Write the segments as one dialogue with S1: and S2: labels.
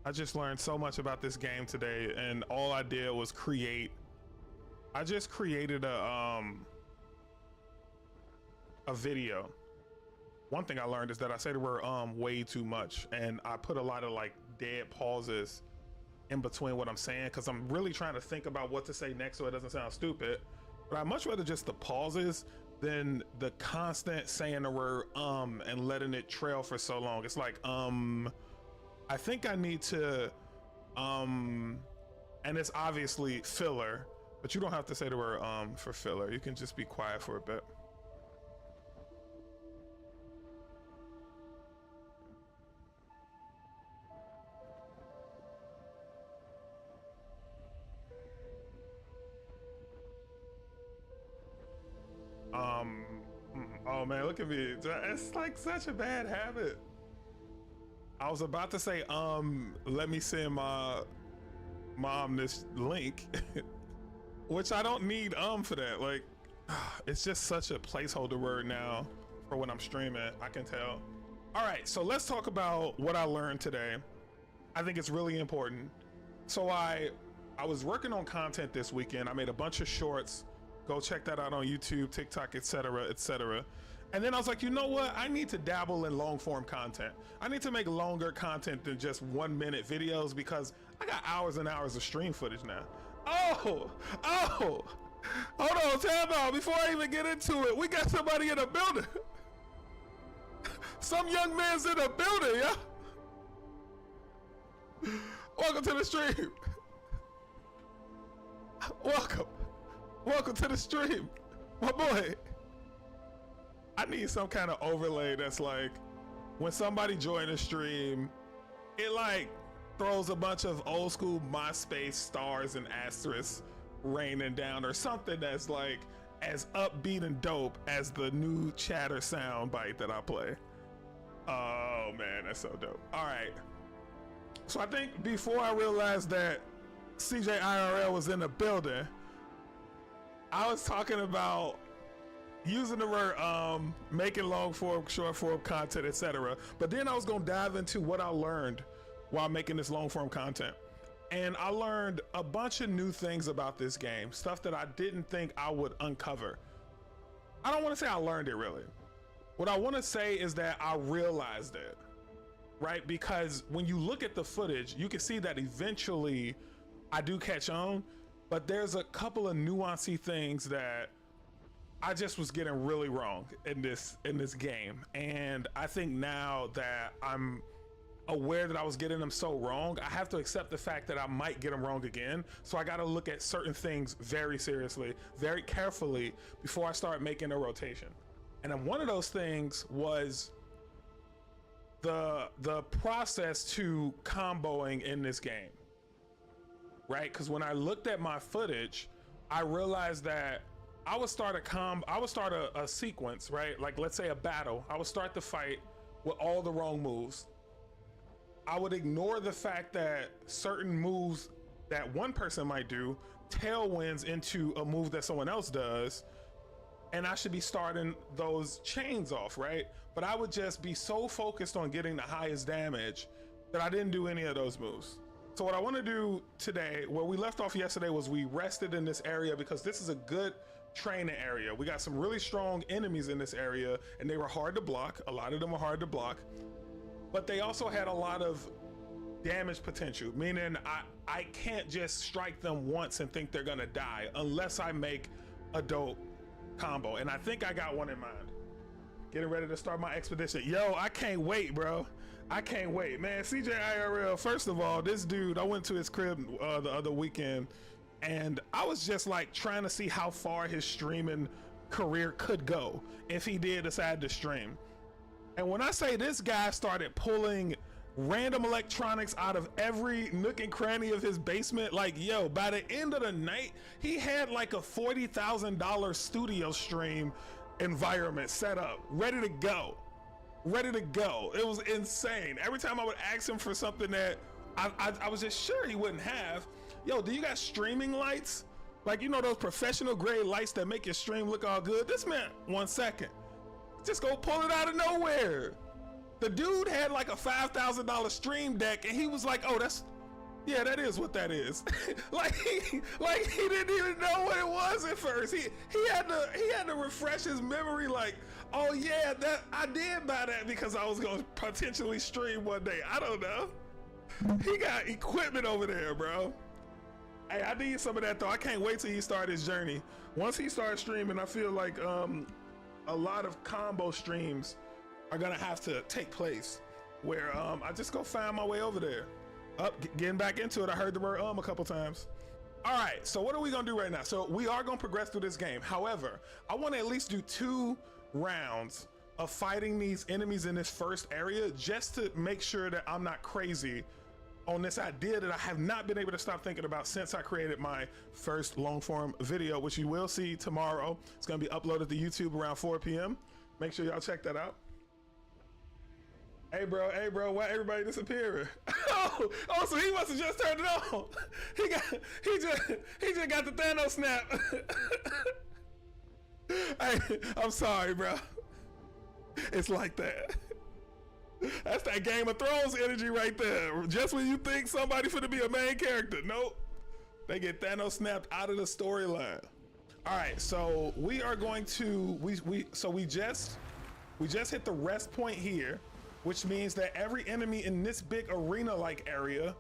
S1: I just learned so much about this game today, and all I did was I just created a video. One thing I learned is that I say the word way too much, and I put a lot of like dead pauses in between what I'm saying because I'm really trying to think about what to say next so it doesn't sound stupid. But I'd much rather just the pauses than the constant saying the word and letting it trail for so long. It's like I think I need to and it's obviously filler, but you don't have to say the word for filler. You can just be quiet for a bit. Oh man, look at me. It's like such a bad habit. I was about to say, let me send my mom this link, which I don't need for that. Like, it's just such a placeholder word now for when I'm streaming, I can tell. All right, so let's talk about what I learned today. I think it's really important. So I was working on content this weekend. I made a bunch of shorts. Go check that out on YouTube, TikTok, etc., etc. And then I was like, you know what? I need to dabble in long form content. I need to make longer content than just 1 minute videos because I got hours and hours of stream footage now. Oh, hold on, time out. Before I even get into it, we got somebody in the building. Some young man's in the building, yeah? Welcome to the stream. Welcome to the stream, my boy. I need some kind of overlay that's like, when somebody joins a stream, it like throws a bunch of old school MySpace stars and asterisks raining down, or something that's like as upbeat and dope as the new chatter sound bite that I play. Oh man, that's so dope. All right. So I think before I realized that CJ IRL was in the building, I was talking about using the word making long form, short form content, etc. But then I was gonna dive into what I learned while making this long form content. And I learned a bunch of new things about this game, stuff that I didn't think I would uncover. I don't wanna say I learned it really. What I wanna say is that I realized it, right? Because when you look at the footage, you can see that eventually I do catch on, but there's a couple of nuancy things that I just was getting really wrong in this game. And I think now that I'm aware that I was getting them so wrong, I have to accept the fact that I might get them wrong again. So I got to look at certain things very seriously, very carefully before I start making a rotation. And then one of those things was the process to comboing in this game, right? Because when I looked at my footage, I realized that I would start a sequence, right? Like let's say a battle. I would start the fight with all the wrong moves. I would ignore the fact that certain moves that one person might do tailwinds into a move that someone else does, and I should be starting those chains off, right? But I would just be so focused on getting the highest damage that I didn't do any of those moves. So what I want to do today, where we left off yesterday, was we rested in this area because this is a good training area. We got some really strong enemies in this area, and they were hard to block. A lot of them were hard to block, but they also had a lot of damage potential, meaning I can't just strike them once and think they're gonna die unless I make a dope combo. And I think I got one in mind. Getting ready to start my expedition. Yo, I can't wait, bro. I can't wait, man. CJ IRL, first of all, this dude, I went to his crib the other weekend, and I was just like trying to see how far his streaming career could go if he did decide to stream. And when I say this guy started pulling random electronics out of every nook and cranny of his basement, like, yo, by the end of the night, he had like a $40,000 studio stream environment set up, ready to go. It was insane. Every time I would ask him for something that I was just sure he wouldn't have, yo, do you got streaming lights? Like, you know, those professional grade lights that make your stream look all good? This man, 1 second, just go pull it out of nowhere. The dude had like a $5,000 stream deck, and he was like, "Oh, yeah, that is what that is." like he didn't even know what it was at first. He had to refresh his memory. Like, oh yeah, that I did buy that because I was gonna potentially stream one day. I don't know. He got equipment over there, bro. Hey, I need some of that though. I can't wait till he start his journey. Once he starts streaming, I feel like a lot of combo streams are gonna have to take place where I just go find my way over there. Getting back into it, I heard the word a couple times. All right, so what are we gonna do right now? So we are gonna progress through this game. However, I wanna at least do 2 rounds of fighting these enemies in this first area just to make sure that I'm not crazy on this idea that I have not been able to stop thinking about since I created my first long form video, which you will see tomorrow. It's gonna be uploaded to YouTube around 4 p.m. Make sure y'all check that out. Hey bro, why everybody disappearing? oh, so he must have just turned it on. He just got the Thanos snap. Hey, I'm sorry, bro. It's like that. That's that Game of Thrones energy right there. Just when you think somebody finna be a main character, nope. They get Thanos snapped out of the storyline. All right, so we are going to we just hit the rest point here, which means that every enemy in this big arena-like area,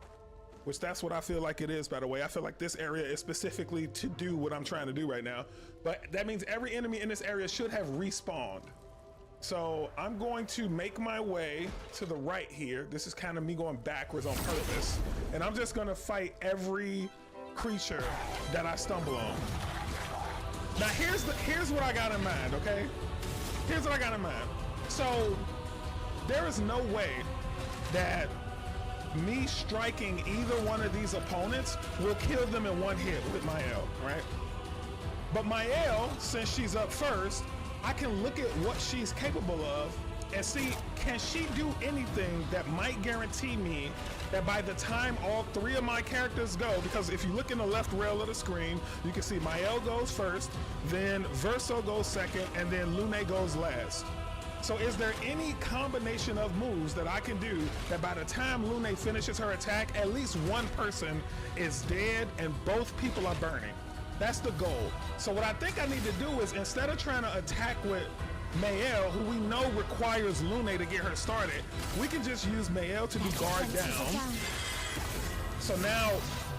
S1: which that's what I feel like it is, by the way. I feel like this area is specifically to do what I'm trying to do right now. But that means every enemy in this area should have respawned. So I'm going to make my way to the right here. This is kind of me going backwards on purpose. And I'm just gonna fight every creature that I stumble on. Now here's what I got in mind, okay? Here's what I got in mind. So there is no way that me striking either one of these opponents will kill them in one hit with Mael, right? But Mael, since she's up first, I can look at what she's capable of and see, can she do anything that might guarantee me that by the time all 3 of my characters go, because if you look in the left rail of the screen, you can see Mael goes first, then Verso goes second, and then Lune goes last. So is there any combination of moves that I can do that by the time Lune finishes her attack, at least one person is dead and both people are burning? That's the goal. So what I think I need to do is, instead of trying to attack with Mael, who we know requires Lune to get her started, we can just use Mael to do guard down. So now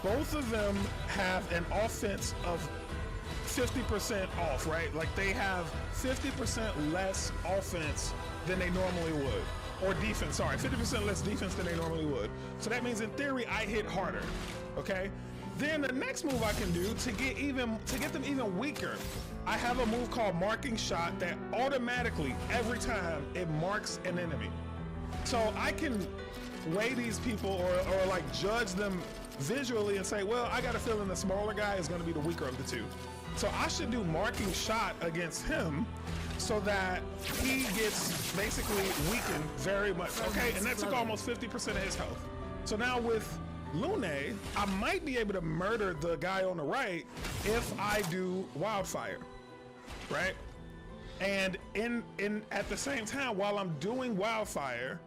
S1: both of them have an offense of 50% off, right? Like they have 50% less offense than they normally would. Or defense, sorry, 50% less defense than they normally would. So that means in theory, I hit harder, okay? Then the next move I can do to get them even weaker, I have a move called Marking Shot that automatically, every time, it marks an enemy. So I can weigh these people or like judge them visually and say, well, I got a feeling the smaller guy is gonna be the weaker of the two. So I should do Marking Shot against him so that he gets basically weakened very much. Okay, and that took almost 50% of his health. So now with Lune, I might be able to murder the guy on the right if I do Wildfire, right? And at the same time, while I'm doing Wildfire,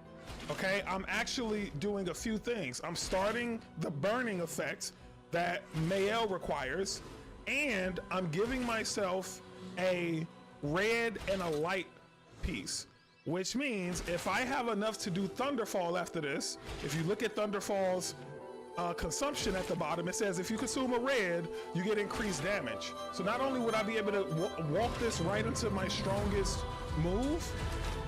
S1: okay, I'm actually doing a few things. I'm starting the burning effect that Mael requires, and I'm giving myself a red and a light piece, which means if I have enough to do Thunderfall after this, if you look at Thunderfall's consumption at the bottom, it says if you consume a red, you get increased damage. So not only would I be able to walk this right into my strongest move,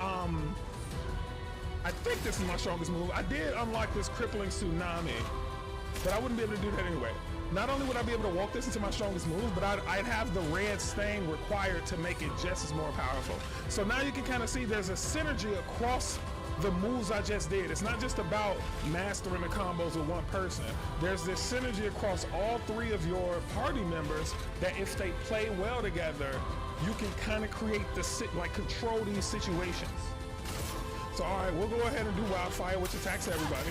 S1: I think this is my strongest move. I did unlock this crippling tsunami, but I wouldn't be able to do that anyway. Not only would I be able to walk this into my strongest move, but I'd have the red stain required to make it just as more powerful. So now you can kind of see there's a synergy across the moves I just did. It's not just about mastering the combos with one person. There's this synergy across all 3 of your party members that if they play well together, you can kind of create control these situations. So all right, we'll go ahead and do Wildfire, which attacks everybody.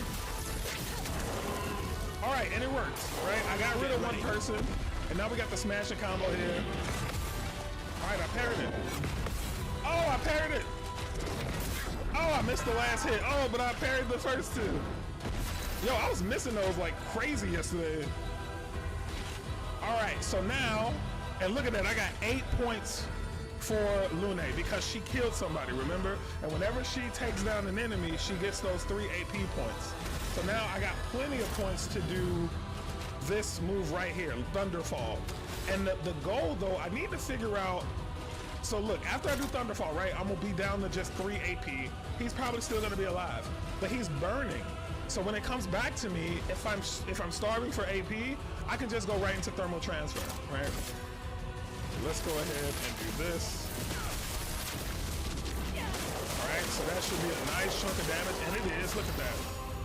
S1: All right, and it works, right? I got rid of one person, and now we got the smashing combo here. All right, I parried it. Oh, I parried it. Oh, Oh, I missed the last hit. Oh, but I parried the first two. Yo, I was missing those like crazy yesterday. All right, so now, and look at that, I got 8 points for Lune because she killed somebody, remember? And whenever she takes down an enemy, she gets those 3 AP points. So now I got plenty of points to do this move right here, Thunderfall. And the goal though, I need to figure out, so look, after I do Thunderfall, right, I'm gonna be down to just 3 AP. He's probably still gonna be alive, but he's burning. So when it comes back to me, if I'm starving for AP, I can just go right into thermal transfer, right? Let's go ahead and do this. All right, so that should be a nice chunk of damage, and it is. Look at that,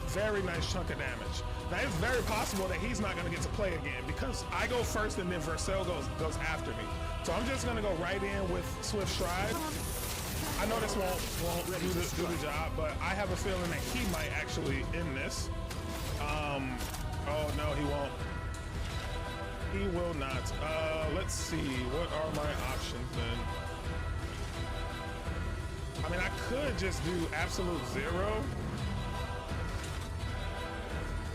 S1: very nice chunk of damage. Now it's very possible that he's not going to get to play again because I go first and then Vercel goes after me. So I'm just going to go right in with Swift Stride. I know this won't do the job, but I have a feeling that he might actually end this. Oh no, he won't. He will not. Let's see, what are my options then? I mean, I could just do absolute zero.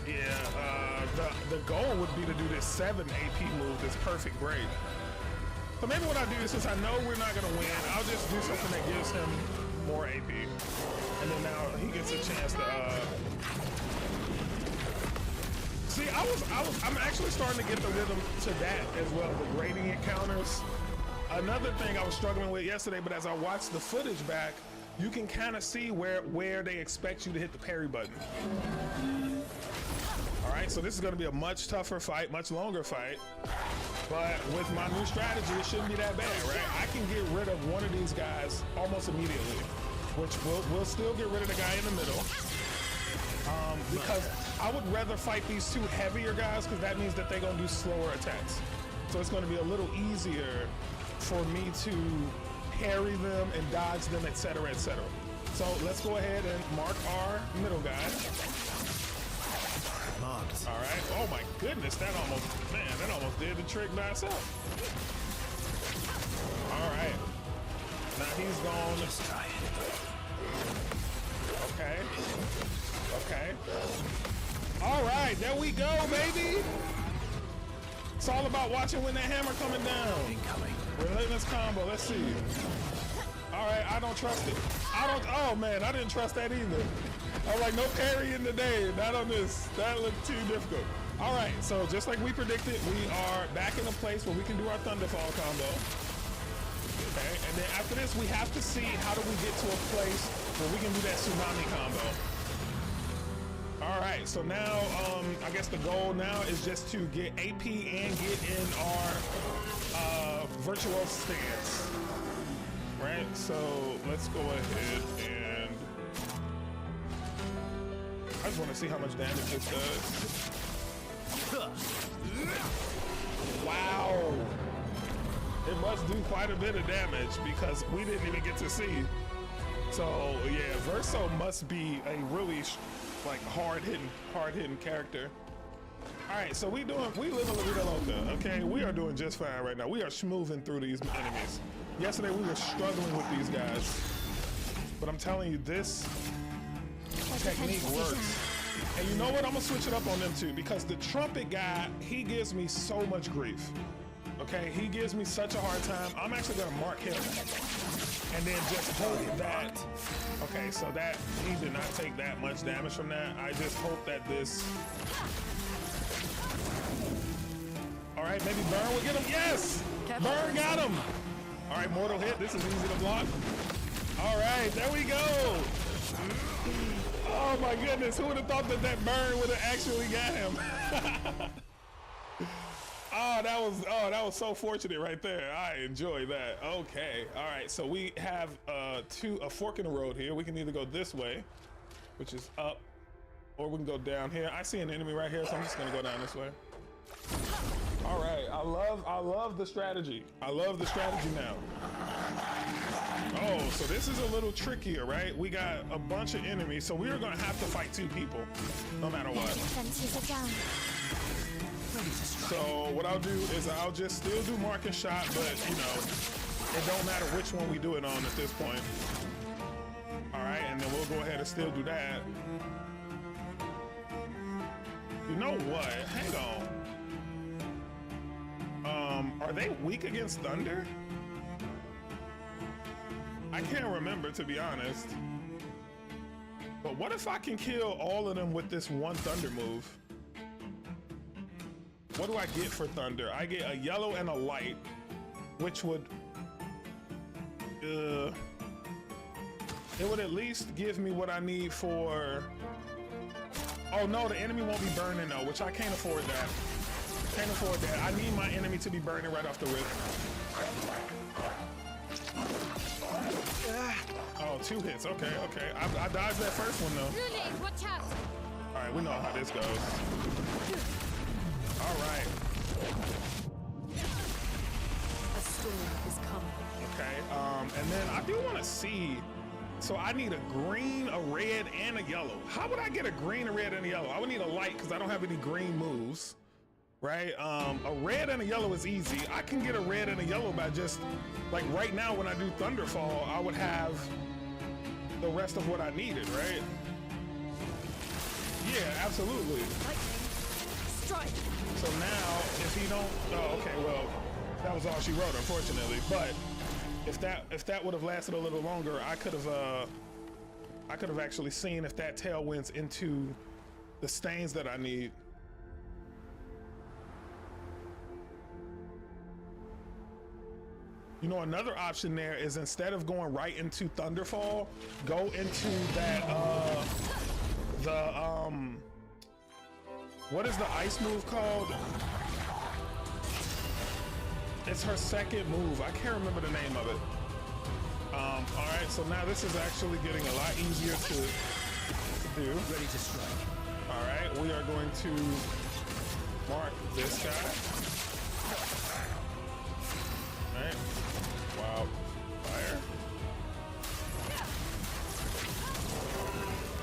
S1: Yeah, the goal would be to do this 7 AP move, this perfect break. So maybe what I do is, since I know we're not gonna win, I'll just do something that gives him more AP. And then now he gets a chance to, see, I'm actually starting to get the rhythm to that as well, the gradient counters. Another thing I was struggling with yesterday, but as I watched the footage back, you can kind of see where they expect you to hit the parry button. All right, so this is gonna be a much tougher fight, much longer fight. But with my new strategy, it shouldn't be that bad, right? I can get rid of one of these guys almost immediately, which we'll still get rid of the guy in the middle. Because I would rather fight these 2 heavier guys because that means that they're gonna do slower attacks. So it's gonna be a little easier for me to parry them and dodge them, etc., etc. So let's go ahead and mark our middle guy. All right. Oh my goodness, that almost did the trick by itself. All right. Now he's gone. Let's try it. Okay. Okay. All right, there we go, baby. It's all about watching when that hammer coming down. Incoming. Relentless combo. Let's see. All right, I don't trust it. Oh man, I didn't trust that either. I was like, no parrying today, not on this. That looked too difficult. All right, so just like we predicted, we are back in a place where we can do our Thunderfall combo. Okay, and then after this, we have to see how do we get to a place where we can do that tsunami combo. All right, so now I guess the goal now is just to get AP and get in our virtual stance. Right, so let's go ahead and I just want to see how much damage this does. Wow. It must do quite a bit of damage because we didn't even get to see. So yeah, Verso must be a really like hard-hitting character. All right, so we live in La Vida Loca, okay? We are doing just fine right now. We are smoothing through these enemies. Yesterday we were struggling with these guys, but I'm telling you, this technique works. And you know what? I'm gonna switch it up on them too, because the trumpet guy, he gives me so much grief. Okay, he gives me such a hard time. I'm actually gonna mark him and then just hope that, okay, so that he did not take that much damage from that. I just hope that this, all right, maybe Burn will get him. Yes, Burn got him. All right, mortal hit. This is easy to block. All right, there we go. Oh my goodness, who would have thought that that Burn would have actually got him? Oh, that was so fortunate right there. I enjoy that. Okay, all right. So we have a fork in the road here. We can either go this way, which is up, or we can go down here. I see an enemy right here, so I'm just gonna go down this way. All right, I love the strategy. I love the strategy now. Oh, so this is a little trickier, right? We got a bunch of enemies, so we're gonna have to fight 2 people, no matter what. So what I'll do is I'll just still do mark and shot, but you know, it don't matter which one we do it on at this point. All right, and then we'll go ahead and still do that. You know what? Hang on. Are they weak against thunder? I can't remember, to be honest. But what if I can kill all of them with this one thunder move? What do I get for thunder? I get a yellow and a light, which would... it would at least give me what I need for... Oh no, the enemy won't be burning though, which I can't afford that. Can't afford that. I need my enemy to be burning right off the rip. Oh, 2 hits. Okay, okay. I dodged that first one though.
S2: Watch out.
S1: All right, we know how this goes. All right.
S2: A storm is coming.
S1: Okay. And then I do want to see. So I need a green, a red, and a yellow. How would I get a green, a red, and a yellow? I would need a light because I don't have any green moves, right? A red and a yellow is easy. I can get a red and a yellow by just, like right now when I do Thunderfall, I would have the rest of what I needed, right? Yeah, absolutely.
S2: Lightning. Strike.
S1: So now, if he don't, oh, okay, well, that was all she wrote, unfortunately. But if that would have lasted a little longer, I could have actually seen if that tail went into the stains that I need. You know, another option there is instead of going right into Thunderfall, go into that what is the ice move called? It's her second move. I can't remember the name of it. All right, so now this is actually getting a lot easier to do.
S3: Ready to strike.
S1: All right, we are going to mark this guy. All right, wow, fire.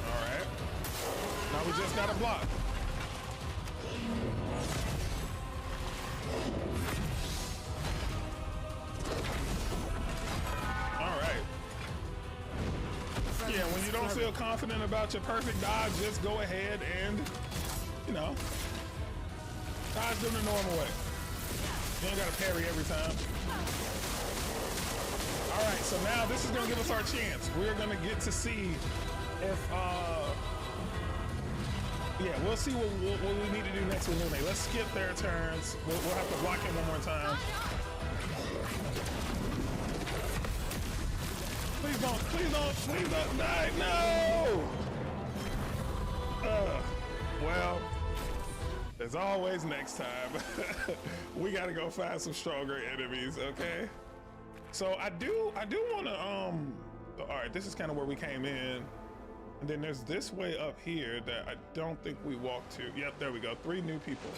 S1: All right, now we just got to block. Yeah, when you don't feel confident about your perfect dodge, just go ahead and, you know, dodge them the normal way. You ain't gotta parry every time. All right, so now this is gonna give us our chance. We're gonna get to see if, yeah, we'll see what we need to do next with Lune. Let's skip their turns. We'll have to block him one more time. Please don't die, no! Well, as always next time, we gotta go find some stronger enemies, okay? So I do wanna, all right, this is kind of where we came in. And then there's this way up here that I don't think we walked to. Yep, there we go, 3 new people.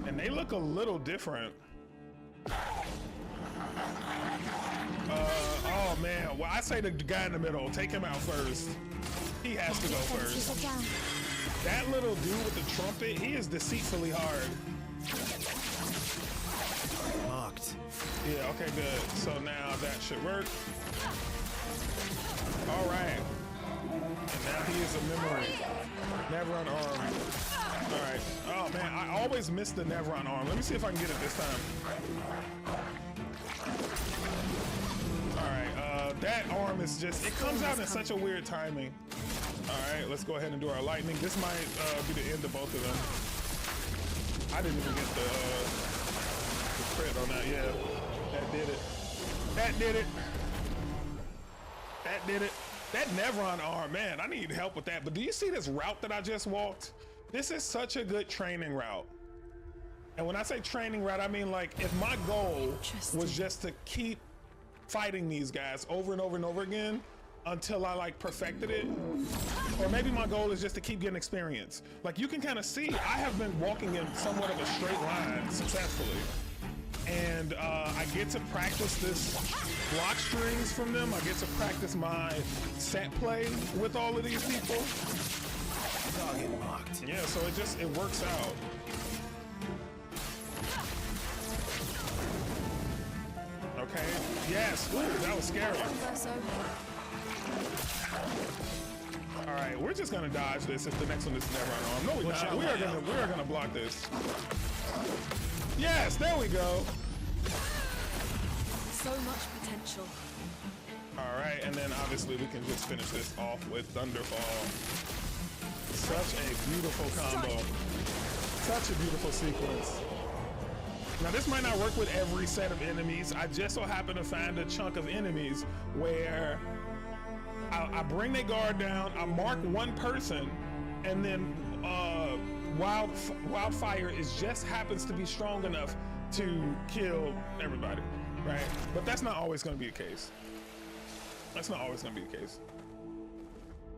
S1: And they look a little different. Oh man, well I say the guy in the middle, take him out first. He has to go first. That little dude with the trumpet, he is deceitfully hard.
S3: Marked.
S1: Yeah, okay, good. So now that should work. All right. And now he is a memory. Never unarmed. All right. Oh man, I always miss the never unarmed. Let me see if I can get it this time. That arm is just, it comes out in such a weird timing. All right, let's go ahead and do our lightning. This might be the end of both of them. I didn't even get the crit on that. Yeah, that did it. That did it. That did it. That Nevron arm, man, I need help with that. But do you see this route that I just walked? This is such a good training route. And when I say training route, I mean like if my goal was just to keep fighting these guys over and over and over again until I like perfected it, or maybe my goal is just to keep getting experience. Like you can kind of see, I have been walking in somewhat of a straight line successfully, and I get to practice this block strings from them. I get to practice my set play with all of these people.
S3: Target marked.
S1: Yeah, so it works out. Okay. Yes. Ooh, that was scary. All right, we're just gonna dodge this if the next one is never unarmed. No, we're not. We are gonna block this. Yes, there we go.
S2: So much potential.
S1: All right, and then obviously we can just finish this off with Thunderfall. Such a beautiful combo. Such a beautiful sequence. Now this might not work with every set of enemies. I just so happen to find a chunk of enemies where I bring their guard down, I mark one person, and then wildfire is just happens to be strong enough to kill everybody, right? But that's not always going to be the case. That's not always going to be the case.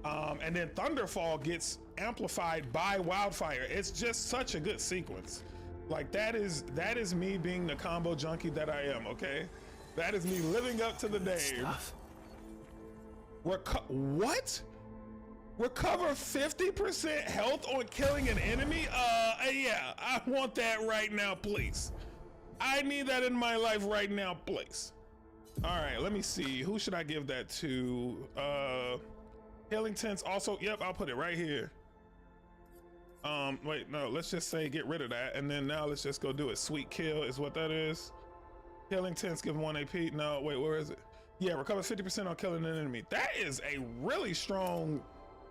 S1: And then Thunderfall gets amplified by wildfire. It's just such a good sequence. Like that is me being the combo junkie that I am. Okay, that is me living up to the name. What? Recover 50% health on killing an enemy? Yeah, I want that right now, please. I need that in my life right now, please. All right, let me see. Who should I give that to? Healing Tense also, yep, I'll put it right here. Wait, no, let's just say get rid of that. And then now let's just go do it. Sweet Kill is what that is. Healing Tense, give 1 AP. No, wait, where is it? Yeah, recover 50% on killing an enemy. That is a really strong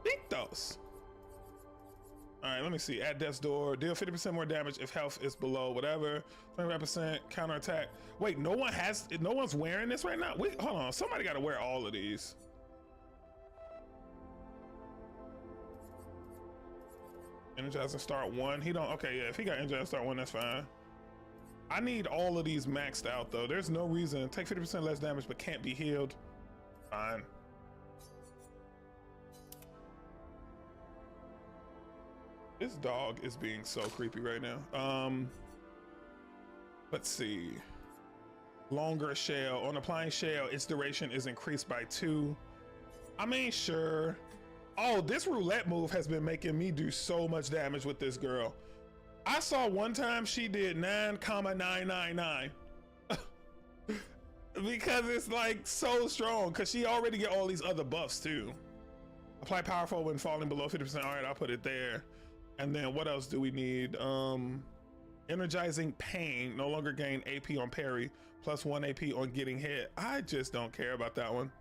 S1: Ethos. All right, let me see. At death's door, deal 50% more damage if health is below whatever. 25% counter attack. Wait, no one's wearing this right now? Wait, hold on. Somebody got to wear all of these. Energize and start 1. He don't. Okay, yeah. If he got energize and start 1, that's fine. I need all of these maxed out though. There's no reason. Take 50% less damage, but can't be healed. Fine. This dog is being so creepy right now. Let's see. Longer shell. On applying shell, its duration is increased by 2. I mean, sure. Oh, this roulette move has been making me do so much damage with this girl. I saw one time she did 9,999 because it's like so strong because she already get all these other buffs too. Apply powerful when falling below 50%. All right, I'll put it there. And then what else do we need? Energizing pain, no longer gain AP on parry, plus 1 AP on getting hit. I just don't care about that one.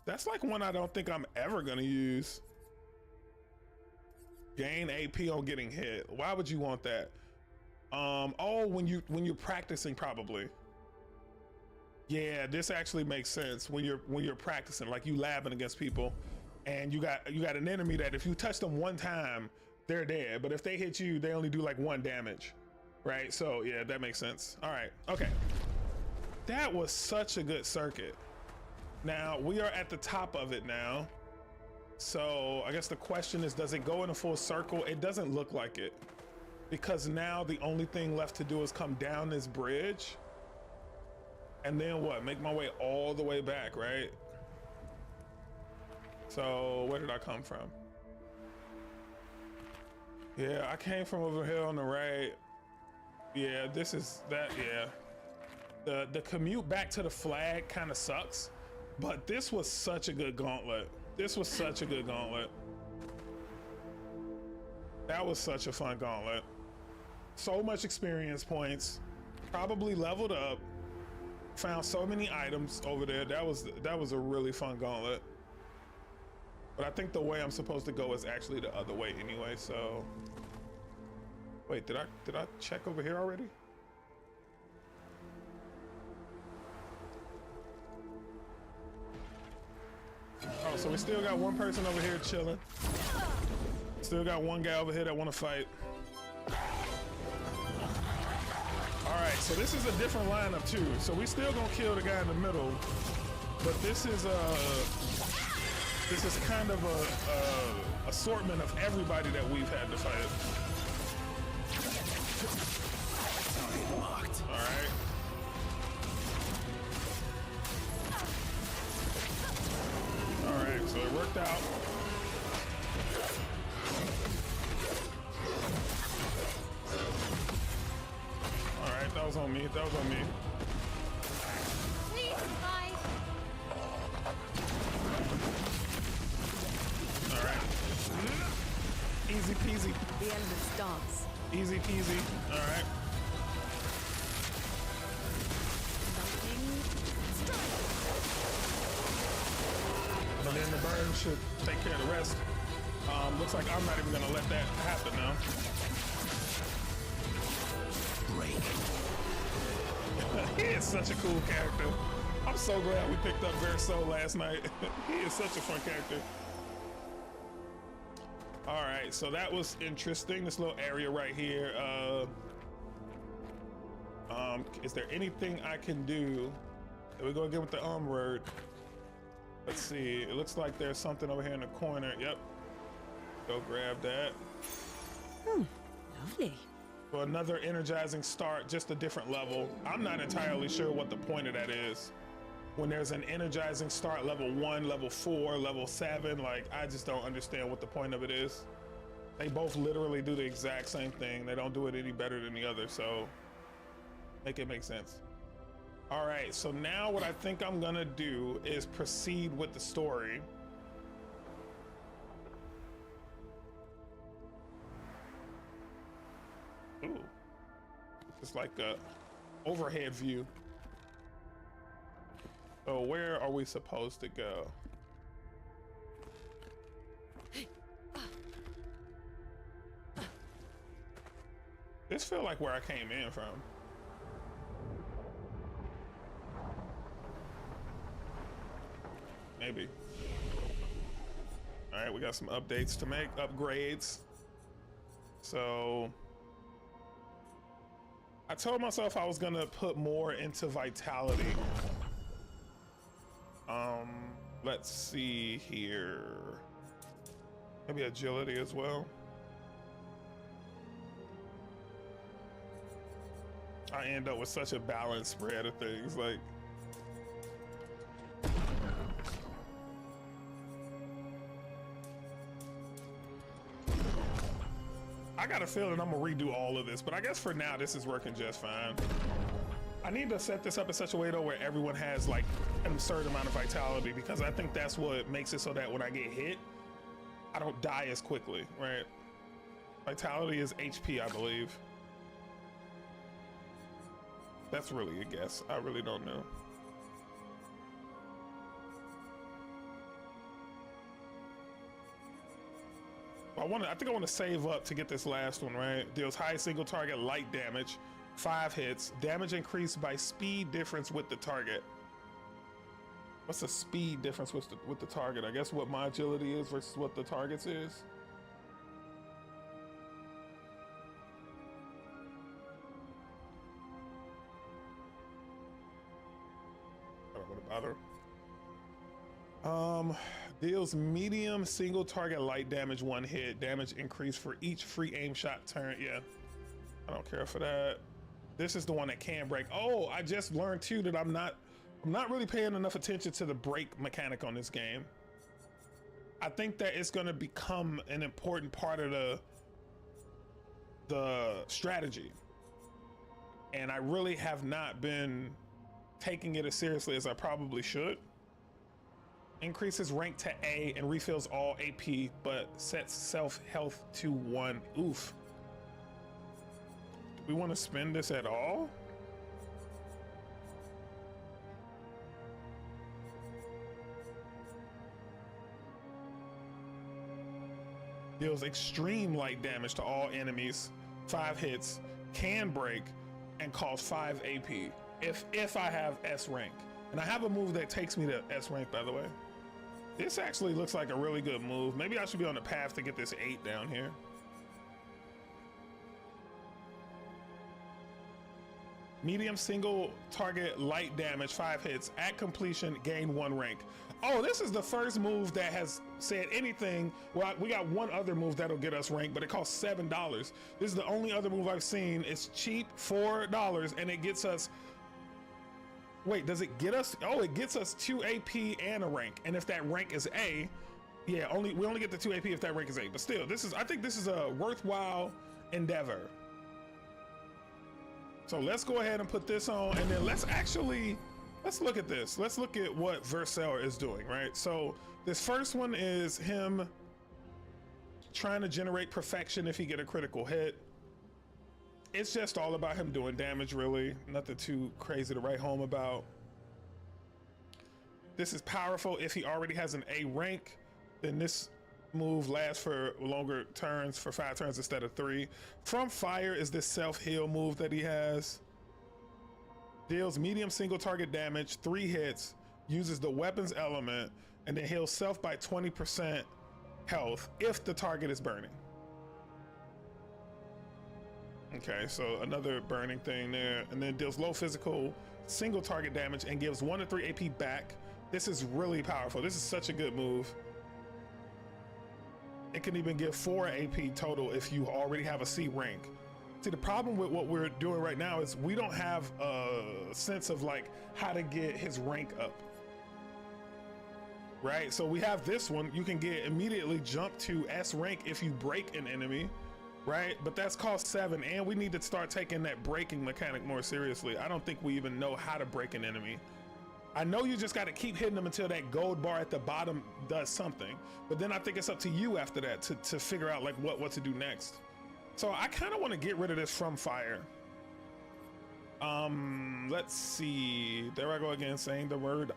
S1: That's like one I don't think I'm ever gonna use. Gain AP on getting hit. Why would you want that? Oh, when you're practicing, probably. Yeah, this actually makes sense when you're practicing, like you labbing against people, and you got an enemy that if you touch them one time, they're dead. But if they hit you, they only do like 1 damage, right? So yeah, that makes sense. All right, okay. That was such a good circuit. Now we are at the top of it now. So I guess the question is, does it go in a full circle? It doesn't look like it, because now the only thing left to do is come down this bridge and then what? Make my way all the way back, right? So where did I come from? Yeah, I came from over here on the right. Yeah, this is that, yeah. The commute back to the flag kind of sucks, but this was such a good gauntlet. This was such a good gauntlet. That was such a fun gauntlet. So much experience points. Probably leveled up. Found so many items over there. That was a really fun gauntlet. But I think the way I'm supposed to go is actually the other way anyway, so. Wait, did I check over here already? Oh, so we still got one person over here chilling. Still got one guy over here that want to fight. All right, so this is a different lineup too. So we still gonna kill the guy in the middle, but this is kind of a assortment of everybody that we've had to fight. All right. All right, so it worked out. All right, that was on me. That was on me.
S2: Please, bye.
S1: Easy peasy.
S2: The elements dance.
S1: Easy peasy. All right.
S2: Lightning strike.
S1: But then the burn should take care of the rest. Looks like I'm not even gonna let that happen now.
S3: Break.
S1: He is such a cool character. I'm so glad we picked up Verso last night. He is such a fun character. All right, so that was interesting. This little area right here. Is there anything I can do? Here we go again with the word. Let's see. It looks like there's something over here in the corner. Yep. Go grab that.
S2: Lovely.
S1: For another energizing start, just a different level. I'm not entirely sure what the point of that is. When there's an energizing start, level 1, level 4, level 7, like I just don't understand what the point of it is. They both literally do the exact same thing. They don't do it any better than the other, so make it make sense. All right, so now what I think I'm gonna do is proceed with the story. Ooh, it's like a overhead view. So where are we supposed to go? This feels like where I came in from. Maybe. All right, we got some updates to make, upgrades. So I told myself I was gonna put more into vitality. Let's see here. Maybe agility as well. I end up with such a balanced spread of things, like. I got a feeling I'm gonna redo all of this, but I guess for now this is working just fine. I need to set this up in such a way though where everyone has like an absurd amount of vitality, because I think that's what makes it so that when I get hit, I don't die as quickly, right? Vitality is HP, I believe. That's really a guess. I really don't know. I think I want to save up to get this last one, right? Deals high single target light damage, 5 hits, damage increased by speed difference with the target. What's the speed difference with the target? I guess what my agility is versus what the target's is. I don't want to bother. Deals medium single target light damage, 1 hit, damage increase for each free aim shot turn. Yeah, I don't care for that. This is the one that can break. Oh, I just learned too that I'm not really paying enough attention to the break mechanic on this game. I think that it's going to become an important part of the strategy, and I really have not been taking it as seriously as I probably should. Increases rank to A and refills all AP, but sets self health to 1. Oof. Do we want to spend this at all? Deals extreme light damage to all enemies, 5 hits, can break, and costs 5 AP if I have S rank. And I have a move that takes me to S rank, by the way. This actually looks like a really good move. Maybe I should be on the path to get this 8 down here. Medium single target light damage, 5 hits. At completion, gain 1 rank. Oh, this is the first move that has said anything. Well, we got one other move that'll get us rank, but it costs $7. This is the only other move I've seen. It's cheap, $4, and it gets us. Wait, does it get us? Oh, it gets us 2 AP and a rank. And if that rank is A, yeah, we only get the 2 AP if that rank is A. But still, I think this is a worthwhile endeavor. So let's go ahead and put this on, and then let's look at this. Let's look at what Vercel is doing, right? So this first one is him trying to generate perfection if he get a critical hit. It's just all about him doing damage, really. Nothing too crazy to write home about. This is powerful if he already has an A rank, then this move lasts for longer turns, for 5 turns instead of 3. From Fire is this self-heal move that he has. Deals medium single target damage, 3 hits, uses the weapons element, and then heals self by 20% health if the target is burning. Okay, so another burning thing there, and then deals low physical single target damage and gives 1 to 3 AP back. This is really powerful. This is such a good move. It can even give 4 AP total if you already have a C rank. See, the problem with what we're doing right now is we don't have a sense of like how to get his rank up. Right? So we have this one. You can get immediately jump to S rank if you break an enemy. Right? But that's cost 7, and we need to start taking that breaking mechanic more seriously. I don't think we even know how to break an enemy. I know you just got to keep hitting them until that gold bar at the bottom does something, but then I think it's up to you after that to figure out like what to do next. So I kind of want to get rid of this From Fire. Let's see. There I go again saying the word.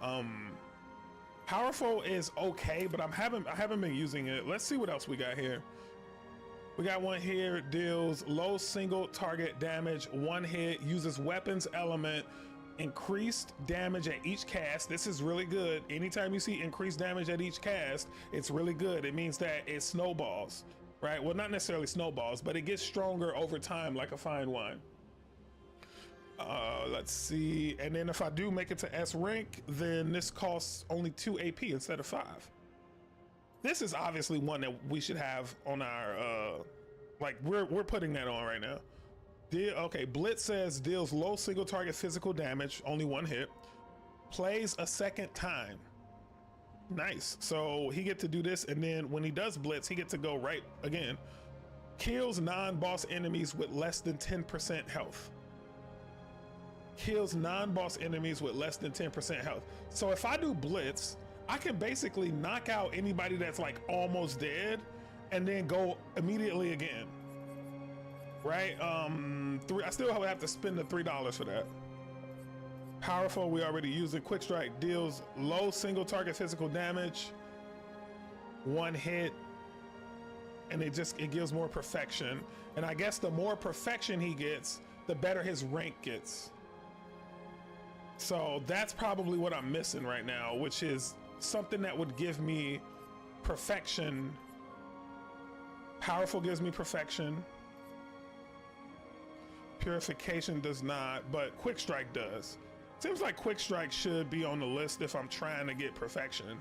S1: Powerful is okay, but I haven't been using it. Let's see what else we got here. We got one here, deals low single target damage, 1 hit, uses weapons element, increased damage at each cast. This is really good. Anytime you see increased damage at each cast, it's really good. It means that it snowballs, right? Well, not necessarily snowballs, but it gets stronger over time like a fine wine. Let's see. And then if I do make it to S rank, then this costs only 2 AP instead of 5. This is obviously one that we should have on our, like we're putting that on right now. Okay, Blitz says deals low single target physical damage, only 1 hit, plays a second time. Nice. So he get to do this, and then when he does Blitz, he gets to go right again. Kills non-boss enemies with less than 10% health. Kills non-boss enemies with less than 10% health. So if I do Blitz, I can basically knock out anybody that's like almost dead and then go immediately again. Right? I still have to spend the $3 for that. Powerful, we already used it. Quick Strike deals low single target physical damage, 1 hit, and it gives more perfection. And I guess the more perfection he gets, the better his rank gets. So that's probably what I'm missing right now, which is something that would give me perfection. Powerful gives me perfection. Purification does not, but Quick Strike does. Seems like Quick Strike should be on the list if I'm trying to get perfection.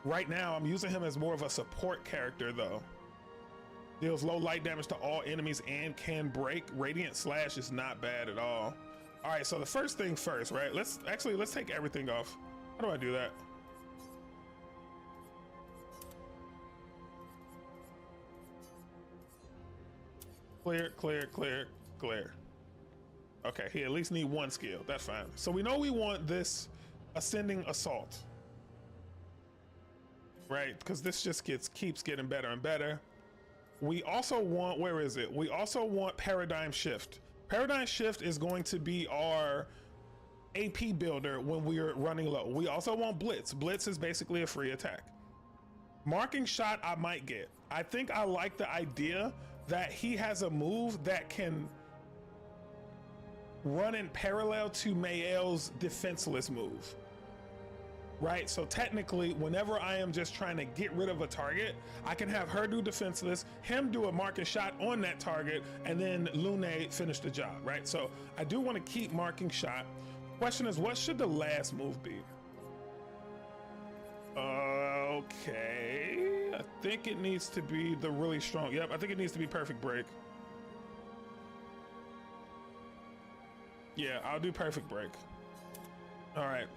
S1: Right now, I'm using him as more of a support character though. Deals low light damage to all enemies and can break. Radiant Slash is not bad at all. All right, so the first thing first, right? Let's take everything off. How do I do that? Clear, clear, clear, clear. Okay, he at least need 1 skill. That's fine. So we know we want this Ascending Assault, right? Because this just keeps getting better and better. We also want, where is it? We also want Paradigm Shift. Paradigm Shift is going to be our AP builder when we're running low. We also want Blitz. Blitz is basically a free attack. Marking Shot I might get. I think I like the idea that he has a move that can run in parallel to Mael's defenseless move. Right? So technically, whenever I am just trying to get rid of a target, I can have her do defenseless, him do a marking shot on that target, and then Lune finish the job, right? So I do want to keep Marking Shot. Question is, what should the last move be? Okay, I think it needs to be the really strong. Yep, I think it needs to be Perfect Break. Yeah, I'll do Perfect Break. All right.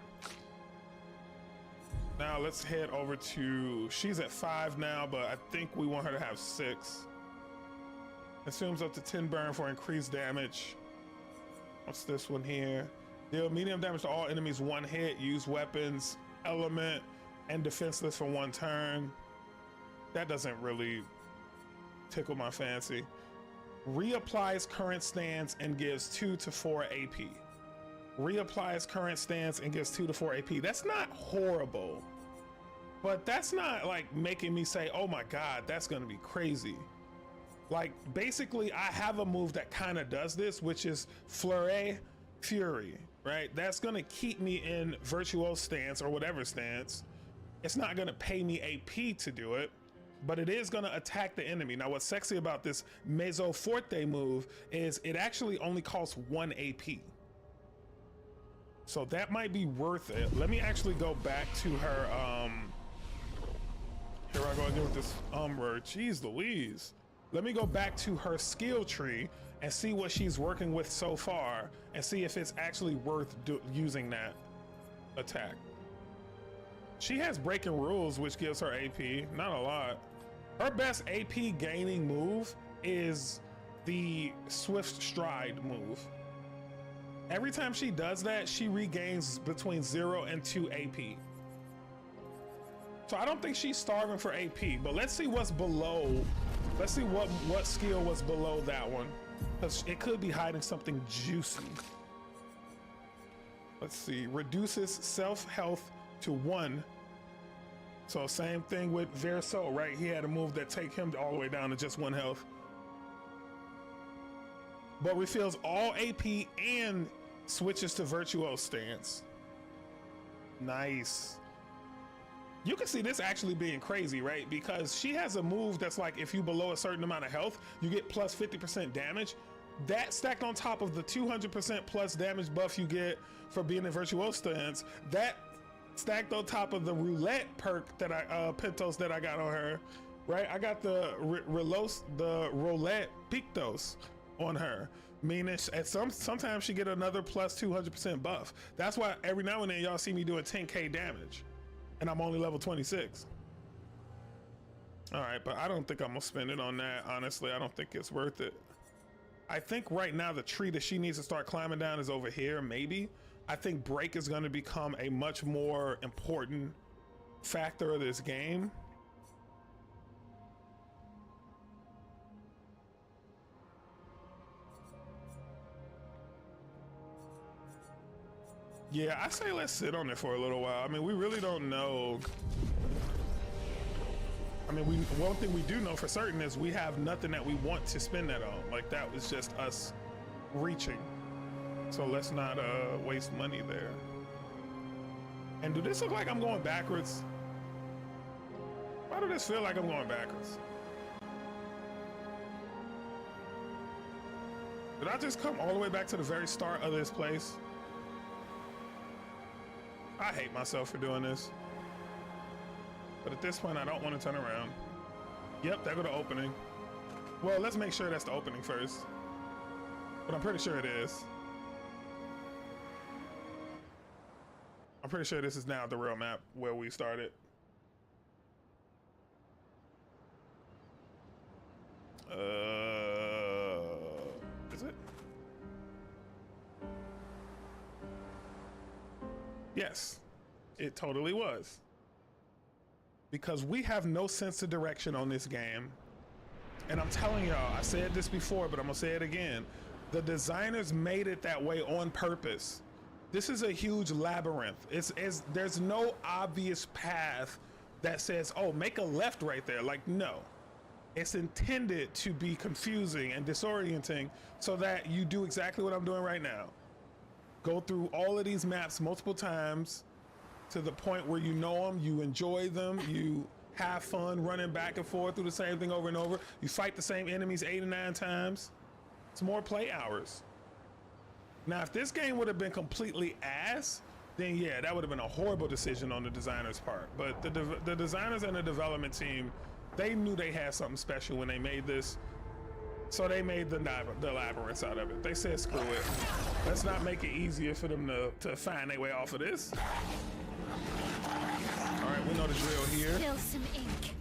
S1: Now let's head over to, she's at 5 now, but I think we want her to have 6. Assumes up to 10 burn for increased damage. What's this one here? Deal medium damage to all enemies, 1 hit, use weapons, element, and defenseless for 1 turn. That doesn't really tickle my fancy. Reapplies current stance and gives 2 to 4 AP. Reapplies current stance and gives 2 to 4 AP. That's not horrible, but that's not like making me say, oh my God, that's gonna be crazy. Like basically I have a move that kind of does this, which is Fleury Fury, right? That's gonna keep me in virtuose stance or whatever stance. It's not gonna pay me AP to do it, but it is gonna attack the enemy. Now what's sexy about this Mezzo Forte move is it actually only costs 1 AP. So that might be worth it. Let me actually go back to her, here I go again with this word, jeez Louise. Let me go back to her skill tree and see what she's working with so far and see if it's actually worth using that attack. She has breaking rules, which gives her AP, not a lot. Her best AP gaining move is the Swift Stride move. Every time she does that, she regains between 0 and 2 AP. So I don't think she's starving for AP, but let's see what's below. Let's see what skill was below that one, because it could be hiding something juicy. Let's see, reduces self-health to 1. So same thing with Verso, right? He had a move that take him all the way down to just 1 health. But refills all AP and switches to Virtuose stance. Nice. You can see this actually being crazy, right? Because she has a move that's like, if you below a certain amount of health, you get plus 50% damage. That stacked on top of the 200% plus damage buff you get for being in Virtuose stance, that stacked on top of the roulette perk that Pentos that I got on her, right? I got the roulette Pictos on her, meaning at sometimes she get another plus 200% buff. That's why every now and then y'all see me doing 10k damage and I'm only level 26. All right, but I don't think I'm gonna spend it on that. Honestly, I don't think it's worth it. I think right now the tree that she needs to start climbing down is over here, maybe. I think break is gonna become a much more important factor of this game. Yeah, I say let's sit on it for a little while. I mean, we really don't know. I mean, one thing we do know for certain is we have nothing that we want to spend that on. Like, that was just us reaching. So let's not waste money there. And do this look like I'm going backwards? Why does this feel like I'm going backwards? Did I just come all the way back to the very start of this place? I hate myself for doing this. But at this point, I don't want to turn around. Yep, there go the opening. Well, let's make sure that's the opening first. But I'm pretty sure it is. I'm pretty sure this is now the real map where we started. Is it? Yes, it totally was. Because we have no sense of direction on this game. And I'm telling y'all, I said this before, but I'm gonna say it again. The designers made it that way on purpose. This is a huge labyrinth. There's no obvious path that says, oh, make a left right there. Like, no. It's intended to be confusing and disorienting so that you do exactly what I'm doing right now. Go through all of these maps multiple times to the point where you know them, you enjoy them, you have fun running back and forth through the same thing over and over. You fight the same enemies 8 or 9 times. It's more play hours. Now, if this game would have been completely ass, then yeah, that would have been a horrible decision on the designer's part. But the designers and the development team, they knew they had something special when they made this. So they made the labyrinths out of it. They said, screw it. Let's not make it easier for them to find their way off of this. All right, we know the drill here.
S4: Spill some ink.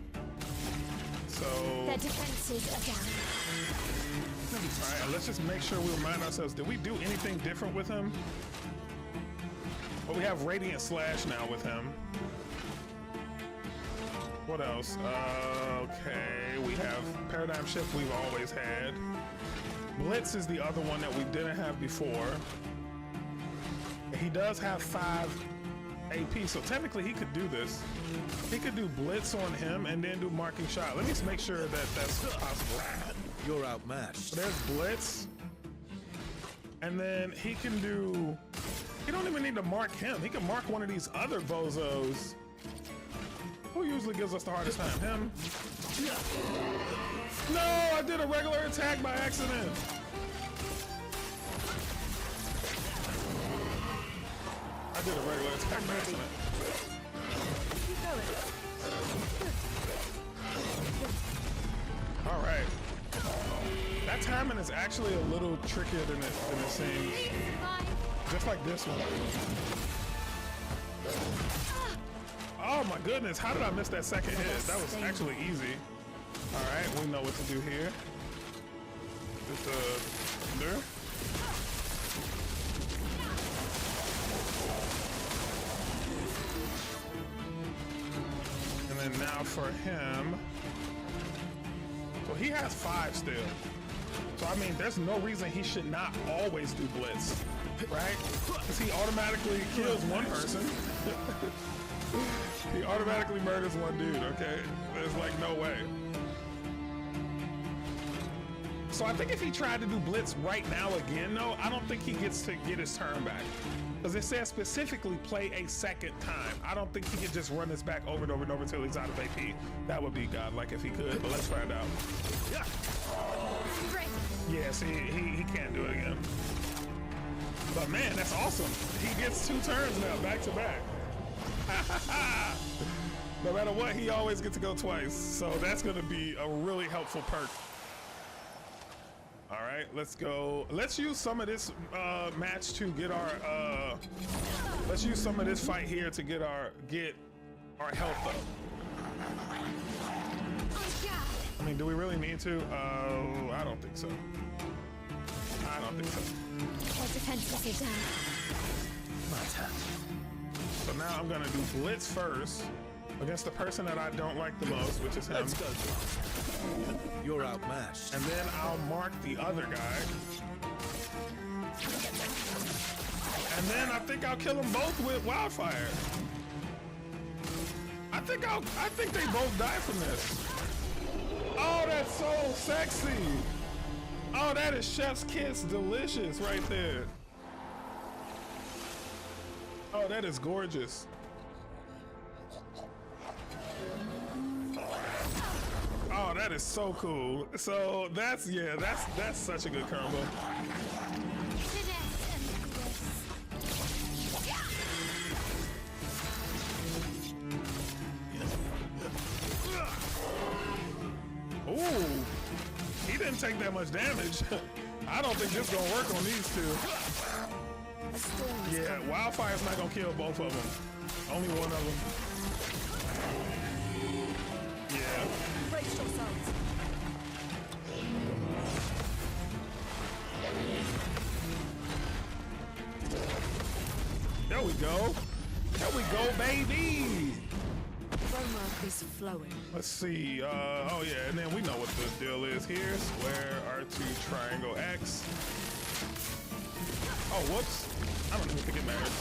S1: So,
S4: Their defenses are down.
S1: all right, let's just make sure we remind ourselves, did we do anything different with him? Well, we have Radiant Slash now with him. What else? Okay, we have Paradigm Shift we've always had. Blitz is the other one that we didn't have before. He does have 5 AP, so technically he could do this. He could do Blitz on him and then do Marking Shot. Let me just make sure that that's possible.
S3: You're outmatched.
S1: So there's Blitz. And then he can do... He don't even need to mark him. He can mark one of these other bozos. Who usually gives us the hardest time? Him? No, I did a regular attack by accident. I did a regular attack by accident.
S2: Keep going.
S1: All right. That timing is actually a little trickier than it seems. Just like this one. Oh my goodness, how did I miss that second hit? That was actually easy. All right, we know what to do here. Just thunder. And then now for him. So he has 5 still. So I mean, there's no reason he should not always do Blitz, right? Because he automatically kills one person. He automatically murders one dude, okay? There's like no way. So I think if he tried to do Blitz right now again, though, I don't think he gets to get his turn back. Because it says specifically play a second time. I don't think he could just run this back over and over and over until he's out of AP. That would be godlike if he could, but let's find out. Yeah, see, he can't do it again. But man, that's awesome. He gets 2 turns now, back to back. No matter what, he always gets to go twice. So that's gonna be a really helpful perk. All right, let's go. Let's use some of this match to get our, let's use some of this fight here to get our health up. I mean, do we really need to? I don't think so. I don't think so.
S4: Our defenses are down.
S3: My turn.
S1: So now I'm gonna do Blitz first against the person that I don't like the most, which is him.
S3: Let's go. You're outmatched.
S1: And then I'll mark the other guy. And then I think I'll kill them both with Wildfire. I think they both die from this. Oh, that's so sexy. Oh, that is Chef's Kiss delicious right there. Oh, that is gorgeous. Oh, that is so cool. So that's such a good combo. Ooh, he didn't take that much damage. I don't think this gonna work on these two. Yeah, Wildfire's not gonna kill both of them. Only one of them. Yeah.
S2: Brace yourselves.
S1: There we go. There we go, baby.
S2: Aroma is flowing.
S1: Let's see. Oh yeah, and then we know what the deal is here. Square, R2, triangle, X. Oh, whoops. I don't even think it matters.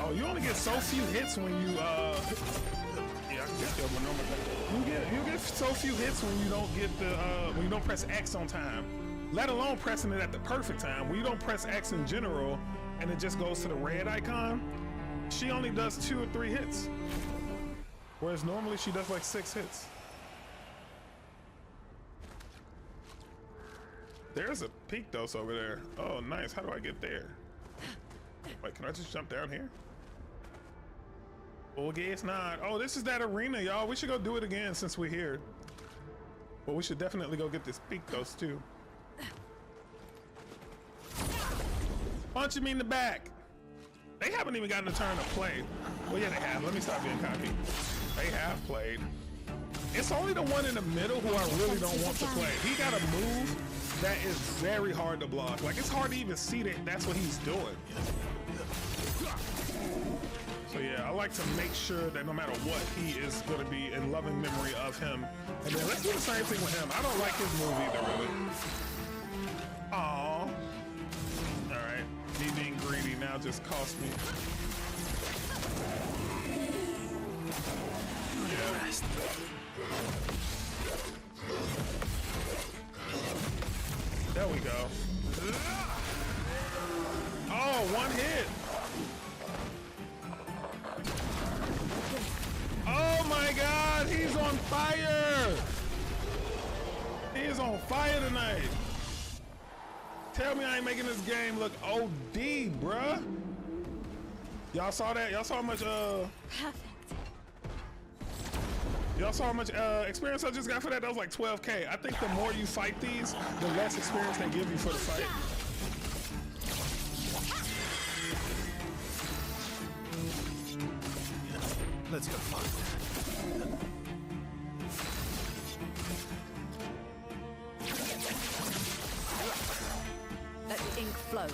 S1: Oh, you only get so few hits when you, yeah, I can just kill my normal attack. You get so few hits when you don't get the, when you don't press X on time. Let alone pressing it at the perfect time. When you don't press X in general, and it just goes to the red icon, she only does 2 or 3 hits. Whereas normally she does like 6 hits. There's a peak dose over there. Oh, nice. How do I get there? Wait, can I just jump down here? Oh, guess not. Oh, this is that arena, y'all. We should go do it again since we're here. Well, we should definitely go get this peak dose too. Punch me in the back. They haven't even gotten a turn to play. Well, yeah, they have. Let me stop being cocky. They have played. It's only the one in the middle who I really don't want to play. He got a move that is very hard to block. Like, it's hard to even see that that's what he's doing. So yeah, I like to make sure that no matter what, he is going to be in loving memory of him. And then let's do the same thing with him. I don't like his move either, really. Aww. All right, me being greedy now just cost me. Yeah. There we go. Oh, one hit. Oh my God, he's on fire. He is on fire tonight. Tell me I ain't making this game look OD, bruh. Y'all saw that? Y'all saw how much
S4: Perfect.
S1: y'all saw how much experience I just got for that? That was like 12K. I think the more you fight these, the less experience they give you for the fight.
S3: Let's go find
S2: Let the ink flow.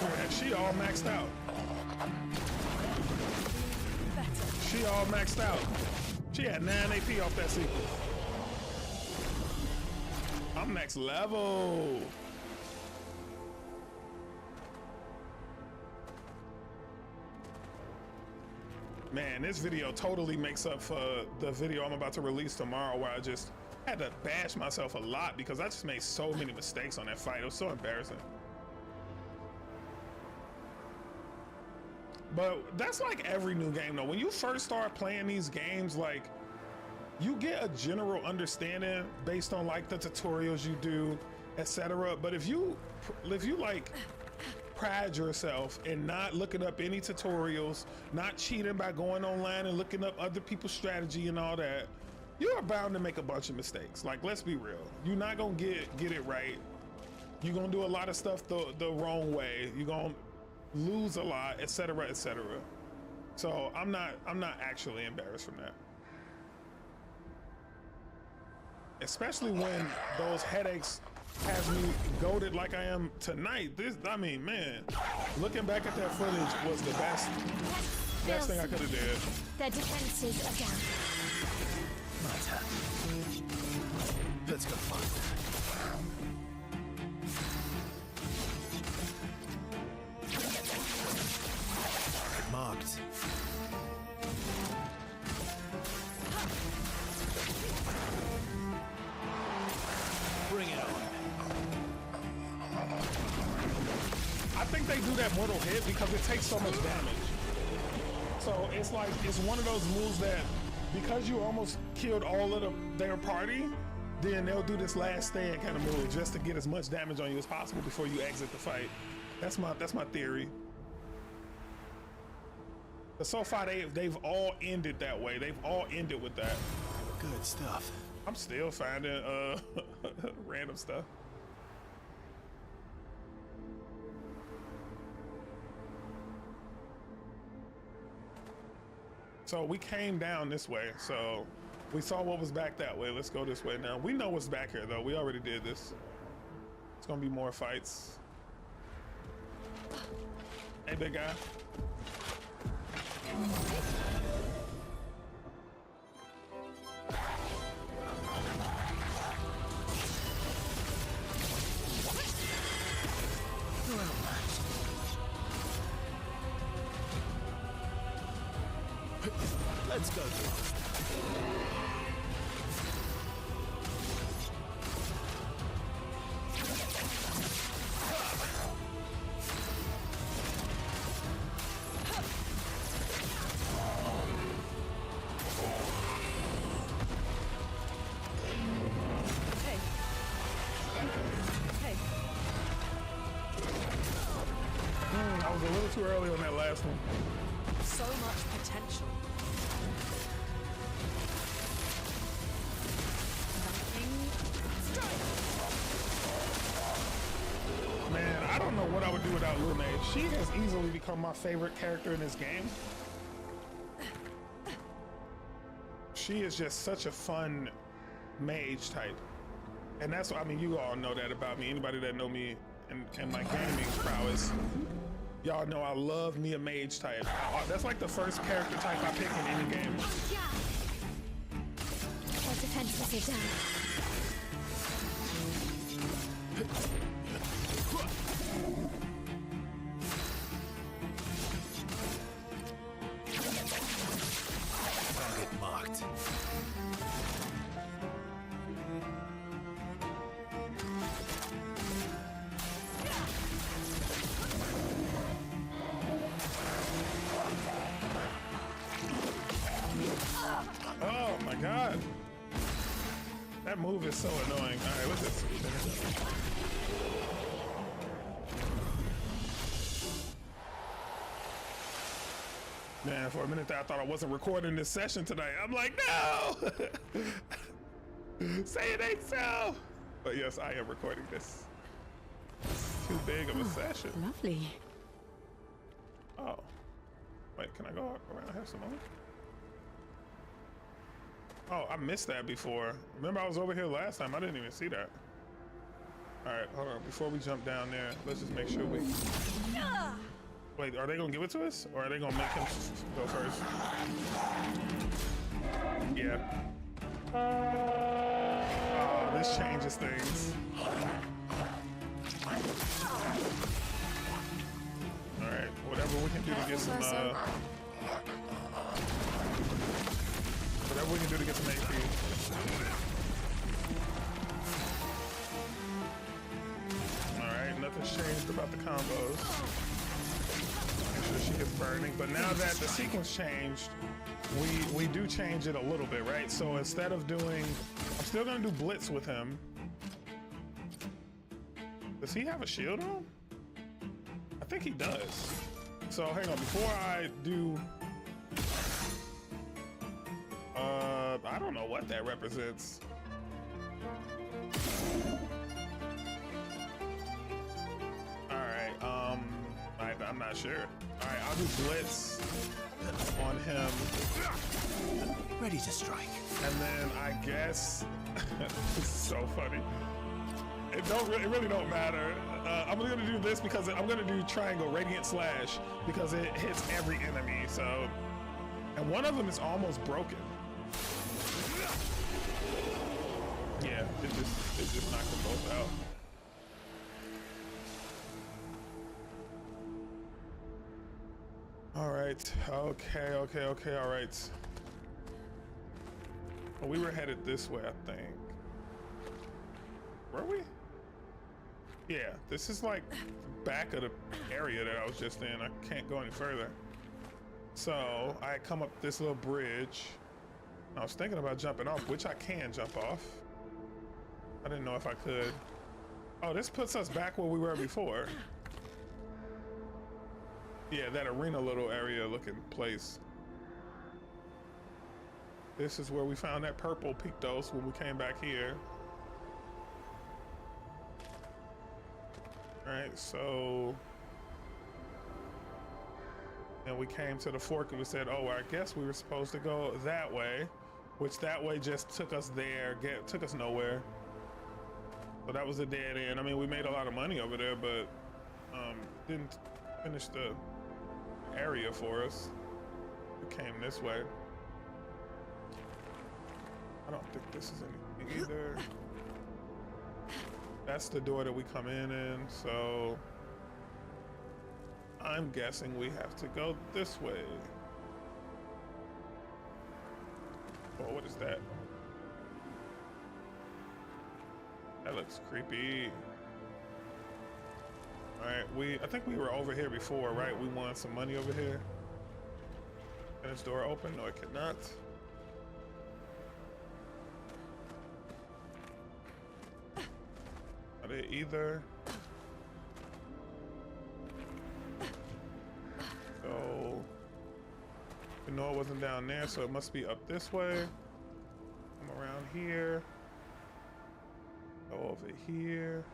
S1: Yeah, she all maxed out.
S2: Better.
S1: She all maxed out. She had 9 AP off that sequence. I'm next level. Man, this video totally makes up for the video I'm about to release tomorrow where I just had to bash myself a lot because I just made so many mistakes on that fight. It was so embarrassing. But that's like every new game though. When you first start playing these games, like you get a general understanding based on like the tutorials you do, etc. But if you like pride yourself in not looking up any tutorials, not cheating by going online and looking up other people's strategy and all that, you are bound to make a bunch of mistakes. Like, let's be real. You're not gonna get it right. You're gonna do a lot of stuff the wrong way. You're gonna lose a lot, etc., etc. So I'm not actually embarrassed from that. Especially when those headaches has me goated like I am tonight. I mean, man, looking back at that footage was the best thing I could have did.
S4: Their defenses are down.
S3: my turn. Let's go find marked. Bring it on.
S1: I think they do that mortal hit because it takes so much damage. So it's like, it's one of those moves that because you almost killed all of their party, then they'll do this last stand kind of move just to get as much damage on you as possible before you exit the fight. That's my theory. But so far they've all ended that way. They've all ended with that.
S3: Good stuff.
S1: I'm still finding random stuff. So we came down this way, so we saw what was back that way. Let's go this way now. We know what's back here though. We already did this. It's gonna be more fights. Hey, big guy.
S3: Let's go.
S2: Hey. Hey.
S1: I was a little too early on that last one.
S2: So much potential.
S1: Man, I don't know what I would do without Lune. She has easily become my favorite character in this game. She is just such a fun mage type. And that's what, I mean, you all know that about me. Anybody that know me and my gaming prowess. Y'all know I love me a mage type. That's like the first character type I pick in any game.
S4: Our defenses are down.
S3: Target marked.
S1: Oh my god. That move is so annoying. Alright, let's just finish it. Man, for a minute there I thought I wasn't recording this session tonight. I'm like, no! Say it ain't so! But yes, I am recording this. It's too big of a session.
S2: Lovely.
S1: Oh. Wait, can I go around and have some more? Oh, I missed that before. Remember I was over here last time, I didn't even see that. All right, hold on, before we jump down there, let's just make sure we... Wait, are they gonna give it to us? Or are they gonna make him go first? Yeah. Oh, this changes things. All right, whatever we can do to get some, whatever we can do to get some HP. Alright, nothing's changed about the combos. Make sure she gets burning. But now that the sequence changed, we do change it a little bit, right? So instead of doing... I'm still gonna do Blitz with him. Does he have a shield on? I think he does. So hang on, before I do... I don't know what that represents. Alright, I'm not sure. Alright, I'll do Blitz on him.
S3: Ready to strike.
S1: And then I guess, this is so funny. It really don't matter. I'm gonna do this because I'm gonna do Triangle Radiant Slash because it hits every enemy, so. And one of them is almost broken. Yeah, it just knocked them both out. All right, okay, all right. Well, we were headed this way, I think. Were we? Yeah, this is like the back of the area that I was just in. I can't go any further. So I come up this little bridge. I was thinking about jumping off, which I can jump off. I didn't know if I could. Oh, this puts us back where we were before. Yeah, that arena little area looking place. This is where we found that purple Pictos when we came back here. All right, so. And we came to the fork and we said, oh, I guess we were supposed to go that way, which that way just took us there, took us nowhere. So that was a dead end. I mean, we made a lot of money over there, but didn't finish the area for us. We came this way. I don't think this is anything either. That's the door that we come in, so I'm guessing we have to go this way. Oh, what is that? That looks creepy. All right, I think we were over here before, right? We won some money over here. Can this door open? No, it cannot. Are they either? So, we know it wasn't down there, so it must be up this way. Come around here. Go over here.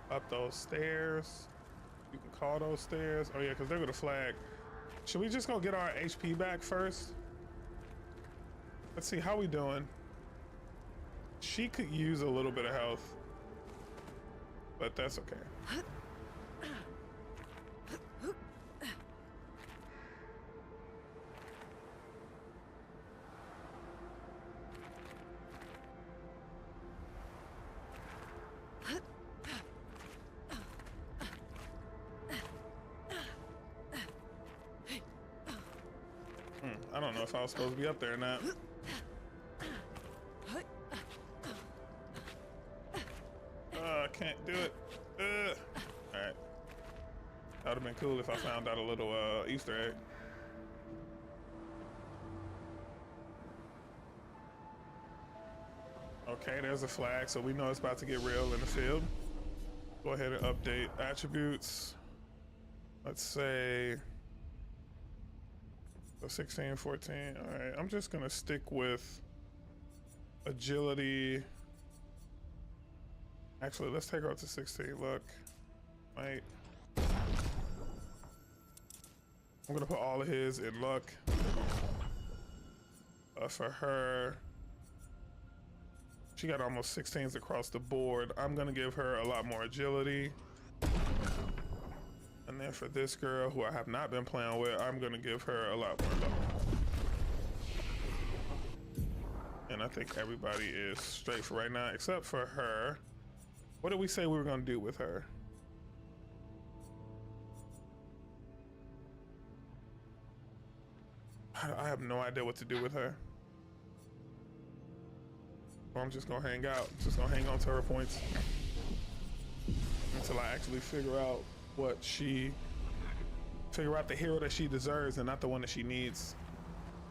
S1: Up those stairs. You can call those stairs. Oh yeah, because they're gonna flag. Should we just go get our HP back first? Let's see, how we doing? She could use a little bit of health. but that's okay. I don't know if I was supposed to be up there or not. I can't do it. Alright. That would have been cool if I found out a little Easter egg. Okay, there's a flag, so we know it's about to get real in the field. Go ahead and update attributes. Let's say 16, 14. All right, I'm just gonna stick with agility. Actually, let's take her up to 16. Look, wait. I'm gonna put all of his in luck. For her, she got almost 16s across the board. I'm gonna give her a lot more agility. And then for this girl, who I have not been playing with, I'm gonna give her a lot more luck. And I think everybody is straight for right now, except for her. What did we say we were gonna do with her? I have no idea what to do with her. Well, I'm just gonna hang out. Just gonna hang on to her points until I actually figure out figure out the hero that she deserves and not the one that she needs.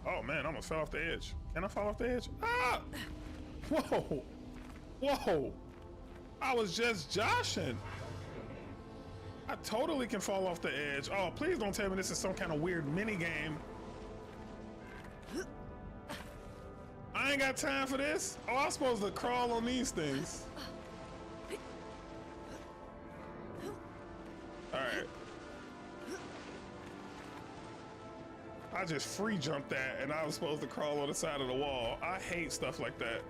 S1: Oh man, I almost fell off the edge. Can I fall off the edge? Ah! Whoa! Whoa! I was just joshing. I totally can fall off the edge. Oh, please don't tell me this is some kind of weird mini game. I ain't got time for this. Oh, I'm supposed to crawl on these things. All right. I just free jumped that and I was supposed to crawl on the side of the wall. I hate stuff like that.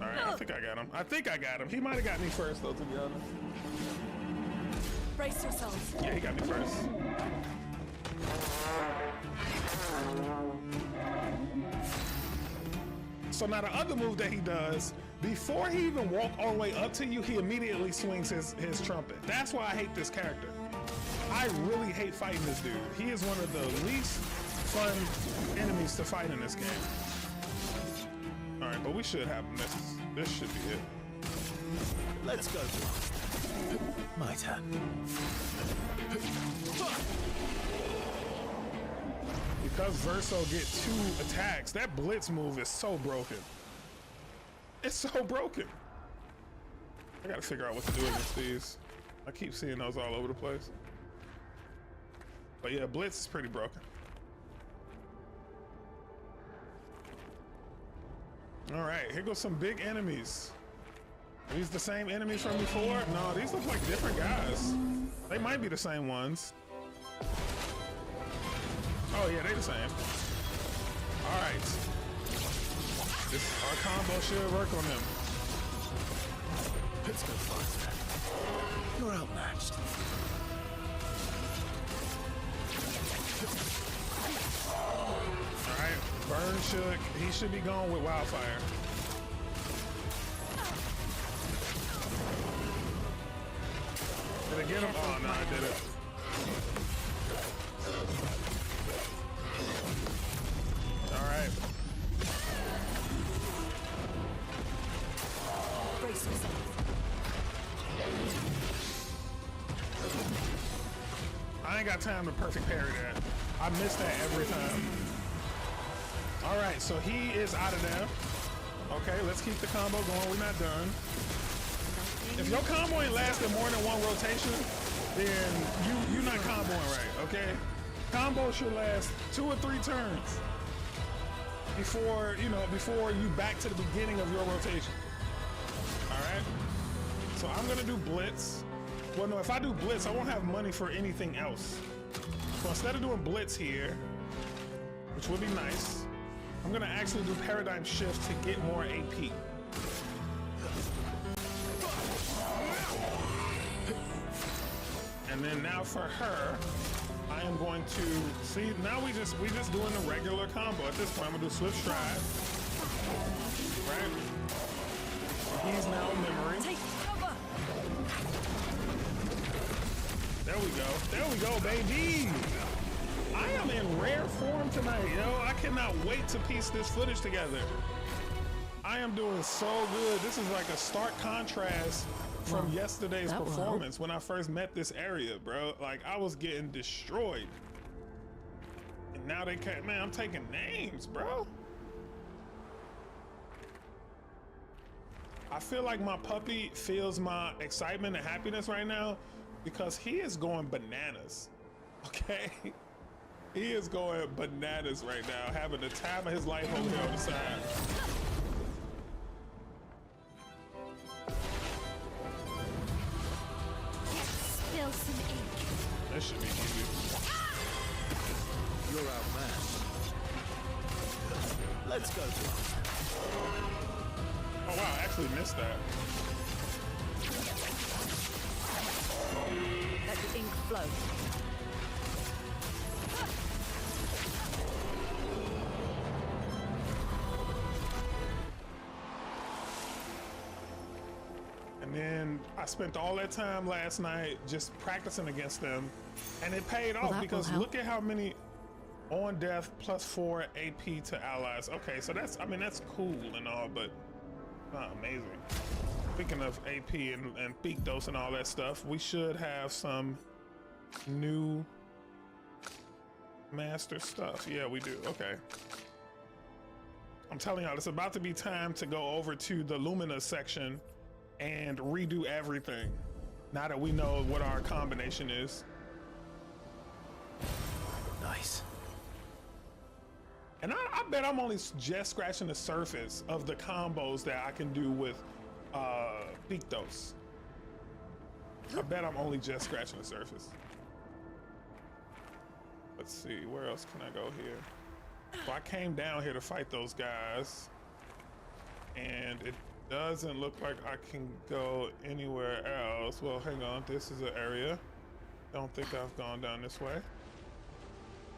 S1: All right, I think I got him. I think I got him. He might have got me first though, to be honest.
S2: Brace yourselves.
S1: Yeah, he got me first. So now the other move that he does, before he even walks all the way up to you, he immediately swings his trumpet. That's why I hate this character. I really hate fighting this dude. He is one of the least fun enemies to fight in this game. All right, but we should have him. This should be it.
S3: Let's go. My turn.
S1: Because Verso get 2 attacks, that blitz move is so broken. It's so broken. I gotta figure out what to do against these. I keep seeing those all over the place. But yeah, blitz is pretty broken. All right, here goes some big enemies. Are these the same enemies from before? No, these look like different guys. They might be the same ones. Oh yeah, they the same. All right. Our combo should work on them.
S3: Let's go faster. You're outmatched.
S1: All right, Burn he should be gone with Wildfire. Did I get him? Oh no, I did it. All right.
S2: Brace yourself.
S1: I ain't got time to perfect parry that. I miss that every time. All right, so he is out of there. Okay, let's keep the combo going. We're not done. If your combo ain't lasting more than 1 rotation, then you're not comboing right, okay? Combo should last 2 or 3 turns before you back to the beginning of your rotation. All right? So I'm gonna do Blitz. Well, no, if I do Blitz, I won't have money for anything else. So instead of doing Blitz here, which would be nice, I'm gonna actually do Paradigm Shift to get more AP. And then now for her, I am going to see. Now we just doing the regular combo. At this point, I'm gonna do swift stride. Right. He's now in memory.
S2: Take cover.
S1: There we go. There we go, baby. I am in rare form tonight, yo. I cannot wait to piece this footage together. I am doing so good. This is like a stark contrast from yesterday's performance when I first met this area, bro. Like, I was getting destroyed. And now they can't, man, I'm taking names, bro. I feel like my puppy feels my excitement and happiness right now because he is going bananas, okay? He is going bananas right now, having the time of his life over here on the side.
S4: Spill some ink.
S1: That should be easy.
S3: You're outmatched. Let's go.
S1: Oh wow, I actually missed that.
S2: Let the ink flow.
S1: And then I spent all that time last night just practicing against them, and it paid off because look at how many on death +4 AP to allies. Okay, so that's, I mean, that's cool and all, but not amazing. Speaking of AP and peak dose and all that stuff, we should have some new master stuff. Yeah, we do. Okay. I'm telling y'all, it's about to be time to go over to the Lumina section and redo everything now that we know what our combination is.
S3: Nice.
S1: And I bet I'm only just scratching the surface of the combos that I can do with peak dose. I bet I'm only just scratching the surface. Let's see, where else can I go here? So I came down here to fight those guys, and it doesn't look like I can go anywhere else. Well, hang on, this is an area. Don't think I've gone down this way.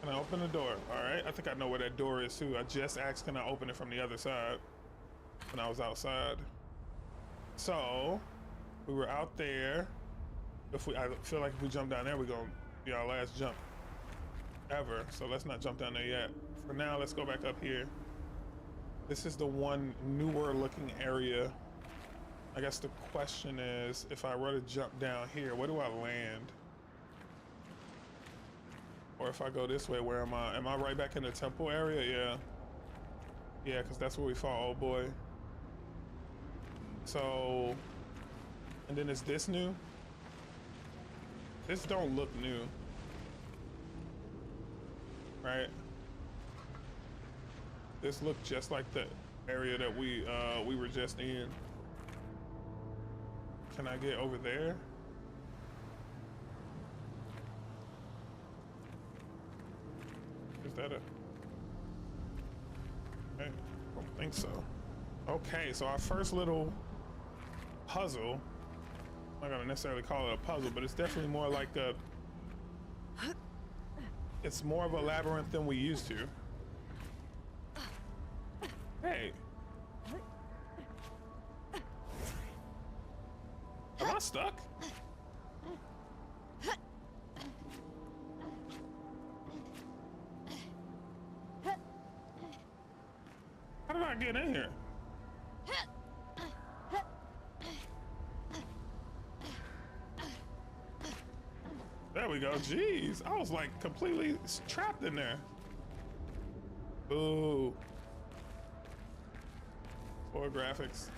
S1: Can I open the door? All right, I think I know where that door is too. I just asked, can I open it from the other side when I was outside? So we were out there. I feel like if we jump down there, we're gonna be our last jump ever. So let's not jump down there yet. For now, let's go back up here. This is the one newer looking area. I guess the question is, if I were to jump down here, where do I land? Or if I go this way, where am I? Am I right back in the temple area? Yeah. Yeah, because that's where we fought old boy. So, and then is this new? This don't look new. Right? This looked just like the area that we were just in. Can I get over there? Is that a... I don't think so. Okay, so our first little puzzle, I'm not gonna necessarily call it a puzzle, but it's definitely more like a... It's more of a labyrinth than we used to. Hey. Am I stuck? How did I get in here? There we go. Jeez, I was like completely trapped in there. Ooh. Poor graphics.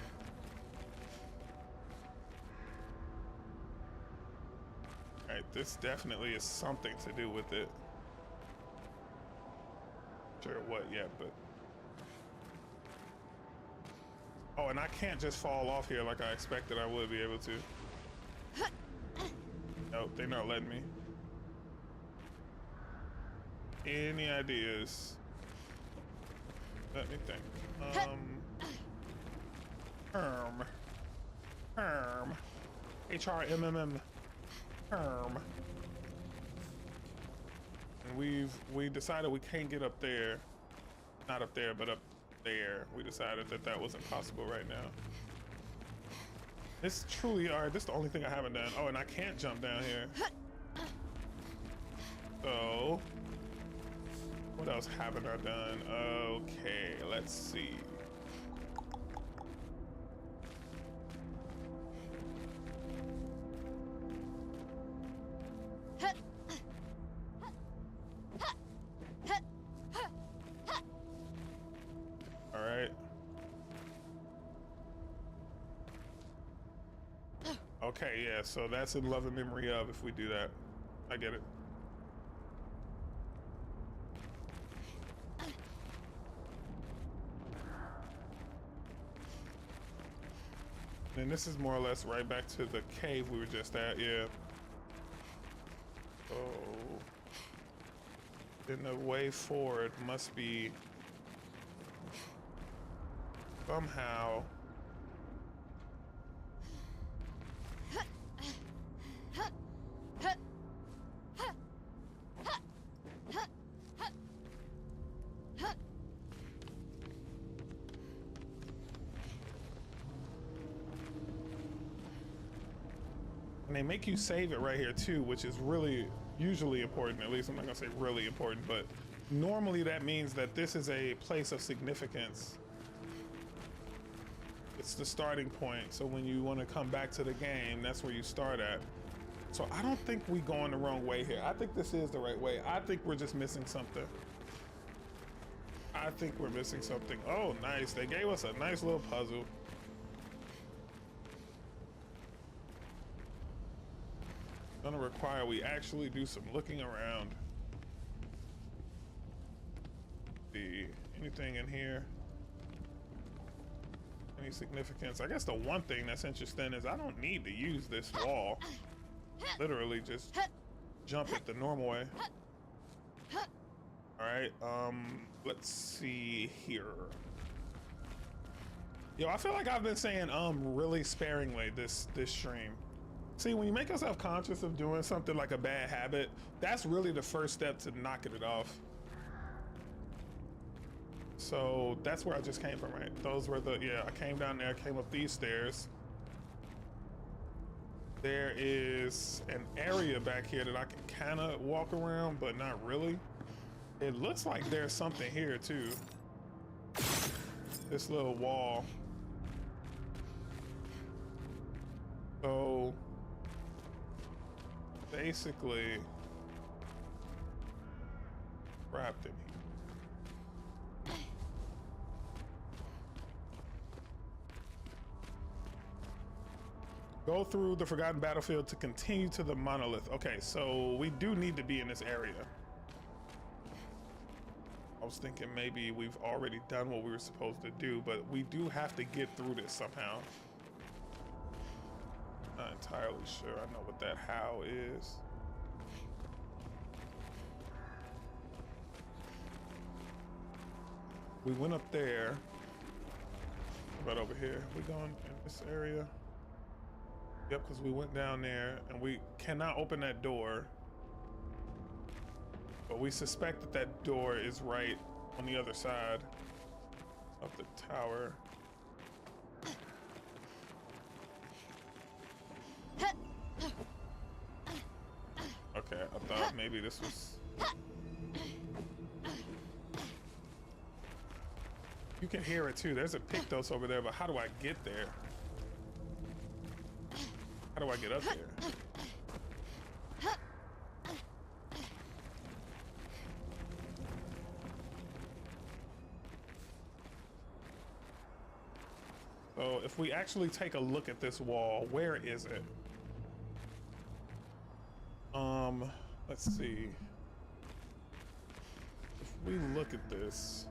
S1: Alright, this definitely is something to do with it. Sure what yet, but... Oh, and I can't just fall off here like I expected I would be able to. Nope, they're not letting me. Any ideas? Let me think. HRMMM. we decided we can't get up there. Not up there, but up there. We decided that that wasn't possible right now. This truly, all right, this is the only thing I haven't done. Oh, and I can't jump down here. So, what else haven't I done? Okay, let's see. All right. Okay, yeah, so that's in love and memory of if we do that. I get it. And this is more or less right back to the cave we were just at, yeah. So, then the way forward must be somehow. And they make you save it right here too, which is really usually important. At least I'm not gonna say really important, but normally that means that this is a place of significance. It's the starting point. So when you want to come back to the game, that's where you start at. So I don't think we going the wrong way here. I think this is the right way. I think we're just missing something. I think we're missing something. Oh, nice. They gave us a nice little puzzle. Gonna require we actually do some looking around. See anything in here? Any significance? I guess the one thing that's interesting is I don't need to use this wall. Literally just jump it the normal way. All right, let's see here. Yo, I feel like I've been saying really sparingly this stream. See, when you make yourself conscious of doing something like a bad habit, that's really the first step to knocking it off. So that's where I just came from, right? Those were the, yeah, I came down there, came up these stairs. There is an area back here that I can kind of walk around, but not really. It looks like there's something here too. This little wall. So basically wrapped in here. Go through the forgotten battlefield to continue to the monolith. Okay, so we do need to be in this area. I was thinking maybe we've already done what we were supposed to do, but we do have to get through this somehow. Not entirely sure I know what that how is. We went up there. Right over here. We going in this area? Yep, because we went down there and we cannot open that door. But we suspect that that door is right on the other side of the tower. Okay, I thought maybe this was... You can hear it too. There's a Pictos over there, but how do I get there? How do I get up there? So if we actually take a look at this wall, where is it? Let's see. If we look at this.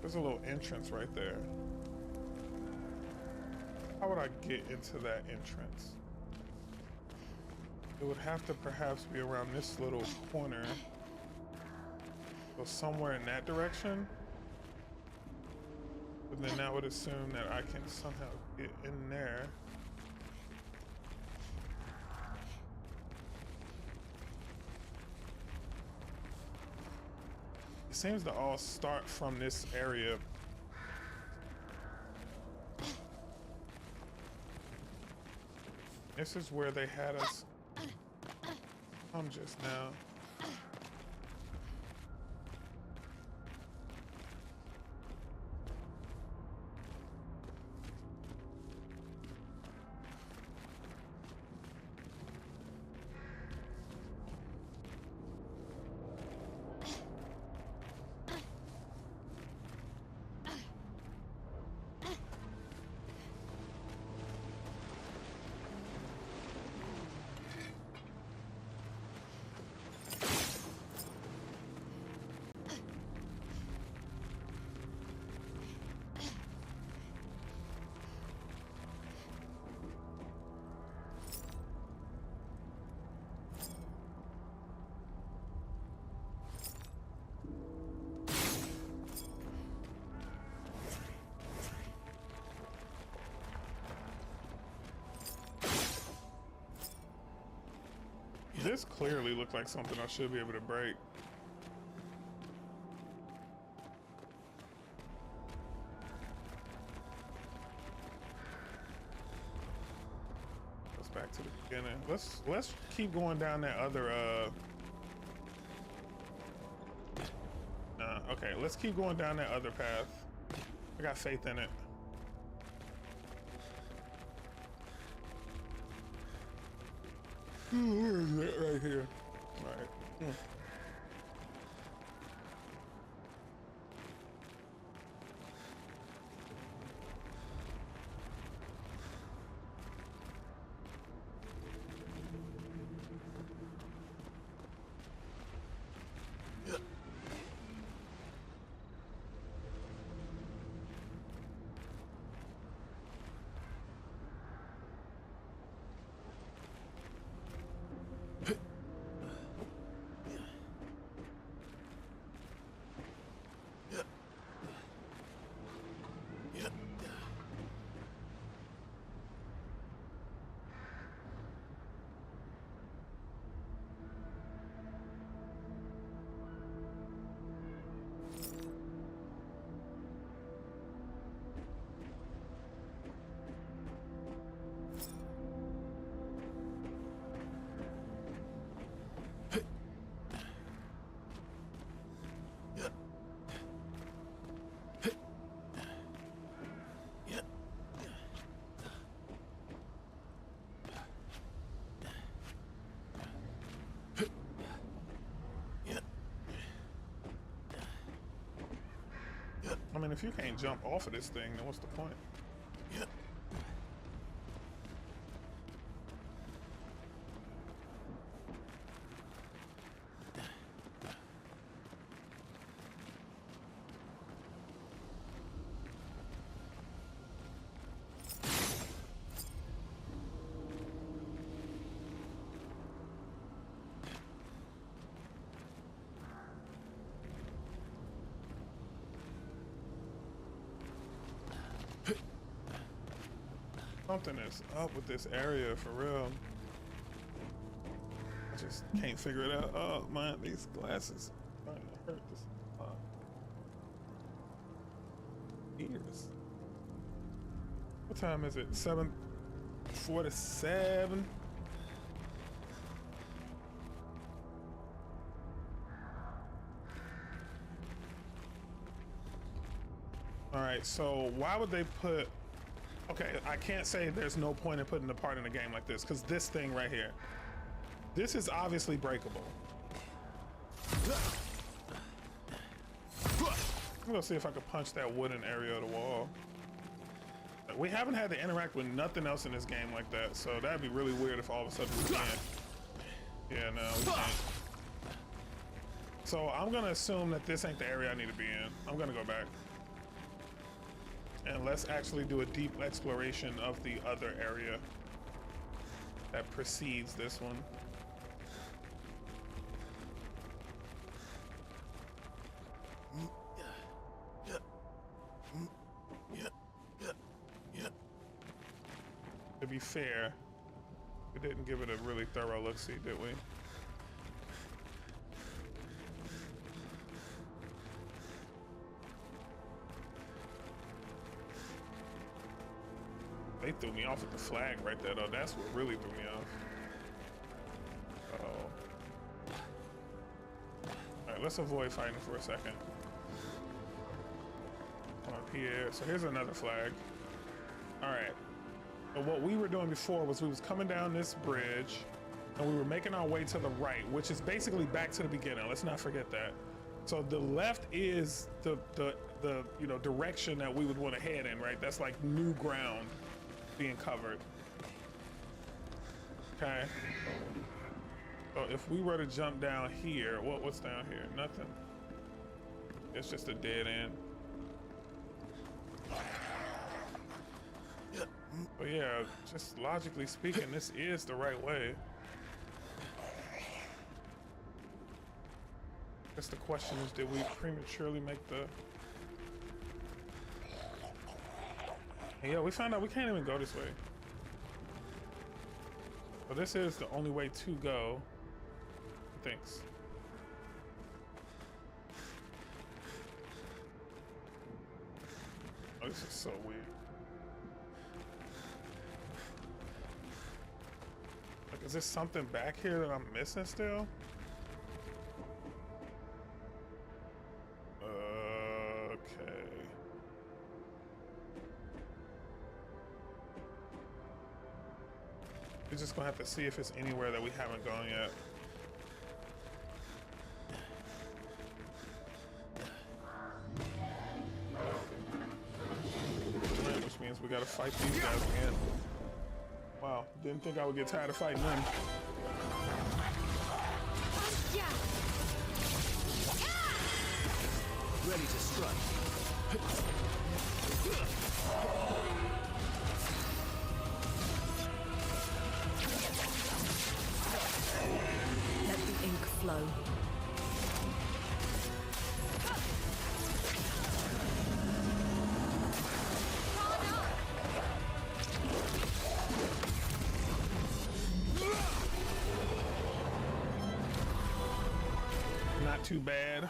S1: There's a little entrance right there. How would I get into that entrance? It would have to perhaps be around this little corner. So somewhere in that direction. But then that would assume that I can somehow get in there. It seems to all start from this area. This is where they had us come just now. This clearly looked like something I should be able to break. Let's back to the beginning. Let's keep going down that other okay, let's keep going down that other path. I got faith in it. Where is it? Right here. All right. I mean, if you can't jump off of this thing, then what's the point? Something is up with this area for real. I just can't figure it out. Oh man, these glasses are starting to hurt this ears. What time is it? 7:47. All right, so why would they put? Okay, I can't say there's no point in putting the part in a game like this, because this thing right here, this is obviously breakable. I'm gonna see if I can punch that wooden area of the wall. We haven't had to interact with nothing else in this game like that, so that'd be really weird if all of a sudden we can't. Yeah, no, we can't. So I'm gonna assume that this ain't the area I need to be in. I'm gonna go back. And let's actually do a deep exploration of the other area that precedes this one. to be fair, we didn't give it a really thorough look-see, did we? They threw me off with the flag right there, though. That's what really threw me off. Uh-oh. All right, let's avoid fighting for a second. Come up here. So here's another flag. All right. So what we were doing before was we was coming down this bridge, and we were making our way to the right, which is basically back to the beginning. Let's not forget that. So the left is the you know, direction that we would want to head in, right? That's like new ground being covered. Okay. So if we were to jump down here, what's down here? Nothing. It's just a dead end. But yeah, just logically speaking, this is the right way. I guess the question is, did we prematurely make the... And yeah, we found out we can't even go this way. So this is the only way to go. Thanks. Oh, this is so weird. Like, is there something back here that I'm missing still? Okay. We're just gonna have to see if it's anywhere that we haven't gone yet. Right, which means we gotta fight these guys again. Wow, didn't think I would get tired of fighting them.
S3: Ready to strike.
S2: Let the ink flow.
S1: Not too bad.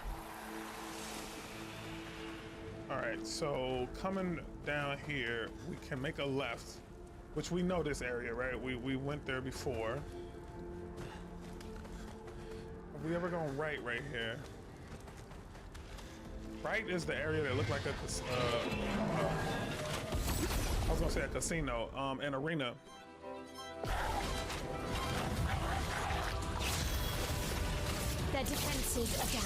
S1: All right, so coming down here, we can make a left, which we know this area, right? We went there before. Are we ever going right here? Right is the area that looked like a, I was gonna say a casino, an arena.
S4: Their defenses are down.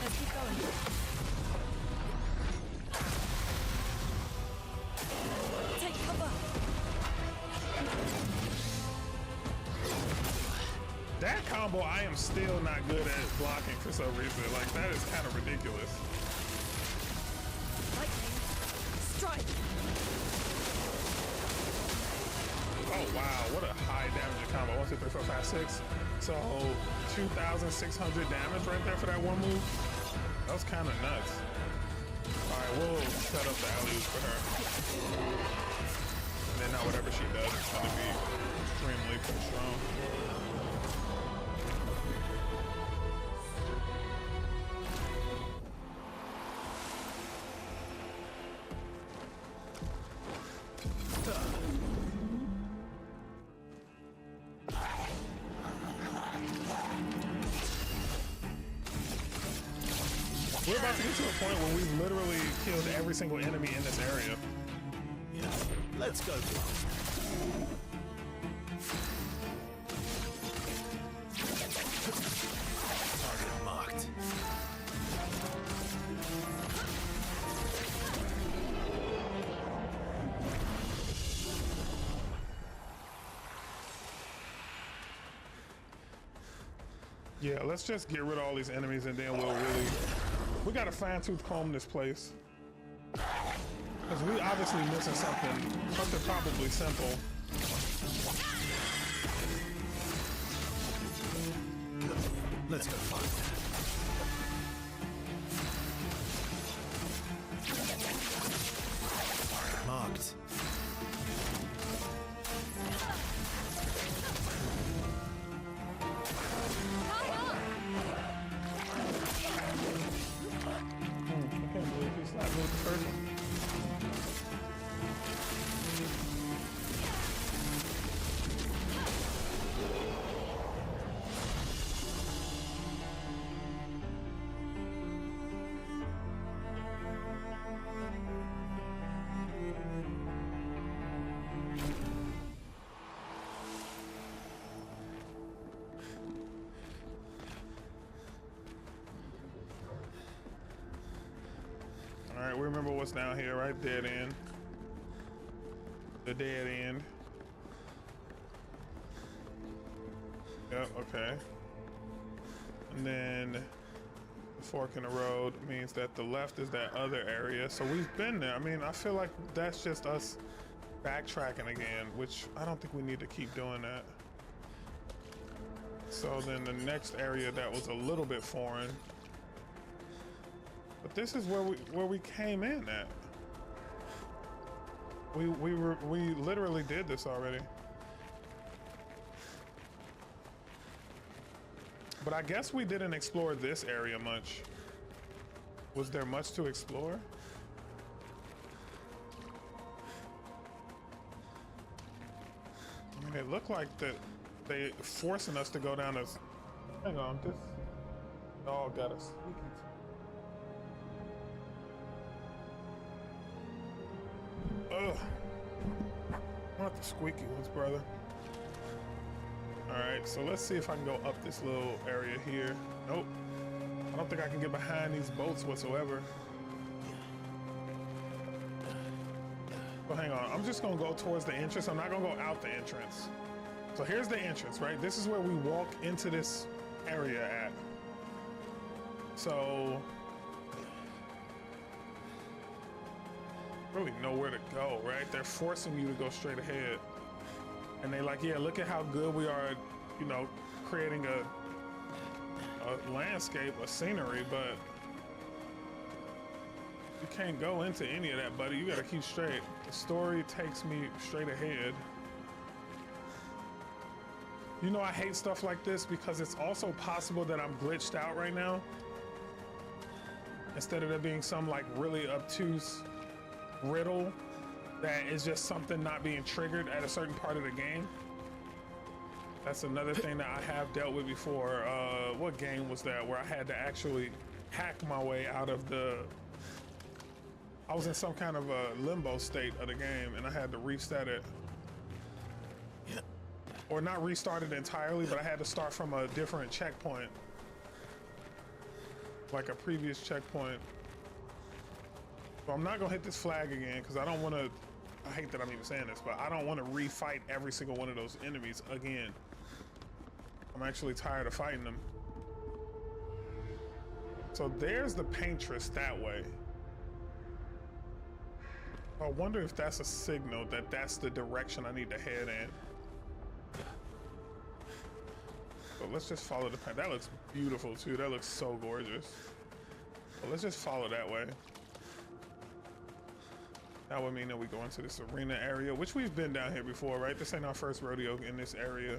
S2: Let's keep going. Take cover.
S1: That combo, I am still not good at blocking for some reason. Like, that is kind of ridiculous.
S2: Lightning. Strike.
S1: Oh wow, what a high damage combo. 1, 2, 3, 4, 5, 6. So 2,600 damage right there for that one move. That was kind of nuts. Alright, we'll set up the alley for her. And then now whatever she does is gonna be extremely strong. We're about to get to a point where we've literally killed every single enemy in this area.
S3: Yeah. Let's go. Target marked.
S1: Yeah, let's just get rid of all these enemies and then we'll really We gotta fine-tooth comb this place. Because we obviously missing something probably simple.
S3: Let's go find that. Marked.
S1: I can't believe he's not moving the first one. All right, we remember what's down here, right? Dead end. The dead end. Yep, okay. And then the fork in the road means that the left is that other area. So we've been there. I mean, I feel like that's just us backtracking again, which I don't think we need to keep doing that. So then the next area that was a little bit foreign. But this is where we came in at. We literally did this already. But I guess we didn't explore this area much. Was there much to explore? I mean, it looked like that they forcing us to go down this. Hang on, this dog got us. Ugh. Not the squeaky ones, brother. Alright, so let's see if I can go up this little area here. Nope. I don't think I can get behind these boats whatsoever. But hang on, I'm just gonna go towards the entrance. I'm not gonna go out the entrance. So here's the entrance, right? This is where we walk into this area at. So really nowhere to go, right? They're forcing you to go straight ahead. And they like, yeah, look at how good we are, you know, creating a landscape, a scenery, but you can't go into any of that, buddy. You gotta keep straight. The story takes me straight ahead. You know, I hate stuff like this because it's also possible that I'm glitched out right now. Instead of there being some like really obtuse riddle that is just something not being triggered at a certain part of the game. That's another thing that I have dealt with before. What game was that where I had to actually hack my way out of the... I was in some kind of a limbo state of the game and I had to reset it. Or not restart it entirely, but I had to start from a different checkpoint. Like a previous checkpoint. So I'm not gonna hit this flag again because I don't want to, I hate that I'm even saying this, but I don't want to refight every single one of those enemies again. I'm actually tired of fighting them. So there's the paintress that way. I wonder if that's a signal that that's the direction I need to head in. So let's just follow the path. That looks beautiful too. That looks so gorgeous. So let's just follow that way. That would mean that we go into this arena area, which we've been down here before, right? This ain't our first rodeo in this area.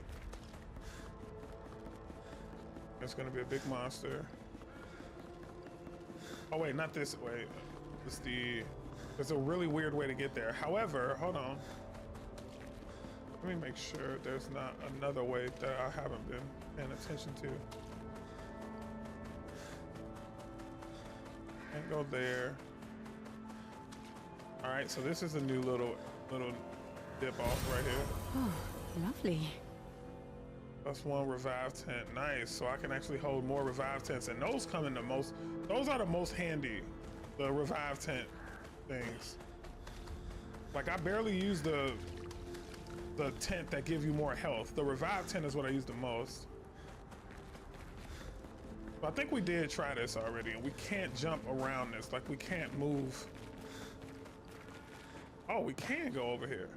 S1: It's gonna be a big monster. Oh wait, not this way. It's there's a really weird way to get there. However, hold on. Let me make sure there's not another way that I haven't been paying attention to. Can't go there. All right, so this is a new little dip off right here.
S2: Oh, lovely.
S1: That's one revive tent. Nice. So I can actually hold more revive tents, and those come in the most. Those are the most handy. The revive tent things. Like I barely use the tent that give you more health. The revive tent is what I use the most. I think we did try this already, and we can't jump around this. Like, we can't move. Oh, we can go over here.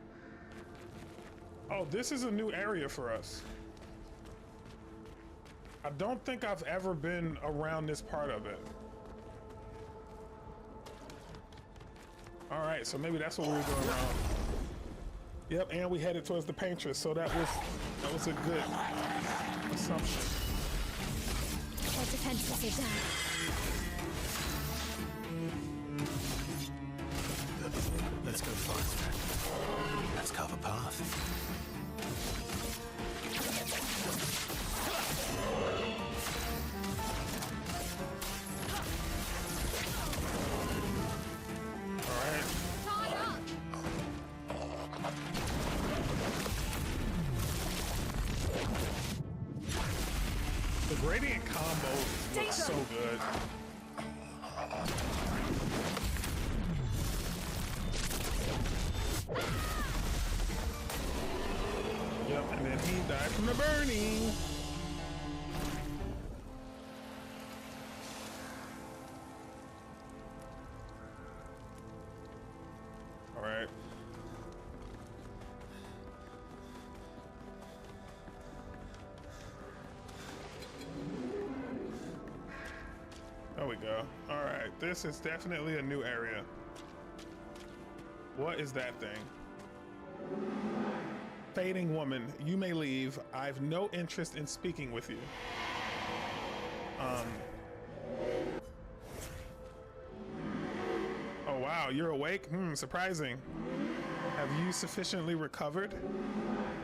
S1: Oh, this is a new area for us. I don't think I've ever been around this part of it. All right, so maybe that's what we were going around. Yep, and we headed towards the paintress, so that was a good assumption.
S4: Their defenses are down.
S3: Let's go faster. Let's carve a path.
S1: Gradient combos look so good. Yep, and then he died from the burning. All right. There we go. All right, this is definitely a new area. What is that thing? Fading woman, you may leave. I've no interest in speaking with you. Oh wow, you're awake? Surprising. Have you sufficiently recovered?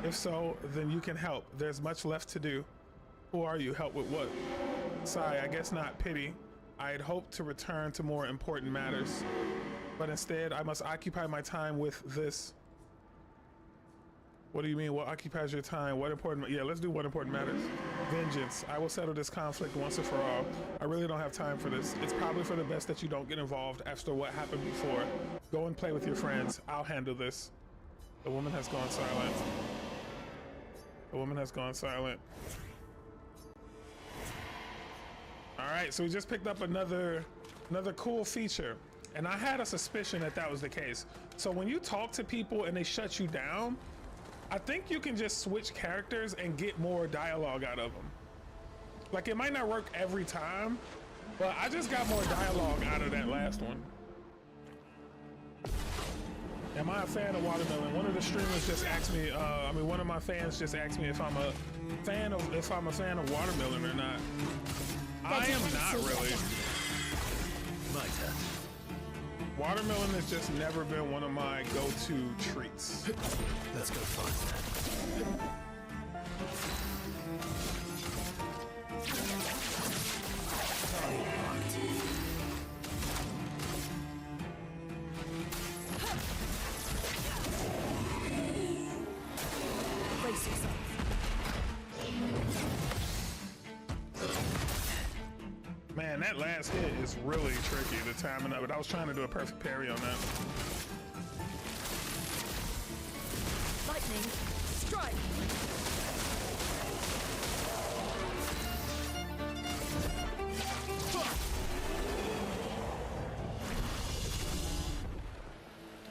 S1: If so, then you can help. There's much left to do. Who are you? Help with what? Sigh, I guess not pity. I had hoped to return to more important matters, but instead I must occupy my time with this. What do you mean, what occupies your time? What important? Yeah, let's do what important matters. Vengeance. I will settle this conflict once and for all. I really don't have time for this. It's probably for the best that you don't get involved after what happened before. Go and play with your friends. I'll handle this. The woman has gone silent. The woman has gone silent. All right, so we just picked up another cool feature, and I had a suspicion that that was the case. So when you talk to people and they shut you down, I think you can just switch characters and get more dialogue out of them. Like, it might not work every time, but I just got more dialogue out of that last one. Am I a fan of watermelon? One of the streamers just asked me, one of my fans just asked me if I'm a fan of watermelon or not. I am not really.
S3: My turn.
S1: Watermelon has just never been one of my go-to treats.
S3: Let's go faster.
S2: Brace yourself.
S1: Man, that last hit is really tricky, the timing of it. I was trying to do a perfect parry on that.
S2: Lightning, strike.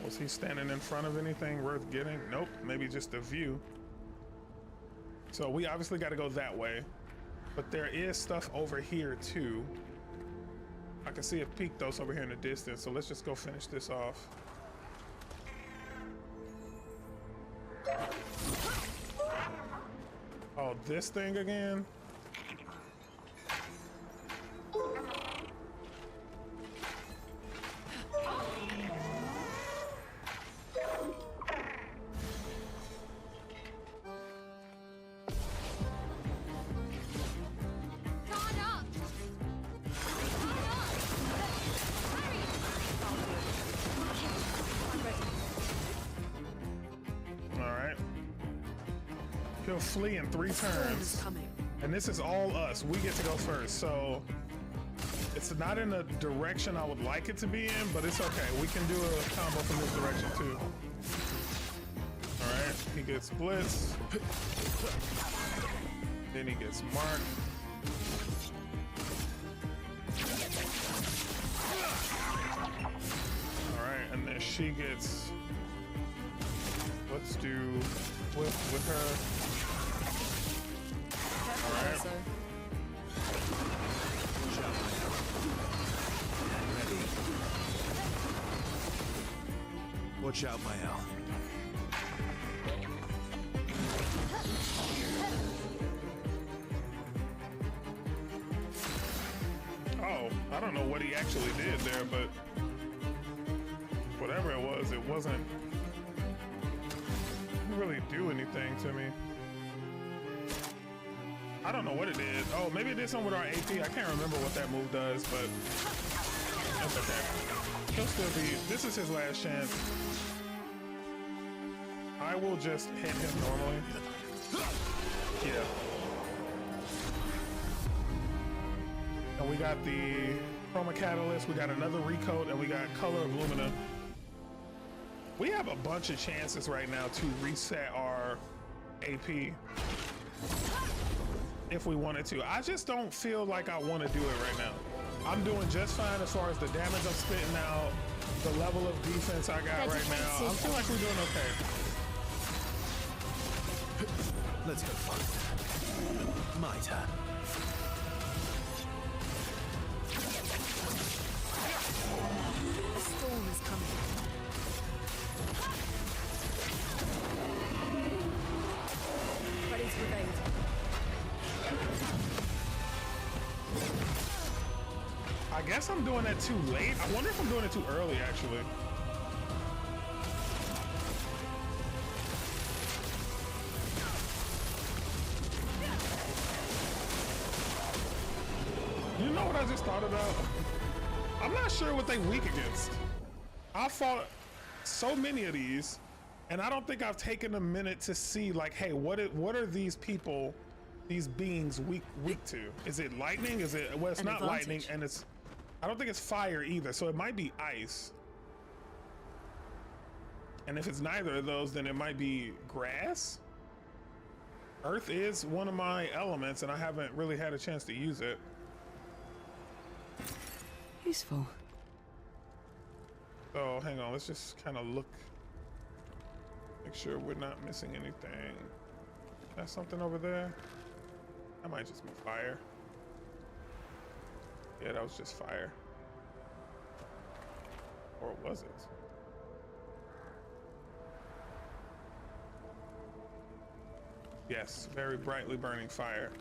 S1: Was he standing in front of anything worth getting? Nope, maybe just a view. So we obviously got to go that way. But there is stuff over here too. I can see a Pictos over here in the distance, so let's just go finish this off. Oh, this thing again? He'll flee in 3 turns. And this is all us. We get to go first. So it's not in the direction I would like it to be in, but it's okay. We can do a combo from this direction too. All right, he gets blitz. Then he gets marked. she gets. Let's do with her.
S2: Careful,
S1: Alright.
S2: also.
S3: Watch out, Mael.
S1: Oh, I don't know what he actually did there, but whatever it wasn't. Didn't really do anything to me. I don't know what it did. Oh, maybe it did something with our AP. I can't remember what that move does, but that's okay. He'll still be. This is his last chance. I will just hit him normally. Yeah. And we got the Chroma Catalyst, we got another Recoat, and we got Color of Lumina. We have a bunch of chances right now to reset our AP if we wanted to. I just don't feel like I want to do it right now. I'm doing just fine as far as the damage I'm spitting out, the level of defense I got right now. I feel like we're doing okay.
S3: Let's go fight. My turn.
S2: A storm is coming. Ready to evade.
S1: I guess I'm doing that too late. I wonder if I'm doing it too early, actually. You know what I just thought about? I'm not sure what they weak against. I fought so many of these, and I don't think I've taken a minute to see, like, hey, what are these people, these beings weak to? Is it lightning? Is it? Well, it's
S2: An
S1: not
S2: advantage.
S1: lightning, and it's. I don't think it's fire either, so it might be ice. And if it's neither of those, then it might be grass. Earth is one of my elements, and I haven't really had a chance to use it.
S2: Useful.
S1: So hang on, let's just kind of look, make sure we're not missing anything. That's something over there. That might just be fire. Yeah, that was just fire. Or was it? Yes, very brightly burning fire.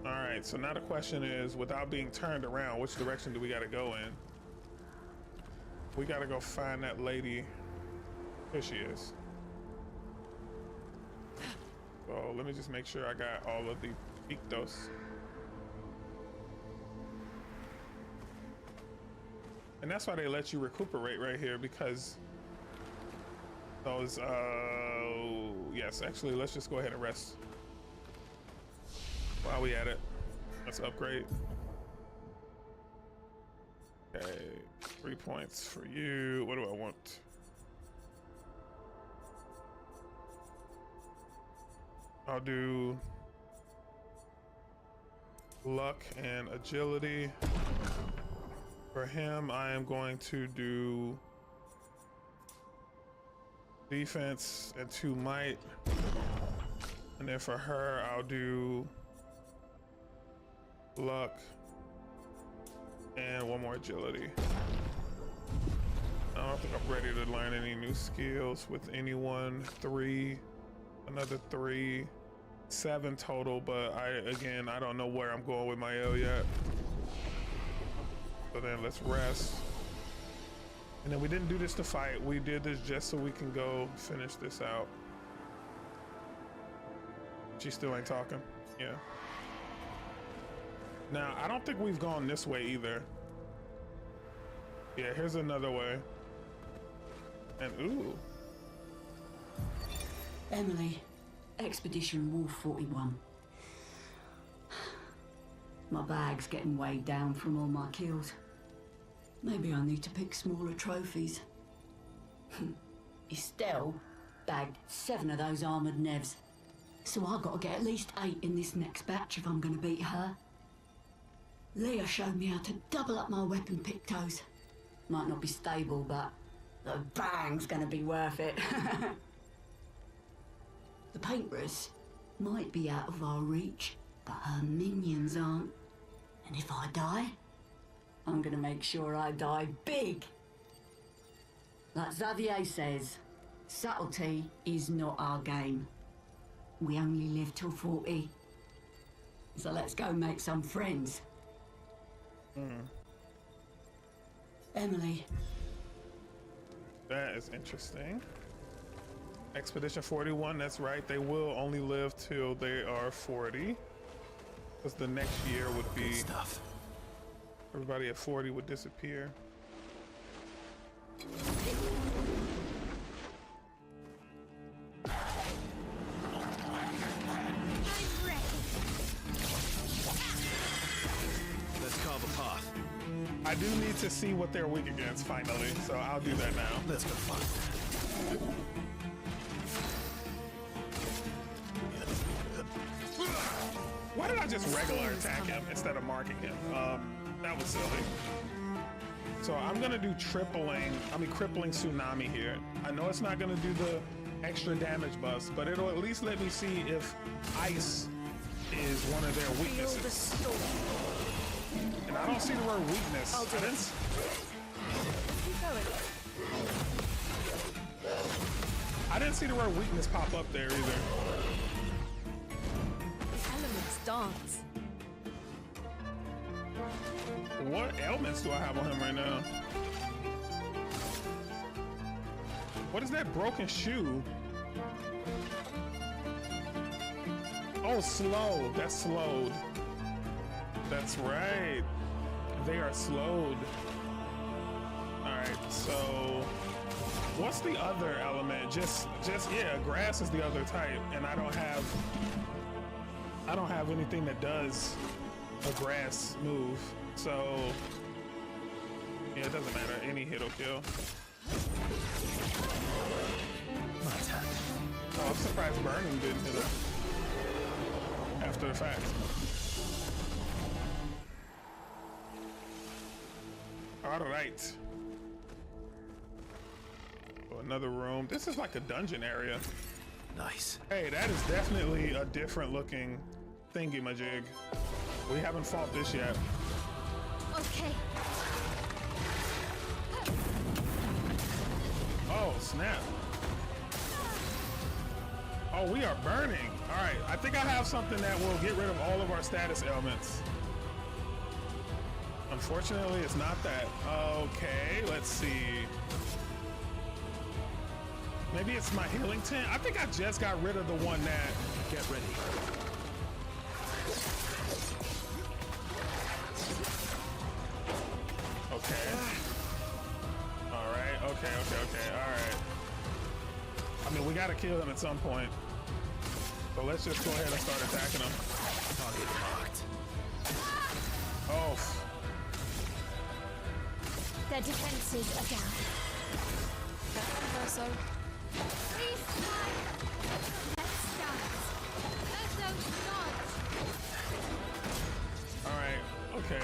S1: All right, so now the question is, without being turned around, which direction do we gotta go in? We gotta go find that lady. Here she is. So let me just make sure I got all of the pictos. And that's why they let you recuperate right here, because those, yes, actually, let's just go ahead and rest. While we at it, let's upgrade. Okay, 3 points for you. What do I want? I'll do luck and agility. For him, I am going to do defense and 2 might. And then for her, I'll do luck and 1 more agility. I don't think I'm ready to learn any new skills with anyone. 3, another 3, 7 total, but I don't know where I'm going with my L yet. So then let's rest. And then we didn't do this to fight. We did this just so we can go finish this out. She still ain't talking. Yeah. Now, I don't think we've gone this way either. Yeah, here's another way. And ooh.
S5: Emily, Expedition Wolf 41. My bag's getting weighed down from all my kills. Maybe I need to pick smaller trophies. Estelle, bagged 7 of those armoured nevs. So I gotta get at least 8 in this next batch if I'm gonna beat her. Leah showed me how to double up my weapon pictos. Might not be stable, but the bang's gonna be worth it. The painters might be out of our reach, but her minions aren't. And if I die, I'm gonna make sure I die big. Like Xavier says, subtlety is not our game. We only live till 40. So let's go make some friends. Emily.
S1: That is interesting. Expedition 41, that's right. They will only live till they are 40. Because the next year would be...
S3: Good stuff.
S1: Everybody at 40 would disappear.
S3: Let's carve a path.
S1: I do need to see what they're weak against, finally. So I'll do that now.
S3: Let's go find that.
S1: Why did I just regular attack him instead of marking him? That was silly. So I'm gonna do crippling tsunami here. I know it's not gonna do the extra damage buffs, but it'll at least let me see if ice is one of their
S2: Feel the
S1: weaknesses.
S2: storm.
S1: And I don't see the word weakness.
S2: I'll do
S1: I didn't
S2: it.
S1: s-
S2: Keep going.
S1: I didn't see the word weakness pop up there either.
S2: The elements dance.
S1: What ailments do I have on him right now? What is that broken shoe? Oh, slow. That's slowed. That's right. They are slowed. Alright, so what's the other element? Just yeah, grass is the other type, and I don't have anything that does a grass move. So yeah, it doesn't matter. Any hit will kill.
S3: My turn.
S1: Oh, I'm surprised burning didn't hit it after the fact. All right. So another room. This is like a dungeon area.
S3: Nice.
S1: Hey, that is definitely a different looking thingy-majig. We haven't fought this yet.
S4: Okay.
S1: Oh, snap. Oh, we are burning. All right, I think I have something that will get rid of all of our status ailments. Unfortunately, it's not that. Okay, let's see. Maybe it's my healing tent. I think I just got rid of the one that...
S3: Get ready.
S1: Okay. All right, okay, all right. I mean, we gotta kill him at some point. So let's just go ahead and start attacking him.
S3: Target marked.
S1: Oh,
S4: Their defenses are down.
S2: Verso.
S4: Please fire. Let's start. Let those start.
S1: all right, okay.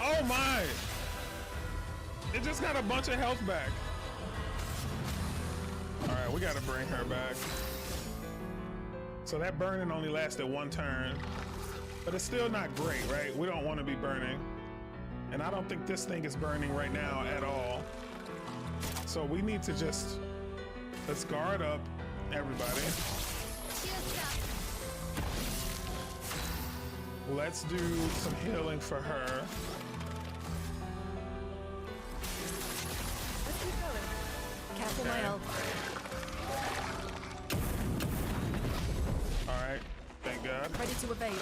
S1: Oh my! It just got a bunch of health back. All right, we gotta bring her back. So that burning only lasted one turn, but it's still not great, right? We don't want to be burning. And I don't think this thing is burning right now at all. So we need to just, let's guard up everybody.
S4: Shields up.
S1: Let's do some healing for her.
S2: Let's keep going. Careful, my
S1: Okay.
S2: elf.
S1: All right, thank God.
S2: Ready to evade.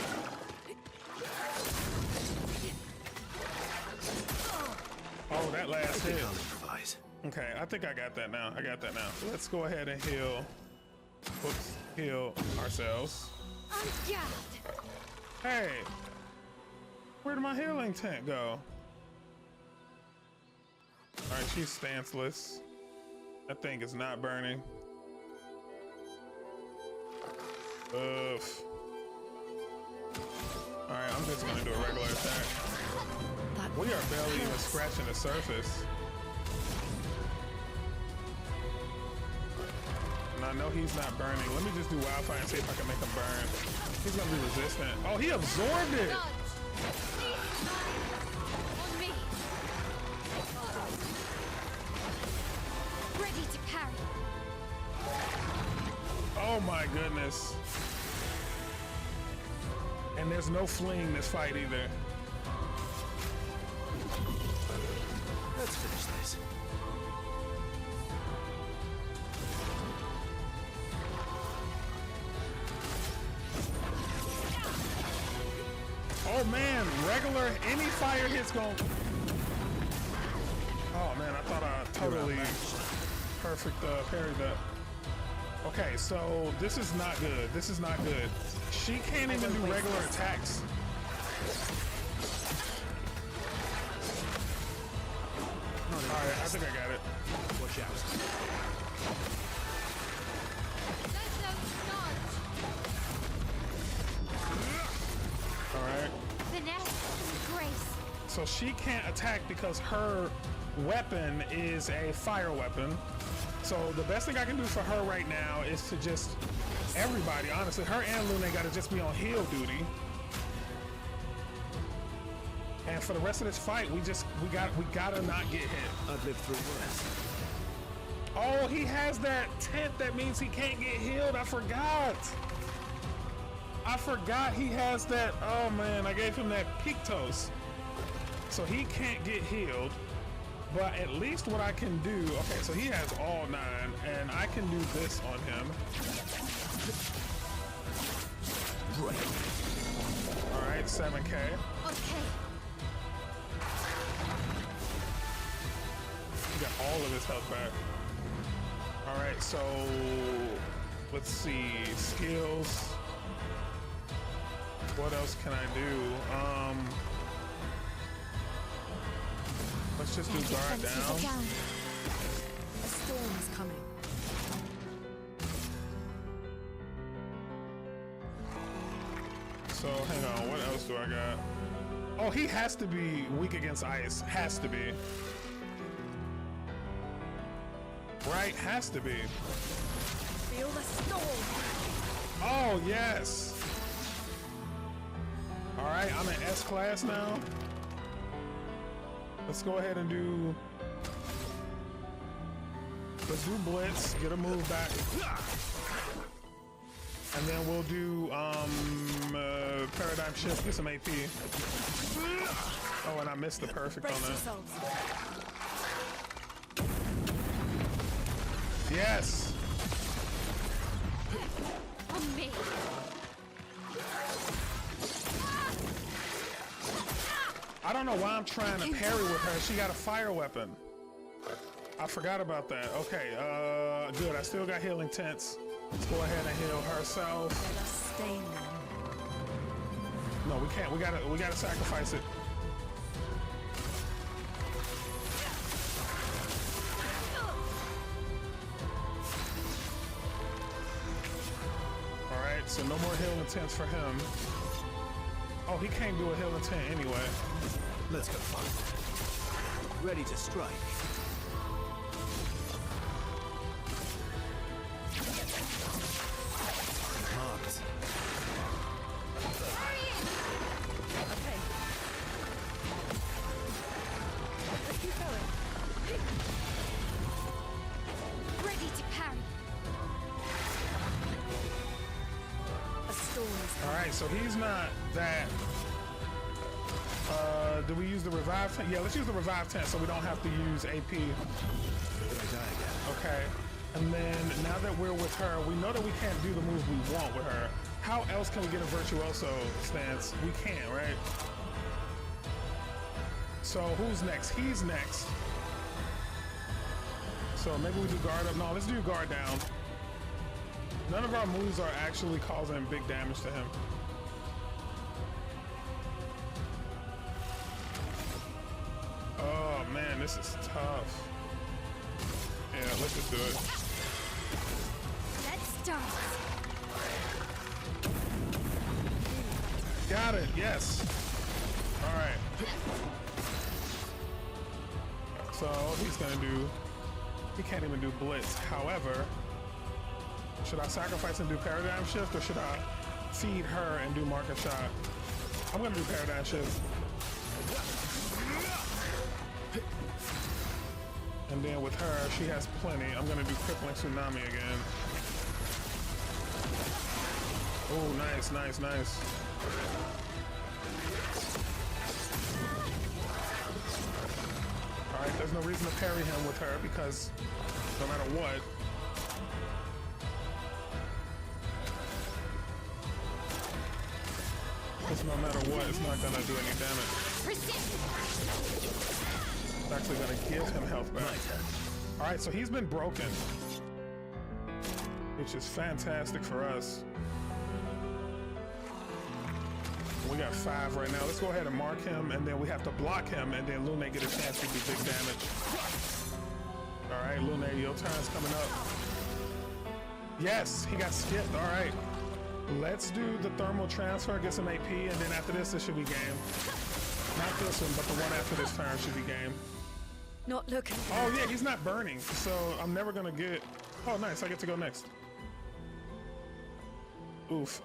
S1: Oh, that last hit.
S3: I'll improvise.
S1: Okay, I think I got that now. Let's go ahead and heal. Oops, heal ourselves.
S4: I'm gassed.
S1: Hey, where did my healing tent go? All right, she's stanceless. That thing is not burning. Oof. Alright, I'm just gonna do a regular attack.
S2: That
S1: We are barely even
S2: hurts.
S1: scratching the surface. And I know he's not burning. Let me just do wildfire and see if I can make him burn. He's gonna be resistant. Oh, he absorbed it!
S4: Dodge. Please smile. On me. Ready to parry.
S1: Oh my goodness. And there's no fleeing this fight either.
S3: Let's finish this.
S1: Oh man, regular, any fire hits going. Oh man, I thought I totally perfect parried that. Okay, so this is not good. This is not good. She can't even do regular attacks. Alright, I think I got it.
S3: Watch out.
S4: Let those dodge.
S1: Alright.
S4: Finesse and grace.
S1: So she can't attack because her weapon is a fire weapon. So the best thing I can do for her right now is to just everybody, honestly, her and Lune gotta just be on heal duty. And for the rest of this fight, we gotta not get hit.
S3: I've lived through worse.
S1: Oh, he has that tent that means he can't get healed. I forgot. I forgot he has that. Oh man, I gave him that Pictos. So he can't get healed. But at least what I can do, okay, so he has all 9, and I can do this on him. All right, 7K.
S4: Okay.
S1: He got all of his health back. All right, so let's see, skills. What else can I do? Let's just do
S2: Their
S1: guard
S2: defenses are
S1: down.
S2: down. A storm is coming.
S1: So hang on, what else do I got? Oh, he has to be weak against ice. Has to be. Right? Has to be.
S2: Feel the storm.
S1: Oh, yes. All right, I'm in S class now. Let's go ahead and do. Let's do Blitz, get a move back. And then we'll do Paradigm Shift, get some AP. Oh, and I missed the perfect on
S2: Brace
S1: that.
S2: yourselves.
S1: Yes!
S4: On me.
S1: I don't know why I'm trying to parry with her. She got a fire weapon. I forgot about that. Okay, good. I still got healing tents. Let's go ahead and heal herself.
S2: Let us stain them.
S1: No, we can't. We gotta sacrifice it. All right, so no more healing tents for him. Oh, he can't do a healing tent anyway.
S3: Let's go fight. Ready to strike. Marked.
S2: Okay. Let's keep going.
S4: Ready to parry.
S2: A storm is coming.
S1: All right, so he's not that. Do we use the revive tent? Yeah, let's use the revive tent so we don't have to use AP.
S3: Did I die again?
S1: Okay. And then now that we're with her, we know that we can't do the moves we want with her. How else can we get a virtuoso stance? We can't, right? So who's next? He's next. So maybe we do guard up. No, let's do guard down. None of our moves are actually causing big damage to him. Oh man, this is tough. Yeah, let's just do it.
S4: Let's start.
S1: Got it, yes. All right. So he's gonna do, he can't even do blitz. However, should I sacrifice and do paradigm shift, or should I feed her and do market shot? I'm gonna do paradigm shift. And then with her, she has plenty. I'm gonna do crippling tsunami again. Oh, nice, nice, nice. All right, there's no reason to parry him with her because no matter what, because no matter what, it's not gonna do any damage. It's actually gonna give him health back. All right, so he's been broken, which is fantastic for us. We got 5 right now. Let's go ahead and mark him, and then we have to block him, and then Lune get a chance to do big damage. All right, Lune, your turn's coming up. Yes, he got skipped. All right. Let's do the thermal transfer, get some AP, and then after this, it should be game. Not this one, but the one after this turn should be game.
S2: Not looking.
S1: Oh yeah, he's not burning, so I'm never gonna get. Oh nice, I get to go next. Oof.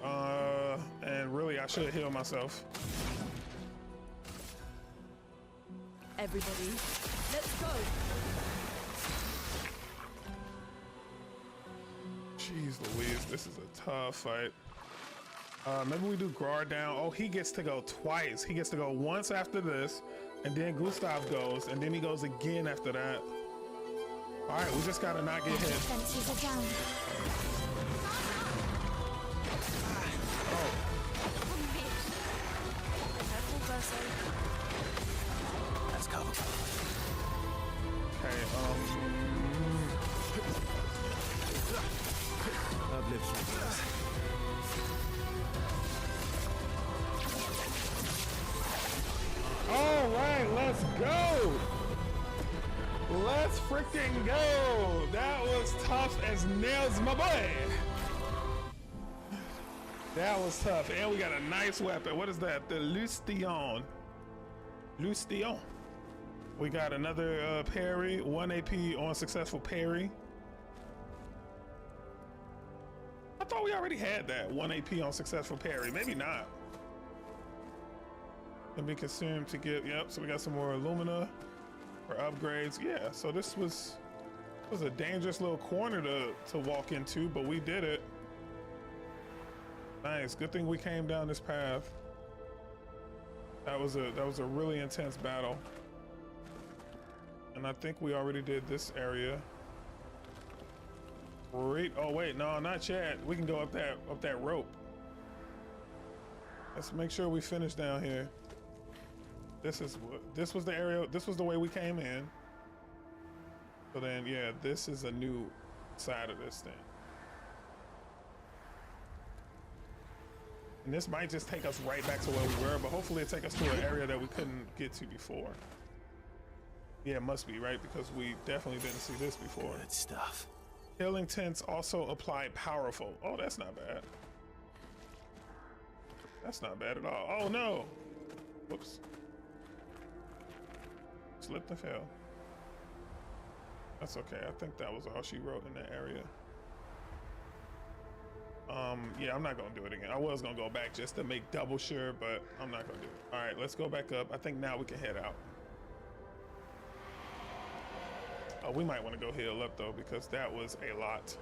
S1: And really, I should heal myself.
S2: Everybody, let's go.
S1: Jeez Louise, this is a tough fight. Maybe we do guard down. Oh, he gets to go twice. He gets to go once after this, and then Gustav goes, and then he goes again after that. All right, we just gotta not get hit.
S4: Defenses are down.
S1: Oh,
S2: Careful, Verso.
S3: Let's cover.
S1: okay.
S3: I've lived through this.
S1: All right, let's go. Let's freaking go. That was tough as nails, my boy. That was tough. And we got a nice weapon. What is that? The Lustion. Lustion. We got another parry, 1 AP on successful parry. I thought we already had that, 1 AP on successful parry. Maybe not. Can be consumed to get, yep, so we got some more alumina for upgrades. Yeah, so this was a dangerous little corner to walk into, but we did it. Nice, good thing we came down this path. That was a really intense battle. And I think we already did this area. Great. Oh wait, no, not yet. We can go up that rope. Let's make sure we finish down here. This was the area, this was the way we came in. So then, yeah, this is a new side of this thing. And this might just take us right back to where we were, but hopefully it'll take us to an area that we couldn't get to before. Yeah, it must be, right? Because we definitely didn't see this before.
S3: Good stuff.
S1: Healing tints also apply powerful. Oh, that's not bad. That's not bad at all. Oh no! Whoops. Slipped and fell. That's okay. I think that was all she wrote in that area. Yeah, I'm not gonna do it again. I was gonna go back just to make double sure, but I'm not gonna do it. All right, let's go back up. I think now we can head out. Oh, we might want to go heal up though, because that was a lot.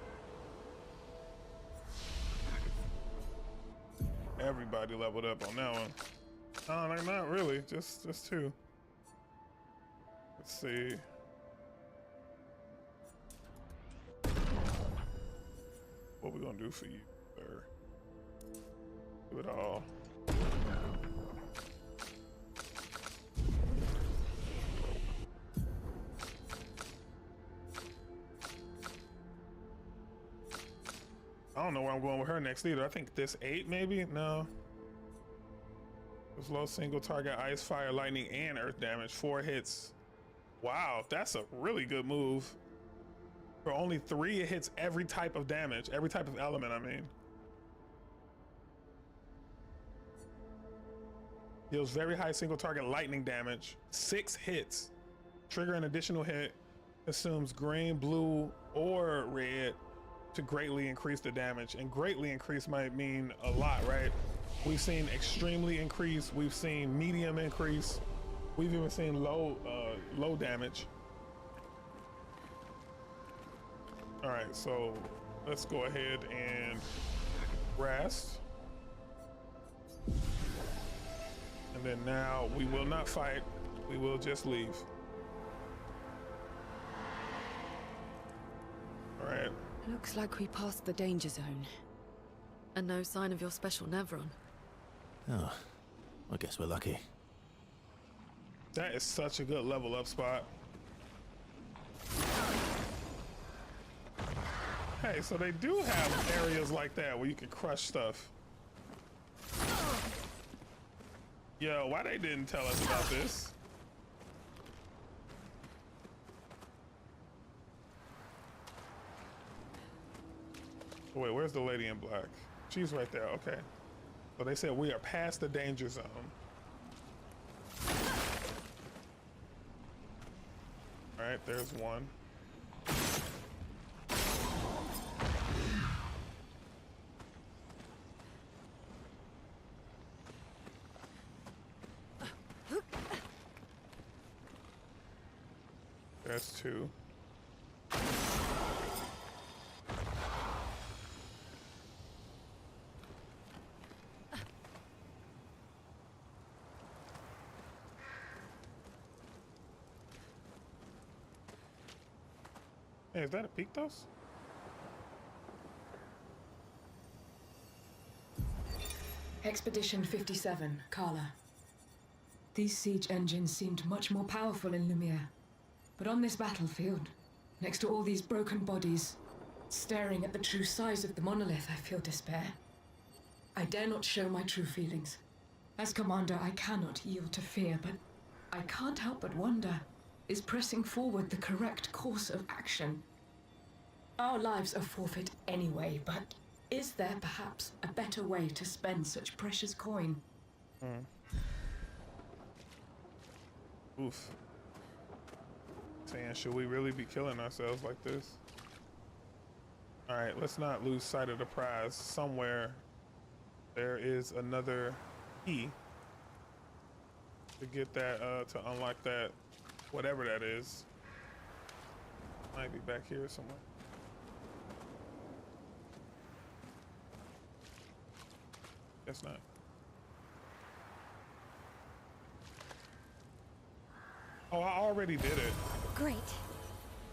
S1: Everybody leveled up on that one. No, not really, just 2. Let's see. What we gonna do for you, sir? Do it all. I don't know where I'm going with her next either. I think this 8 maybe? No. There's low single target ice, fire, lightning, and earth damage. 4 hits. Wow, that's a really good move. For only 3, it hits every type of damage, every type of element, I mean. Deals very high single target lightning damage, 6 hits. Trigger an additional hit, assumes green, blue, or red to greatly increase the damage. And greatly increase might mean a lot, right? We've seen extremely increase, we've seen medium increase, we've even seen low damage. All right, so let's go ahead and rest. And then now we will not fight, we will just leave. All right.
S2: Looks like we passed the danger zone. And no sign of your special Nevron.
S3: Oh, I guess we're lucky.
S1: That is such a good level up spot. Hey, so they do have areas like that where you can crush stuff. Yo, why they didn't tell us about this? Wait, where's the lady in black? She's right there, okay. So they said we are past the danger zone. All right, there's one. There's 2. Hey, is that a Pictos?
S6: Expedition 57, Carla. These siege engines seemed much more powerful in Lumiere. But on this battlefield, next to all these broken bodies, staring at the true size of the monolith, I feel despair. I dare not show my true feelings. As commander, I cannot yield to fear, but I can't help but wonder, is pressing forward the correct course of action? Our lives are forfeit anyway, but is there perhaps a better way to spend such precious coin?
S1: Oof. Saying, should we really be killing ourselves like this? All right, let's not lose sight of the prize. Somewhere there is another key to get that, to unlock that, whatever that is. Might be back here somewhere. Guess not. Oh, I already did it.
S4: Great.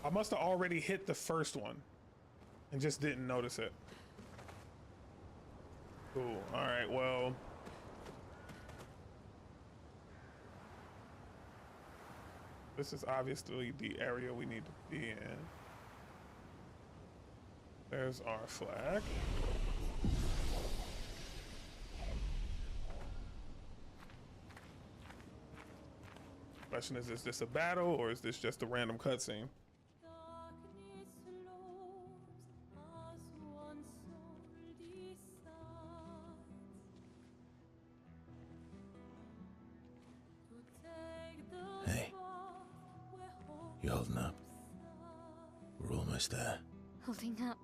S1: I must have already hit the first one and just didn't notice it. Cool. All right, well. This is obviously the area we need to be in. There's our flag. Question is this a battle or is this just a random cutscene?
S3: Hey, you holding up? We're almost there.
S4: Holding up.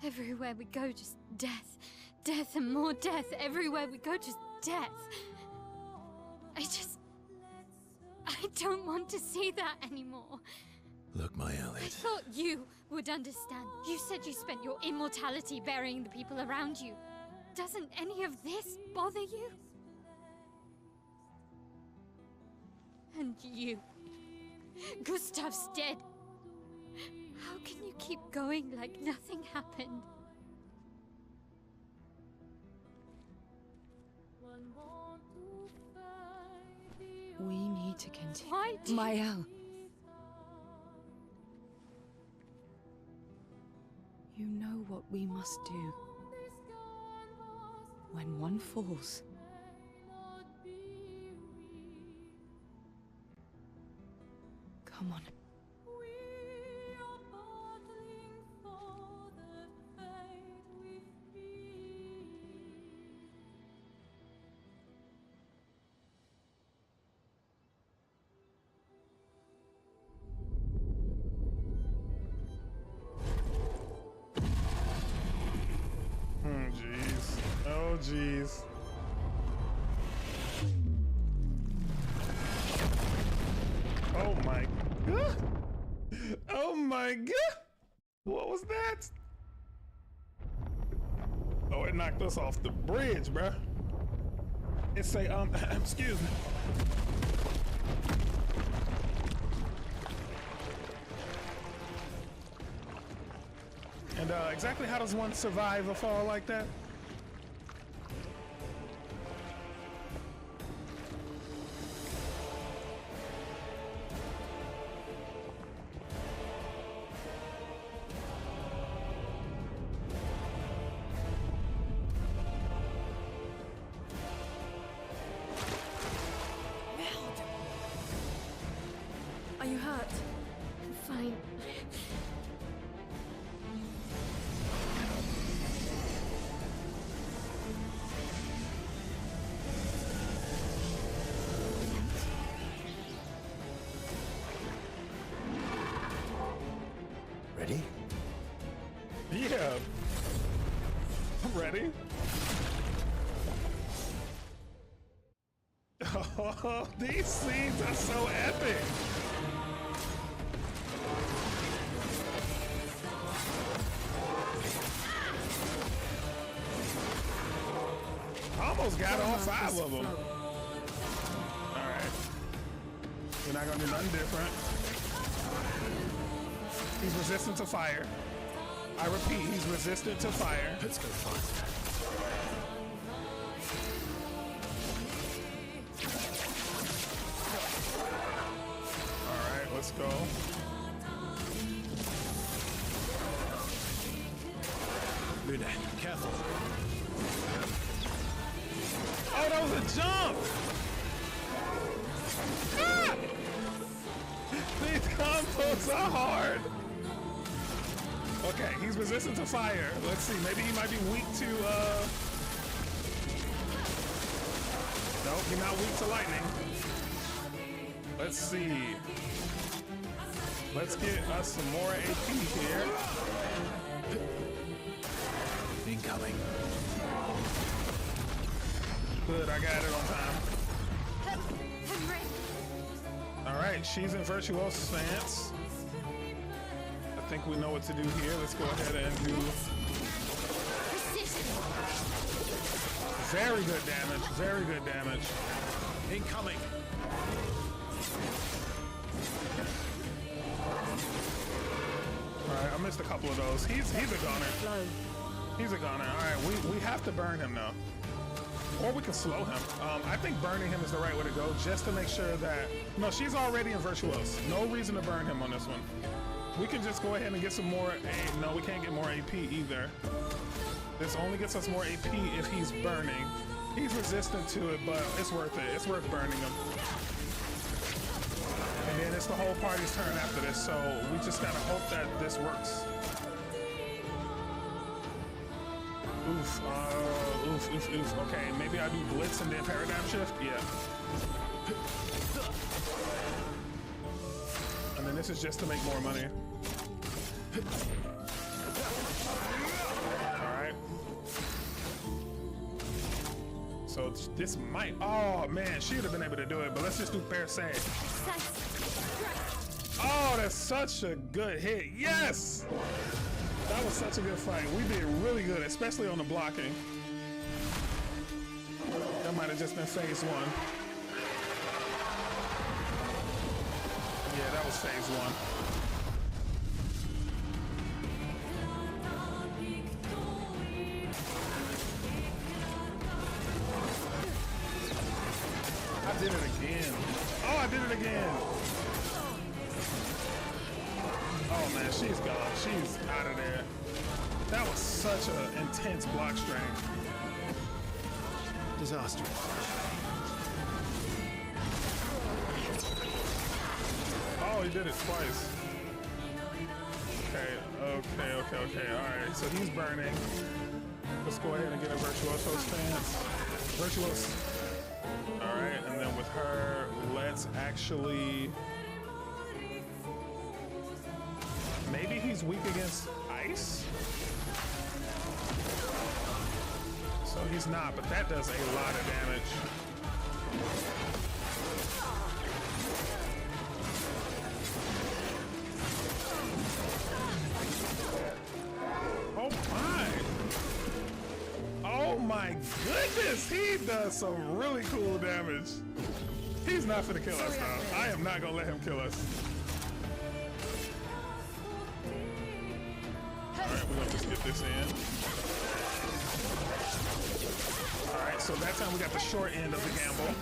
S4: Everywhere we go, just death. Death and more death. Everywhere we go, just death. I don't want to see that anymore.
S3: Look, my
S4: I
S3: Elliot.
S4: thought you would understand. You said you spent your immortality burying the people around you. Doesn't any of this bother you? And you. Gustav's dead. How can you keep going like nothing happened?
S2: We need to continue.
S4: Why do
S2: Mael. You know what we must do. When one falls, come on.
S1: my god. Oh my god. What was that? Oh, it knocked us off the bridge, bruh. It say, excuse me. And exactly how does one survive a fall like that?
S2: Are you hurt?
S4: Fine.
S3: Ready?
S1: Yeah. I'm ready. Oh, these scenes are so epic. Almost got all 5 of them. All right. We're not gonna do nothing different. He's resistant to fire. I repeat, he's resistant to fire.
S3: Let's go faster.
S1: All right, let's go.
S3: Luna, careful.
S1: Oh, that was a jump! Ah! These combos are hard. Okay, he's resistant to fire. Let's see, maybe he might be weak to, Nope, he's not weak to lightning. Let's see. Let's get us some more AP here.
S3: Incoming.
S1: Good, I got it on time.
S4: I'm ready.
S1: All right, she's in virtuoso stance. I think we know what to do here. Let's go ahead and do
S4: Precision.
S1: very good damage, very good damage.
S3: Incoming.
S1: All right, I missed a couple of those. He's a gunner.
S2: Low.
S1: He's a gunner. All right, we have to burn him now. Or we can slow him. I think burning him is the right way to go, just to make sure that... No, she's already in Virtuose. No reason to burn him on this one. We can just go ahead and get some more... No, we can't get more AP either. This only gets us more AP if he's burning. He's resistant to it, but it's worth it. It's worth burning him. And then it's the whole party's turn after this, so we just gotta hope that this works. Oof, oof. Okay, maybe I do Blitz and then Paradigm Shift? Yeah. And then this is just to make more money. Alright. So this might... Oh, man, she would have been able to do it, but let's just do Parasite. Oh, that's such a good hit. Yes! That was such a good fight. We did really good, especially on the blocking. That might have just been phase 1. Yeah, that was phase 1. I did it again. Oh, I did it again. Oh man, she's gone. She's out of there. That was such an intense block strain.
S3: Disaster.
S1: Oh, he did it twice. Okay. All right, so he's burning. Let's go ahead and get a Virtuoso stance. Virtuoso. All right, and then with her, let's actually... Maybe he's weak against ice? So he's not, but that does a lot of damage. this. He does some really cool damage. He's not gonna kill us though. I am not gonna let him kill us. Alright, we're gonna just get this in. Alright, so that time we got the short end of the gamble.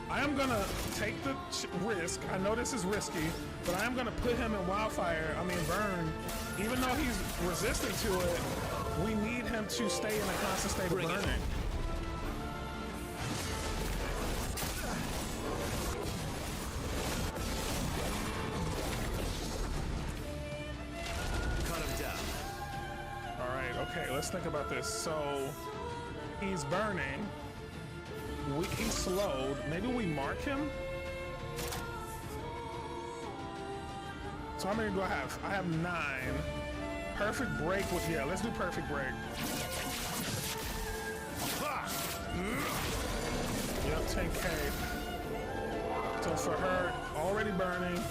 S1: I am gonna take the risk. I know this is risky, but I am gonna put him in burn. Even though he's resistant to it, we need him to stay in a constant state of burning.
S3: Cut him down.
S1: All right, okay, let's think about this. So he's burning. He's slowed. Maybe we mark him? So how many do I have? I have 9. Perfect break with, yeah, let's do perfect break. Yep, 10K. So for her, already burning.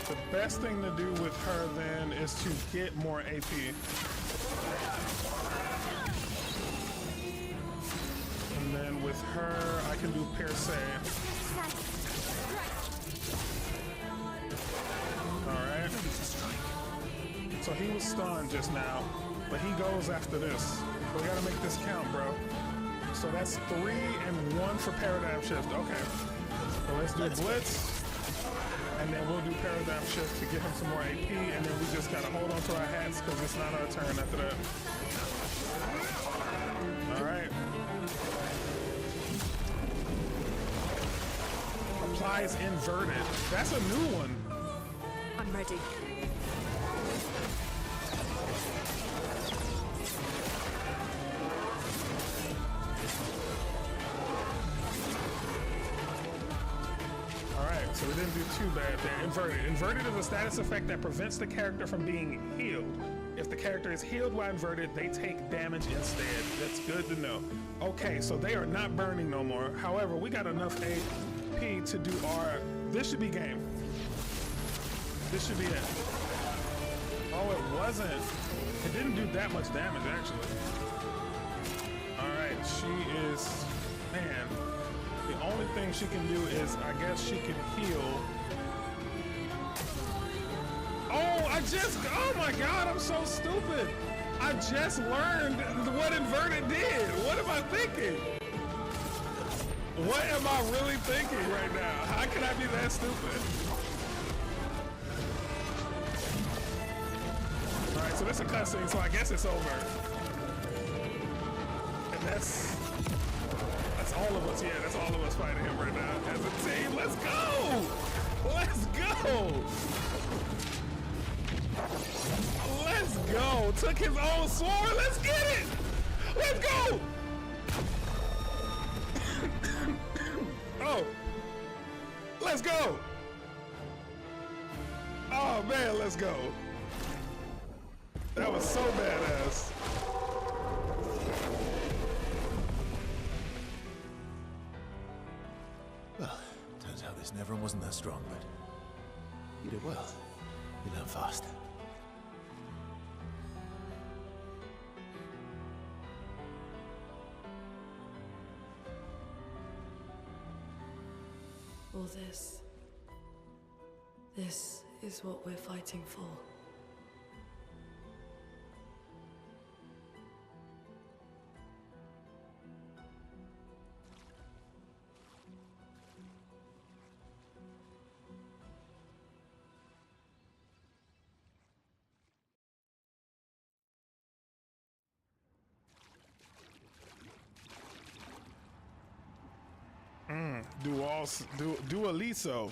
S1: The best thing to do with her then is to get more AP. And then with her, I can do Pierce. Alright. So he was stunned just now, but he goes after this. We gotta make this count, bro. So that's 3 and 1 for Paradigm Shift. Okay. So let's do Blitz. And then we'll do Paradigm Shift to get him some more AP, and then we just gotta hold on to our hats because it's not our turn after that. Alright. Applies inverted. That's a new one.
S2: I'm ready.
S1: Alright, so we didn't do too bad there. Inverted. Inverted is a status effect that prevents the character from being healed. If the character is healed while inverted, they take damage instead. That's good to know. Okay, so they are not burning no more. However, we got enough AP to do our... This should be game. This should be it. Oh, it wasn't. It didn't do that much damage, actually. Alright, she is... Man. The only thing she can do is, I guess she can heal. Oh my God, I'm so stupid. I just learned what inverted did. What am I thinking? What am I really thinking right now? How can I be that stupid? All right, so this is a cutscene, so I guess it's over. And that's all of us, yeah, that's all of us fighting him right now as a team. Let's go! Let's go! Let's go! Took his own sword, let's get it! Let's go! Oh! Let's go! Oh man, let's go! That was so badass.
S3: Well, turns out this Neverin wasn't that strong, but you did well. You learn fast.
S2: All this is what we're fighting for.
S1: Do a Liso.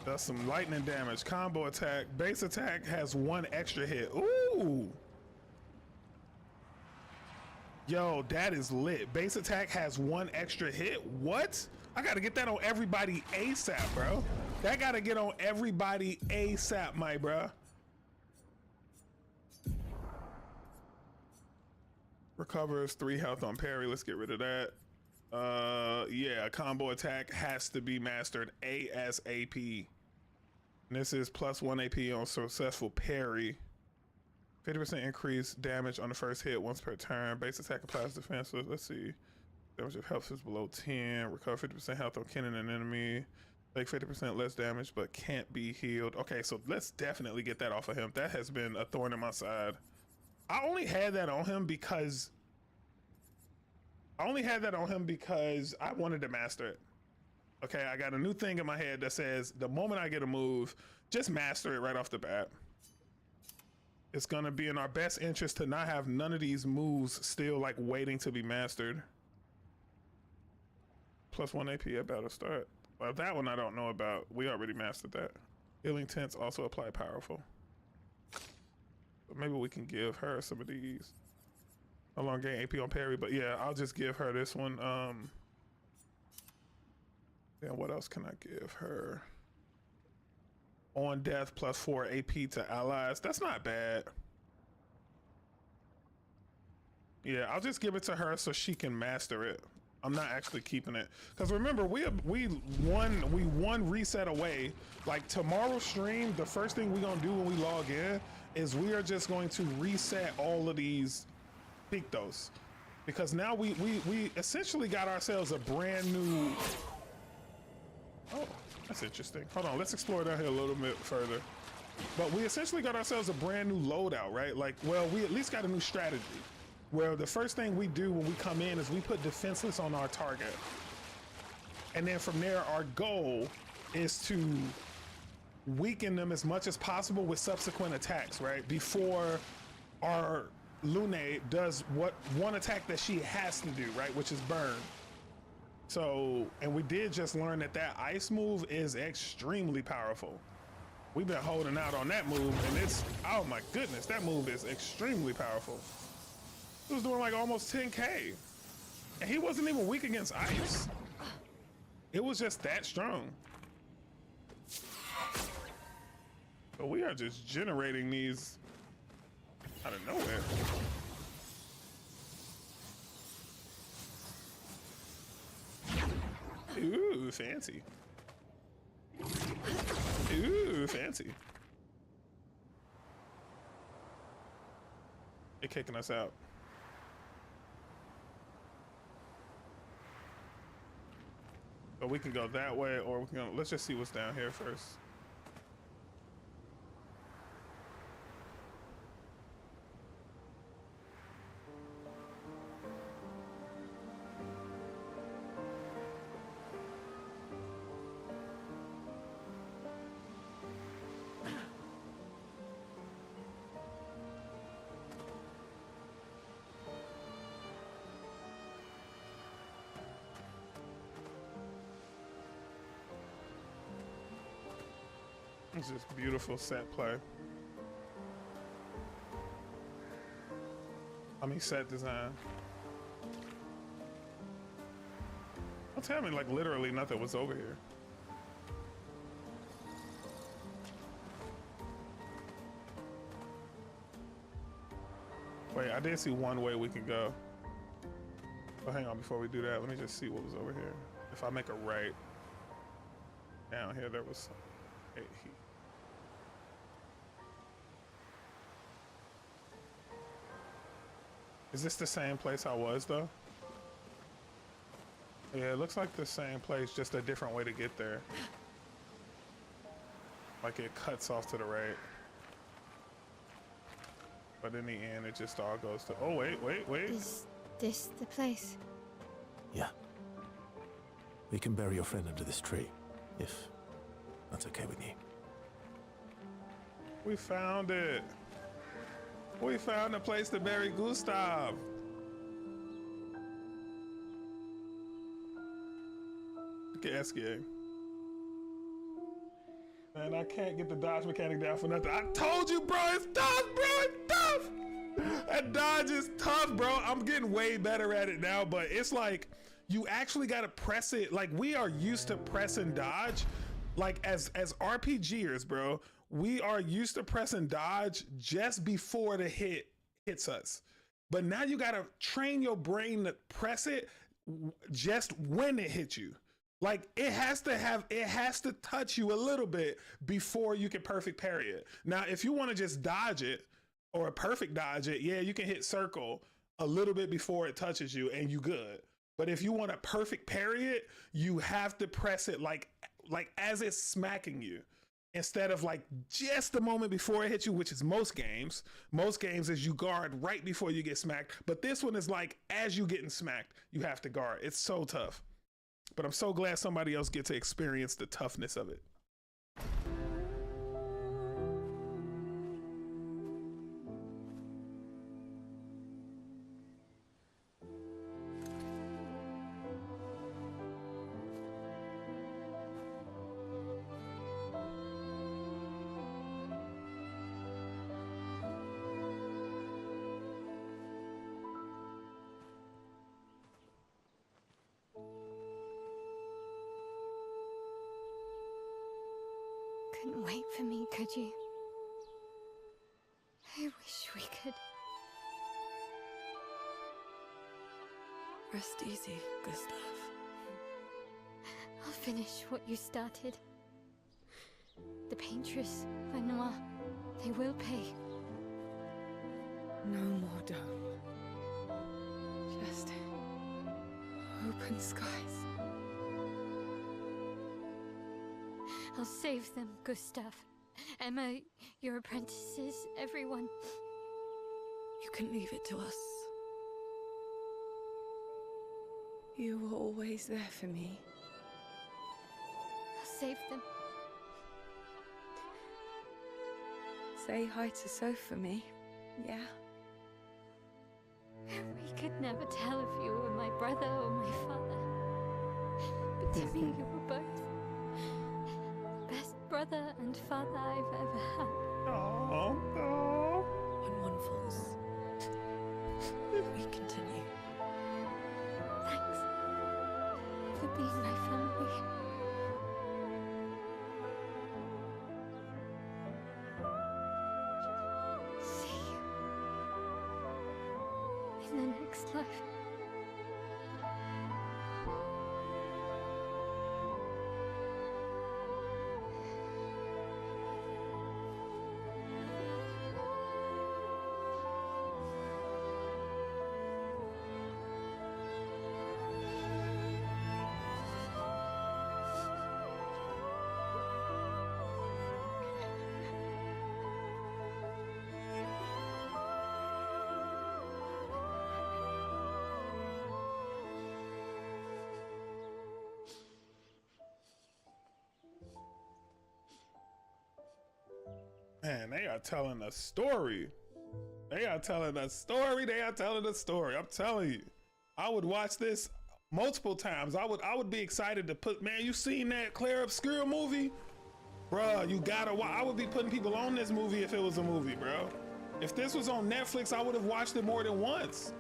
S1: That's some lightning damage. Combo attack. Base attack has 1 extra hit. Ooh. Yo, that is lit. Base attack has 1 extra hit. What? I gotta get that on everybody ASAP, bro. That gotta get on everybody ASAP, my bro. Recovers 3 health on parry. Let's get rid of that. Yeah, combo attack has to be mastered ASAP. And this is +1 AP on successful parry. 50% increase damage on the first hit once per turn. Base attack applies defensive. Let's see. Damage if health is below 10. Recover 50% health on killing an enemy. Take 50% less damage but can't be healed. Okay, so let's definitely get that off of him. That has been a thorn in my side. I only had that on him because I wanted to master it. Okay, I got a new thing in my head that says the moment I get a move, just master it right off the bat. It's gonna be in our best interest to not have none of these moves still like waiting to be mastered. +1 AP at battle start. Well, that one I don't know about. We already mastered that. Healing Tints also apply powerful. So maybe we can give her some of these. No longer gain AP on parry, but yeah, I'll just give her this one. Then what else can I give her? On death +4 AP to allies. That's not bad. Yeah, I'll just give it to her so she can master it. I'm not actually keeping it because remember we one reset away. Like tomorrow's stream, the first thing we're gonna do when we log in is we are just going to reset all of these pictos because now we essentially got ourselves a brand new. Oh, that's interesting. Hold on, let's explore down here a little bit further. But we essentially got ourselves a brand new loadout, right? Like, well, we at least got a new strategy where the first thing we do when we come in is we put defenseless on our target. And then from there, our goal is to weaken them as much as possible with subsequent attacks, right? Before our Lune does what one attack that she has to do, right? Which is burn. So, and we did just learn that that ice move is extremely powerful. We've been holding out on that move and it's, oh my goodness, that move is extremely powerful. He was doing like almost 10K and he wasn't even weak against ice. It was just that strong. But we are just generating these out of nowhere. Ooh, fancy. Ooh, fancy. They're kicking us out. So we can go that way or we can go, let's just see what's down here first. It's just beautiful set play. I mean set design. Don't tell me like literally nothing was over here. Wait, I did see one way we can go. But hang on, before we do that, let me just see what was over here. If I make a right down here, there was Is this the same place I was though? Yeah, it looks like the same place, just a different way to get there. Like it cuts off to the right. But in the end, it just all goes to, oh wait.
S4: Is this the place?
S3: Yeah. We can bury your friend under this tree, if that's okay with you.
S1: We found it. We found a place to bury Gustav. Look at SK. Man, I can't get the dodge mechanic down for nothing. I told you, bro, it's tough, bro, it's tough. That dodge is tough, bro. I'm getting way better at it now, but it's like, you actually gotta press it. Like we are used to press and dodge. Like as RPGers, bro, we are used to press and dodge just before the hit hits us. But now you gotta train your brain to press it just when it hits you. Like it has to touch you a little bit before you can perfect parry it. Now, if you wanna just dodge it, or a perfect dodge it, yeah, you can hit circle a little bit before it touches you and you good. But if you want a perfect parry it, you have to press it like as it's smacking you, instead of like just the moment before it hits you, which is most games. Most games is you guard right before you get smacked. But this one is like as you getting smacked, you have to guard. It's so tough. But I'm so glad somebody else get to experience the toughness of it.
S4: Couldn't wait for me, could you? I wish we could.
S2: Rest easy, Gustav.
S4: I'll finish what you started. The paintress, Renoir, they will pay.
S6: No more dome. Just open skies.
S4: I'll save them, Gustav. Emma, your apprentices, everyone.
S2: You can leave it to us. You were always there for me.
S4: I'll save them.
S2: Say hi to Soph for me, yeah?
S4: We could never tell if you were my brother or my father. But to me, you were both. Best brother and father I've ever had.
S1: Oh, oh.
S2: When one falls, we continue.
S4: Thanks for being my family. See you in the next life.
S1: Man, they are telling a story. They are telling a story. They are telling a story. I'm telling you, I would watch this multiple times. I would be excited to put. Man, you seen that Clair Obscur movie, bruh? You gotta watch. I would be putting people on this movie if it was a movie, bro. If this was on Netflix, I would have watched it more than once.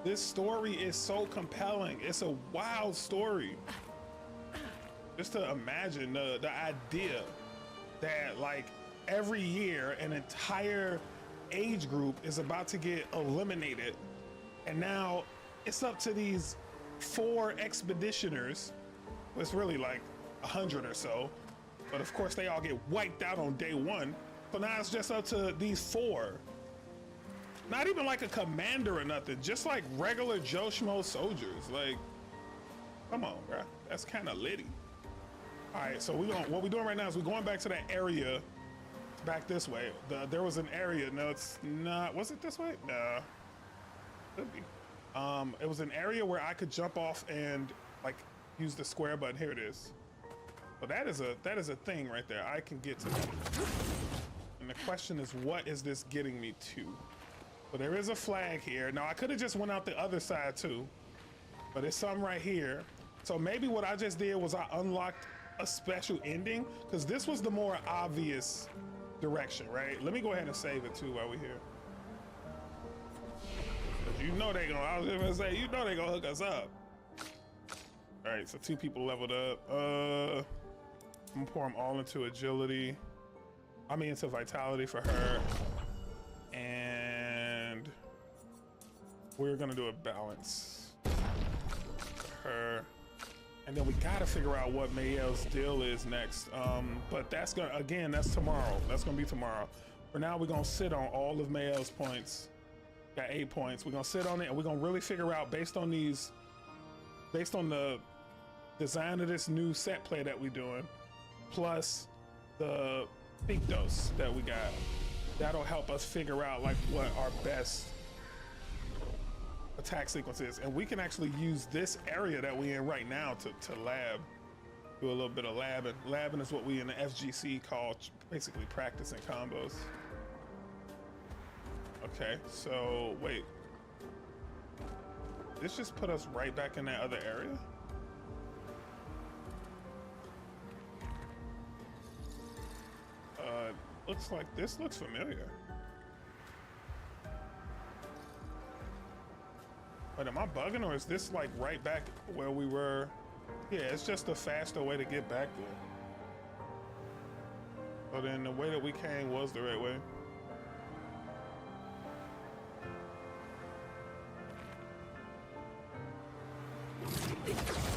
S1: This story is so compelling. It's a wild story. Just to imagine the idea that like every year an entire age group is about to get eliminated, and now it's up to these 4 expeditioners. It's really like 100 or so, but of course they all get wiped out on day 1. So now it's just up to these 4. Not even like a commander or nothing, just like regular Joe Schmo soldiers. Like, come on, bro. That's kind of litty. All right, so what we're doing right now is we're going back to that area, back this way. There was an area. No, it's not. Was it this way? No, could be. It was an area where I could jump off and like use the square button. Here it is. So that is a thing right there. I can get to that. And the question is, what is this getting me to? So there is a flag here. Now I could have just went out the other side too, but there's some right here. So maybe what I just did was I unlocked a special ending, because this was the more obvious direction, right? Let me go ahead and save it too while we're here. Cause you know they gonna, I was just gonna say, you know they gonna hook us up. All right, so 2 people leveled up. I'm gonna pour them all into agility. I mean into vitality for her. And we're gonna do a balance for her. And then we gotta figure out what Mayel's deal is next. But that's gonna, again, that's tomorrow. That's gonna be tomorrow. For now, we're gonna sit on all of Mayel's points. Got 8 points. We're gonna sit on it, and we're gonna really figure out based on the design of this new set play that we're doing, plus the Pictos that we got. That'll help us figure out like what our best attack sequence is, and we can actually use this area that we're in right now to lab, do a little bit of labbing. Labbing is what we in the FGC call basically practicing combos. Okay, so wait, this just put us right back in that other area? Looks like this looks familiar. But am I bugging, or is this like right back where we were? Yeah, it's just a faster way to get back there. So then the way that we came was the right way.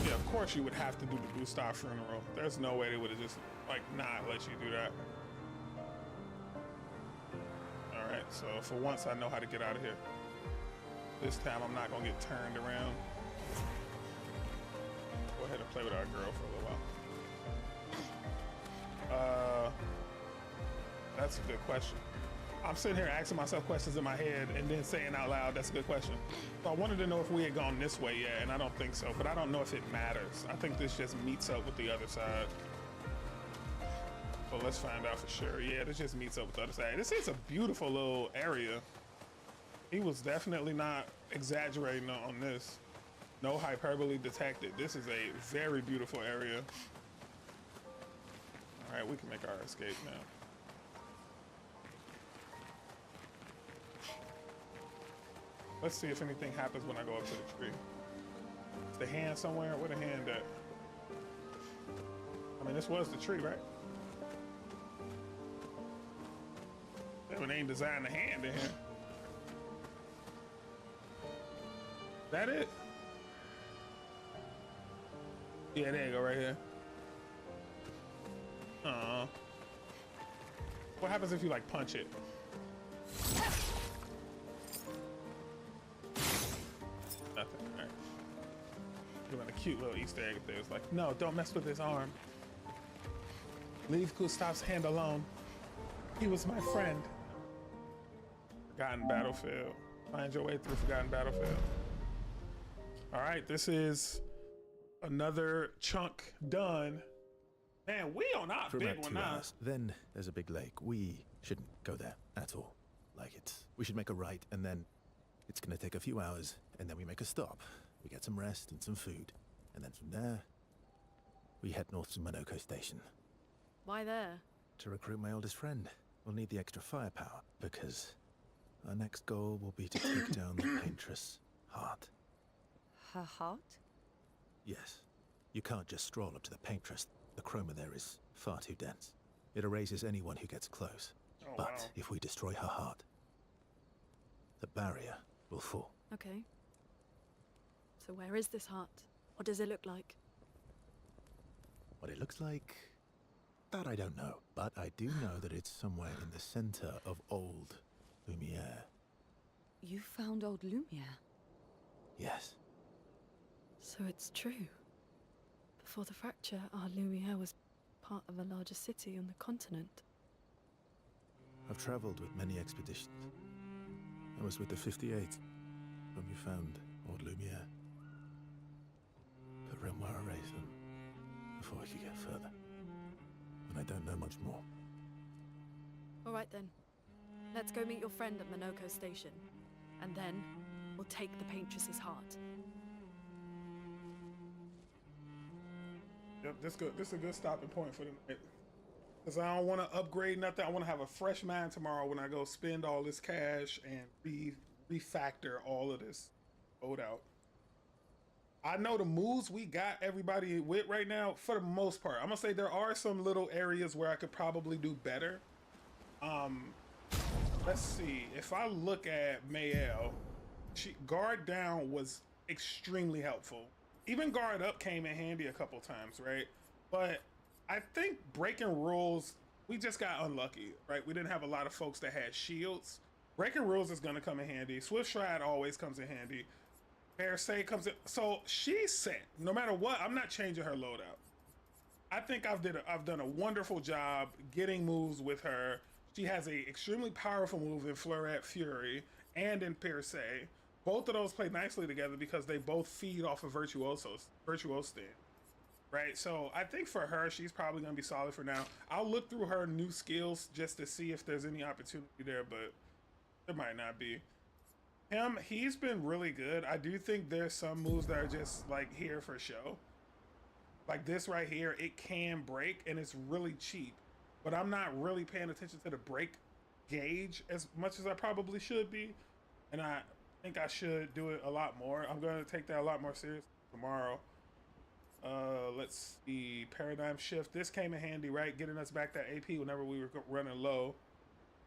S1: Yeah, of course you would have to do the Gustav funeral. There's no way they would have just like not let you do that. Alright, so for once I know how to get out of here. This time I'm not gonna get turned around. Go ahead and play with our girl for a little while. That's a good question. I'm sitting here asking myself questions in my head and then saying out loud, that's a good question. So I wanted to know if we had gone this way yet, and I don't think so, but I don't know if it matters. I think this just meets up with the other side. So let's find out for sure. Yeah, this just meets up with the other side. This is a beautiful little area. He was definitely not exaggerating on this. No hyperbole detected. This is a very beautiful area. All right, we can make our escape now. Let's see if anything happens when I go up to the tree. Is the hand somewhere? Where the hand at? I mean, this was the tree, right? They ain't designed the hand in here. That it? Yeah, there you go, right here. What happens if you like punch it? Nothing. All right. Doing a cute little Easter egg there. It's like, no, don't mess with his arm. Leave Gustav's hand alone. He was my friend. Forgotten Battlefield. Find your way through Forgotten Battlefield. All right, this is another chunk done. Man, we on our
S3: For
S1: big
S3: about
S1: one
S3: 2
S1: now.
S3: hours. Then there's a big lake. We shouldn't go there at all. We should make a right, and then it's gonna take a few hours, and then we make a stop. We get some rest and some food, and then from there, we head north to Monoko Station
S2: Why there?
S3: to recruit my oldest friend. We'll need the extra firepower because our next goal will be to take down the Paintress Heart.
S2: Her heart?
S3: Yes. You can't just stroll up to the Paintress. The chroma there is far too dense. It erases anyone who gets close.
S1: Oh,
S3: But
S1: wow.
S3: if we destroy her heart, the barrier will fall.
S2: Okay. So where is this heart? What does it look like?
S3: What it looks like, that I don't know. But I do know that it's somewhere in the center of old Lumiere.
S2: You found old Lumiere.
S3: Yes.
S2: So it's true. Before the fracture, our Lumiere was part of a larger city on the continent.
S3: I've traveled with many expeditions. I was with the 58th when we found old Lumiere. But Renoir erased them before we could get further. And I don't know much more.
S2: All right then. Let's go meet your friend at Monoko Station. And then we'll take the Paintress's heart.
S1: Yep, this is a good stopping point for the night. Because I don't want to upgrade nothing. I want to have a fresh mind tomorrow when I go spend all this cash and refactor all of this load out. I know the moves we got everybody with right now, for the most part. I'm going to say there are some little areas where I could probably do better. Let's see. If I look at Mayel, guard down was extremely helpful. Even guard up came in handy a couple times, right? But I think breaking rules, we just got unlucky, right? We didn't have a lot of folks that had shields. Breaking rules is gonna come in handy. Swift Stride always comes in handy. Say comes in, so she's set. No matter what, I'm not changing her loadout. I think I've done a wonderful job getting moves with her. She has a extremely powerful move in Fleuret Fury and in Pierce. Both of those play nicely together because they both feed off of Virtuoso Stand. Right, so I think for her, she's probably gonna be solid for now. I'll look through her new skills just to see if there's any opportunity there, but there might not be. He's been really good. I do think there's some moves that are just like here for show. Like this right here, it can break and it's really cheap, but I'm not really paying attention to the break gauge as much as I probably should be, and I think I should do it a lot more. I'm going to take that a lot more serious tomorrow. Let's see, paradigm shift. This came in handy, right? Getting us back that AP whenever we were running low.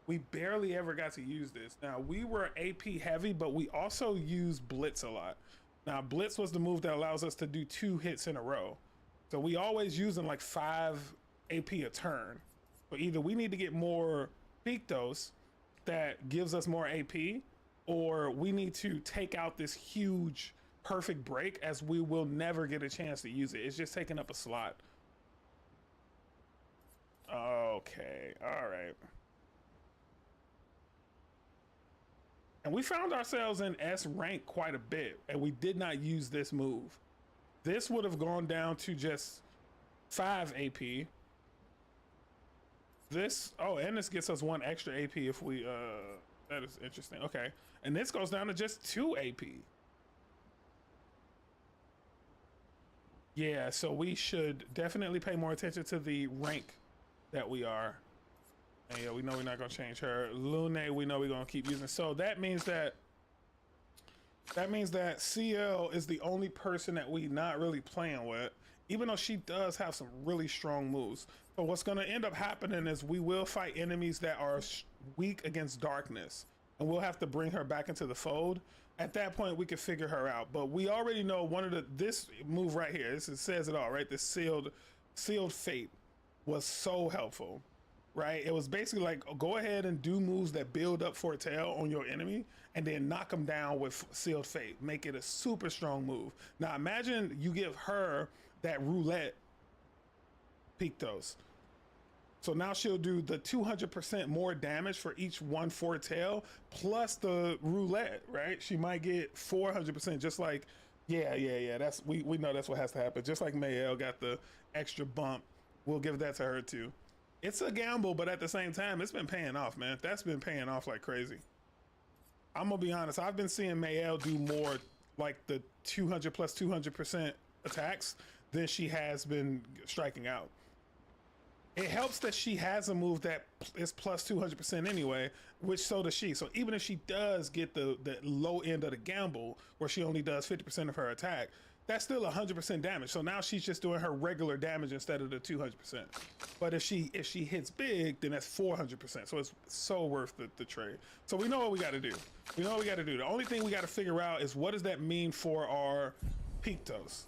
S1: We barely ever got to use this. Now, we were AP heavy, but we also used Blitz a lot. Now, Blitz was the move that allows us to do 2 hits in a row. So we always using like 5 AP a turn. So either we need to get more Pictos that gives us more AP, or we need to take out this huge perfect break, as we will never get a chance to use it. It's just taking up a slot. Okay, all right. And we found ourselves in S rank quite a bit, and we did not use this move. This would have gone down to just 5 AP. This, oh, and this gets us 1 extra AP if we, that is interesting. Okay, and this goes down to just 2 AP. Yeah, so we should definitely pay more attention to the rank that we are. And yeah, we know we're not gonna change her. Lune, we know we're gonna keep using. So that means that CL is the only person that we not really playing with, even though she does have some really strong moves. But what's gonna end up happening is we will fight enemies that are weak against darkness, and we'll have to bring her back into the fold. At that point, we can figure her out. But we already know this move right here. It says it all, right? The sealed fate was so helpful. Right, it was basically like, go ahead and do moves that build up for a tail on your enemy and then knock them down with Sealed Fate. Make it a super strong move. Now imagine you give her that roulette Pictos. So now she'll do the 200% more damage for each 1 tail plus the roulette, right? She might get 400%, just like, yeah. That's we know that's what has to happen. Just like Mayel got the extra bump, we'll give that to her too. It's a gamble, but at the same time, it's been paying off, man. That's been paying off like crazy. I'm gonna be honest, I've been seeing Mayel do more like the 200 plus 200% attacks than she has been striking out. It helps that she has a move that is plus 200% anyway, which so does she. So even if she does get the low end of the gamble, where she only does 50% of her attack, that's still 100% damage. So now she's just doing her regular damage instead of the 200%. But if she hits big, then that's 400%. So it's so worth the trade. So we know what we got to do. We know what we got to do. The only thing we got to figure out is, what does that mean for our Pictos,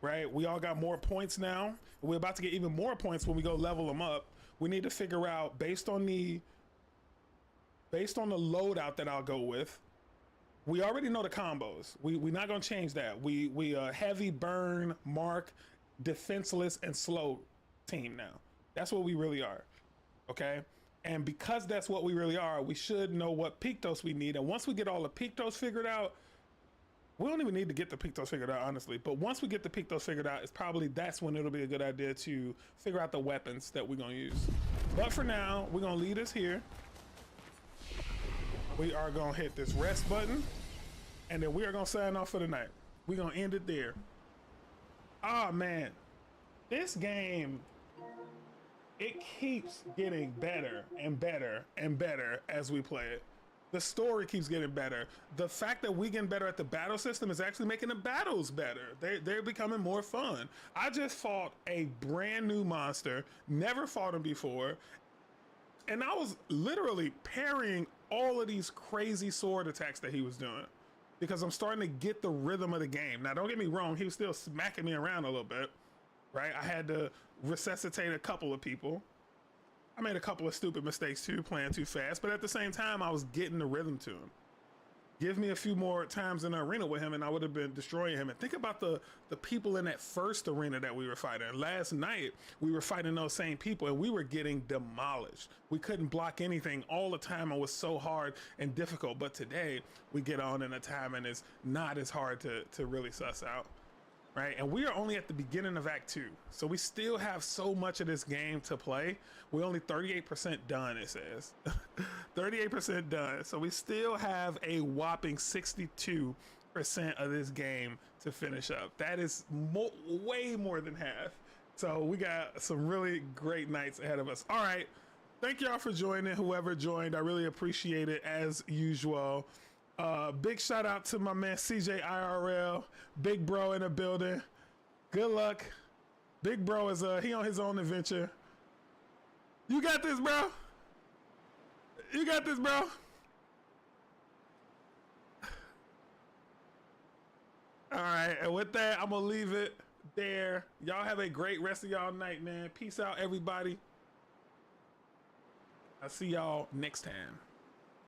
S1: right? We all got more points now. We're about to get even more points when we go level them up. We need to figure out, based on the loadout that I'll go with. We already know the combos. We're not gonna change that. We heavy, burn, mark, defenseless, and slow team now. That's what we really are, okay? And because that's what we really are, we should know what Pictos we need. And once we get all the Pictos figured out, we don't even need to get the Pictos figured out, honestly. But once we get the Pictos figured out, that's when it'll be a good idea to figure out the weapons that we're gonna use. But for now, we're gonna leave this here. We are gonna hit this rest button, and then we are gonna sign off for the night. We're gonna end it there. Ah, man, this game, it keeps getting better and better and better as we play it. The story keeps getting better. The fact that we getting better at the battle system is actually making the battles better. They're becoming more fun. I just fought a brand new monster, never fought him before, and I was literally parrying all of these crazy sword attacks that he was doing, because I'm starting to get the rhythm of the game. Now, don't get me wrong, he was still smacking me around a little bit, right? I had to resuscitate a couple of people, I made a couple of stupid mistakes too, playing too fast, but at the same time, I was getting the rhythm to him. Give me a few more times in the arena with him and I would have been destroying him. And think about the people in that first arena that we were fighting. Last night, we were fighting those same people and we were getting demolished. We couldn't block anything all the time. It was so hard and difficult. But today, we get on in a time and it's not as hard to really suss out. Right? And we are only at the beginning of Act 2. So we still have so much of this game to play. We're only 38% done, it says. 38% done. So we still have a whopping 62% of this game to finish up. That is way more than half. So we got some really great nights ahead of us. All right. Thank y'all for joining, whoever joined. I really appreciate it as usual. Big shout out to my man CJ IRL, big bro in the building. Good luck. Big bro is he on his own adventure. You got this, bro. You got this, bro. All right, and with that, I'm gonna leave it there. Y'all have a great rest of y'all night, man. Peace out, everybody. I'll see y'all next time.